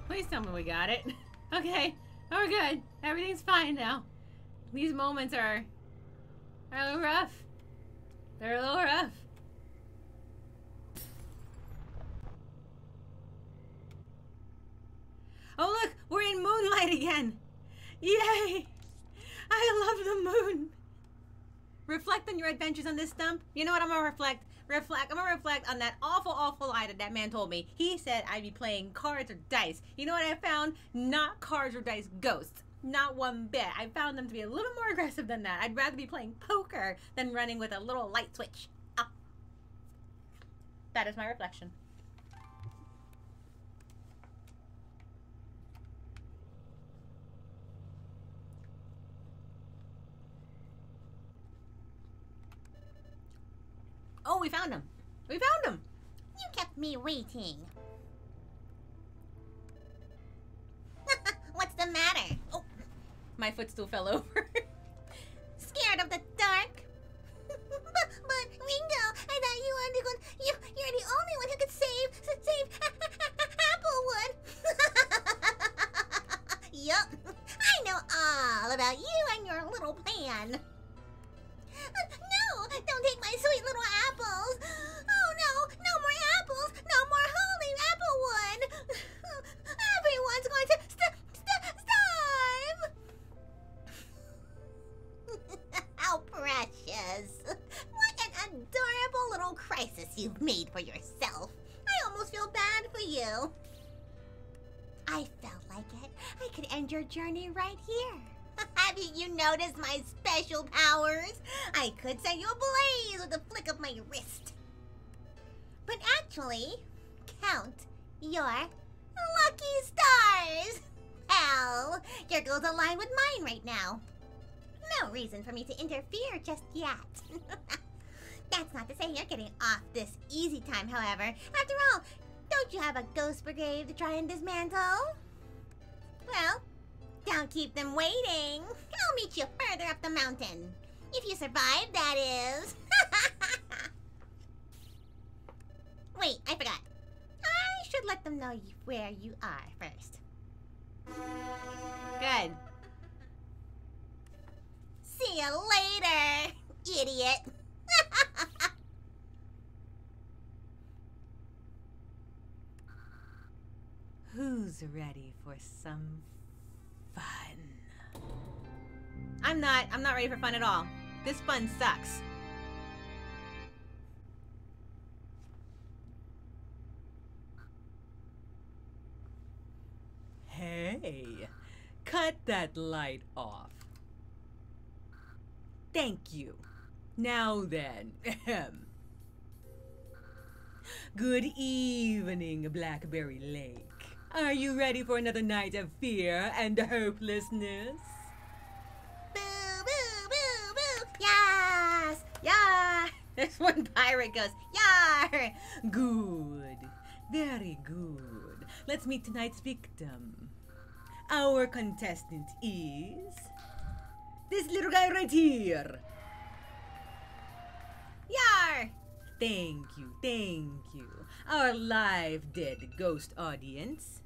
Please tell me we got it. Okay. we're good. Everything's fine now. These moments are a little rough. They're a little rough. Oh look, we're in moonlight again. Yay! I love the moon. Reflect on your adventures on this stump. You know what I'm gonna reflect? I'm gonna reflect on that awful lie that man told me. He said I'd be playing cards or dice. You know what I found? Not cards or dice, ghosts. Not one bit. I found them to be a little more aggressive than that. I'd rather be playing poker than running with a little light switch. Ah. That is my reflection. Oh, we found him. We found him. You kept me waiting. What's the matter? Oh, my footstool fell over. Scared of the dark? but Ringo, I thought you're the only one who could save Applewood. Yup, I know all about you and your little plan. No, don't take my sweet little apples. Oh no, no more apples, no more holy Applewood. Everyone's going to starve. How precious. What an adorable little crisis you've made for yourself. I almost feel bad for you. I felt like it. I could end your journey right here. Haven't you noticed my special powers? I could set you ablaze with a flick of my wrist. But actually, count your lucky stars. Hell, your goals align with mine right now. No reason for me to interfere just yet. That's not to say you're getting off this easy time, however. After all, don't you have a ghost brigade to try and dismantle? Well, don't keep them waiting. I'll meet you further up the mountain. If you survive, that is. Wait, I forgot. I should let them know where you are first. Good. See you later, idiot. Who's ready for some fun? I'm not ready for fun at all. This fun sucks. Hey, cut that light off. Thank you. Now then, ahem. Good evening, Blackberry Lake. Are you ready for another night of fear and hopelessness? Boo, boo, boo, boo. Yes. Yeah. This one pirate goes, yar. Good. Very good. Let's meet tonight's victim. Our contestant is this little guy right here. Yar. Thank you, thank you. Our live dead ghost audience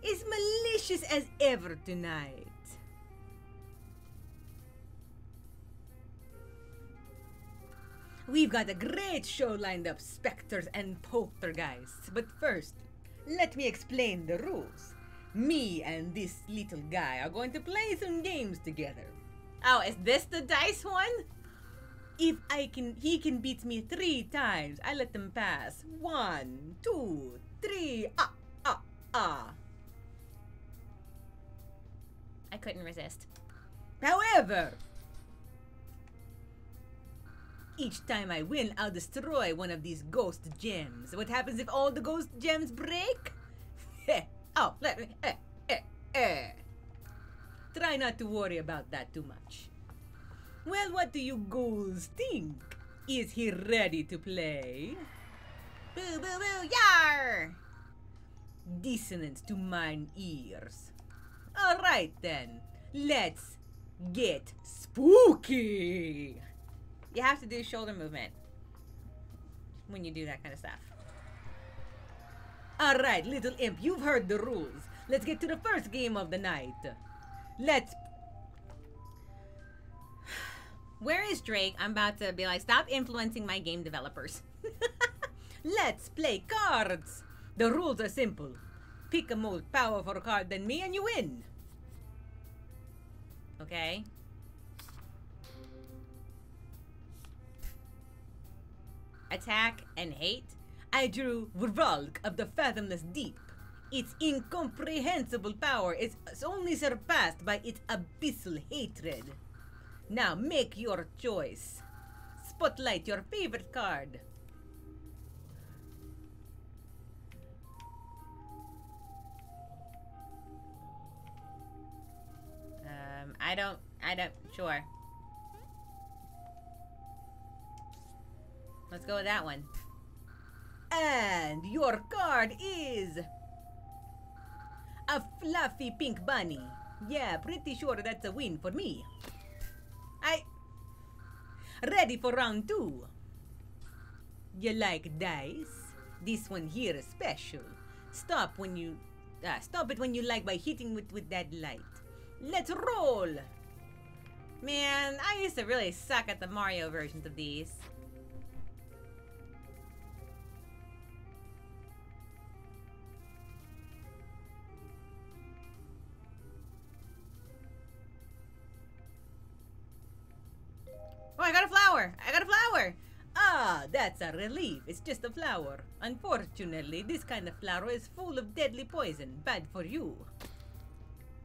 is malicious as ever tonight. We've got a great show lined up, specters and poltergeists. But first, let me explain the rules. Me and this little guy are going to play some games together. Oh, is this the dice one? If he can beat me 3 times, I let them pass. 1, 2, 3, I couldn't resist. However, each time I win, I'll destroy one of these ghost gems. What happens if all the ghost gems break? Oh, let me... Try not to worry about that too much. Well, what do you ghouls think? Is he ready to play? Boo, boo, boo, yar! Dissonance to mine ears. Alright then, let's get spooky! You have to do shoulder movement when you do that kind of stuff. Alright, little imp, you've heard the rules. Let's get to the first game of the night. Let's... Where is Drake? I'm about to be like, stop influencing my game developers. Let's play cards. The rules are simple. Pick a more powerful card than me and you win. Okay. Attack and hate. I drew Vrvalk of the Fathomless Deep. Its incomprehensible power is only surpassed by its abyssal hatred. Now make your choice. Spotlight your favorite card. I don't, sure. Let's go with that one. And your card is a fluffy pink bunny. Yeah, pretty sure that's a win for me. Ready for round 2. You like dice? This one here is special. Stop it when you like by hitting it with that light. Let's roll. Man, I used to really suck at the Mario versions of these. Oh, I got a flower! I got a flower! Ah, that's a relief. It's just a flower. Unfortunately, this kind of flower is full of deadly poison. Bad for you.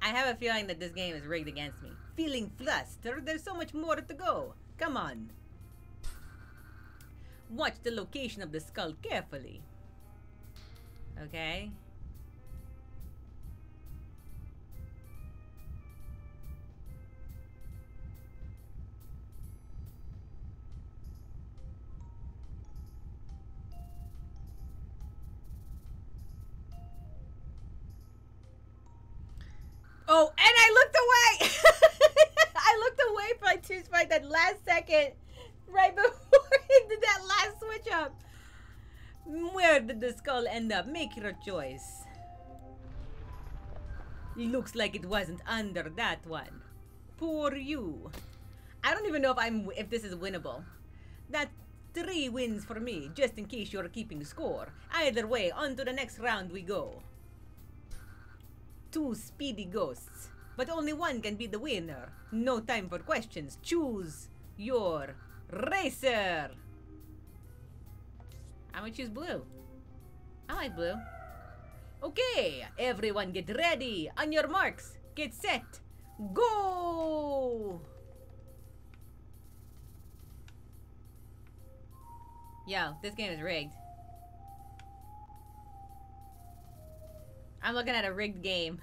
I have a feeling that this game is rigged against me. Feeling flustered? There's so much more to go. Come on. Watch the location of the skull carefully. Okay. Oh, and I looked away! I looked away for like right that last second, right before he did that last switch up. Where did the skull end up? Make your choice. Looks like it wasn't under that one. Poor you. I don't even know if this is winnable. That's 3 wins for me, just in case you're keeping score. Either way, on to the next round we go. 2 speedy ghosts, but only one can be the winner. No time for questions. Choose your racer. I'm gonna choose blue. I like blue. Okay, everyone get ready. On your marks, get set, go! Yo, this game is rigged. I'm looking at a rigged game.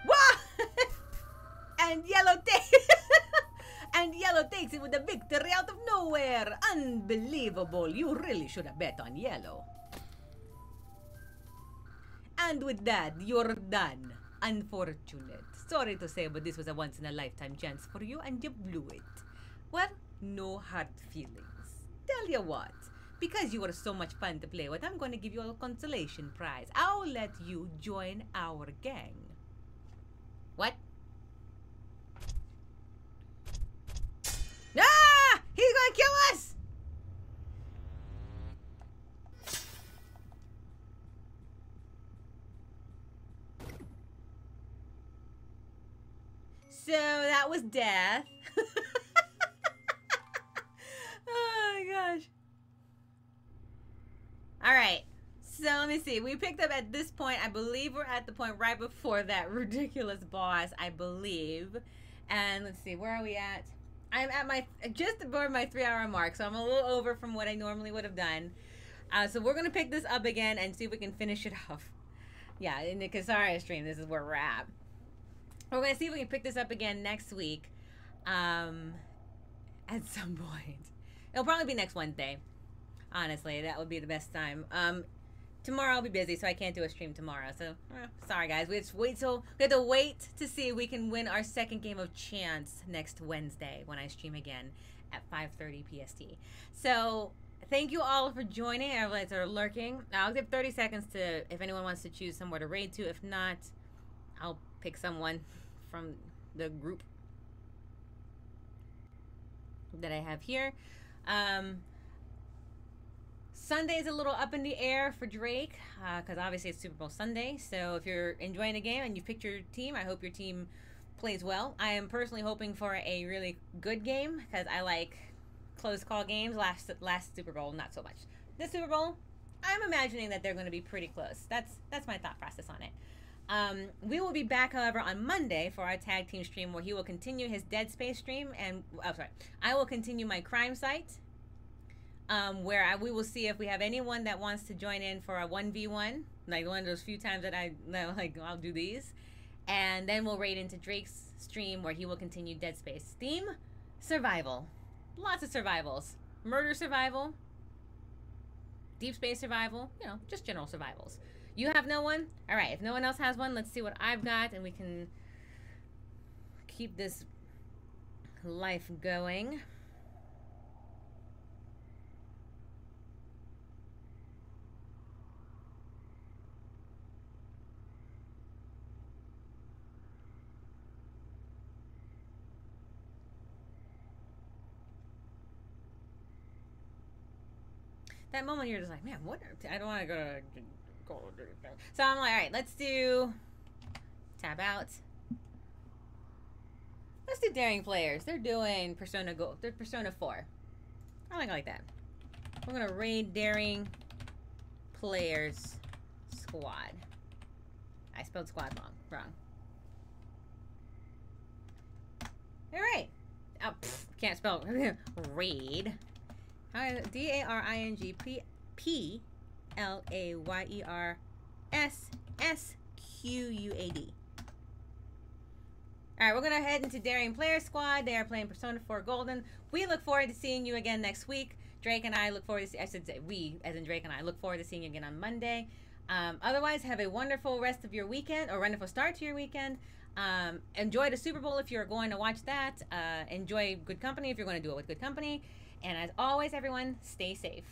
What? And yellow takes and yellow takes it with a victory out of nowhere. Unbelievable. You really should have bet on yellow. And with that, you're done. Unfortunate. Sorry to say, but this was a once-in-a-lifetime chance for you, and you blew it. Well, no hard feelings. Tell you what. Because you were so much fun to play with, I'm going to give you a consolation prize. I'll let you join our gang. What? Ah! He's going to kill us! So that was death. Oh my gosh. Alright, so let me see. We picked up at this point, I believe we're at the point right before that ridiculous boss, I believe. And let's see, where are we at? I'm at just above my 3-hour mark, so I'm a little over from what I normally would have done. So we're going to pick this up again and see if we can finish it off. Yeah, in the Kasara stream, this is where we're at. We're going to see if we can pick this up again next week. At some point. It'll probably be next Wednesday. Honestly, that would be the best time. Tomorrow I'll be busy, so I can't do a stream tomorrow. So, sorry guys. We have to wait to see if we can win our second game of chance next Wednesday when I stream again at 5:30 PST. So, thank you all for joining. Everybody that are lurking. I'll give 30 seconds to if anyone wants to choose somewhere to raid to. If not, I'll pick someone from the group that I have here. Sunday's a little up in the air for Drake because obviously it's Super Bowl Sunday. So if you're enjoying the game and you picked your team, I hope your team plays well. I am personally hoping for a really good game because I like close call games. Last Super Bowl, not so much. This Super Bowl, I'm imagining that they're going to be pretty close. That's my thought process on it. We will be back, however, on Monday for our tag team stream where he will continue his Dead Space stream, and I will continue my crime site, where we will see if we have anyone that wants to join in for a 1v1, like one of those few times that I'll do these, and then we'll raid into Drake's stream where he will continue Dead Space theme, survival, lots of survivals, murder survival, deep space survival, just general survivals. You have no one? All right, if no one else has one, let's see what I've got, and we can keep this life going. That moment you're just like, man, what? I don't want to go. So I'm like, all right, let's do tab out. Let's do daring players. They're doing Persona Go. They're Persona 4. I like that. We're gonna raid daring players squad. I spelled squad wrong. All right. Oh, can't spell raid. DARINGPLAYERSSQUAD. Alright, we're going to head into Daring Player Squad. They are playing Persona 4 Golden. We look forward to seeing you again next week. Drake and I look forward to, I should say we, as in Drake and I, look forward to seeing you again on Monday. Otherwise, have a wonderful rest of your weekend, or wonderful start to your weekend. Enjoy the Super Bowl if you're going to watch that. Enjoy good company if you're going to do it with good company. And as always, everyone, stay safe.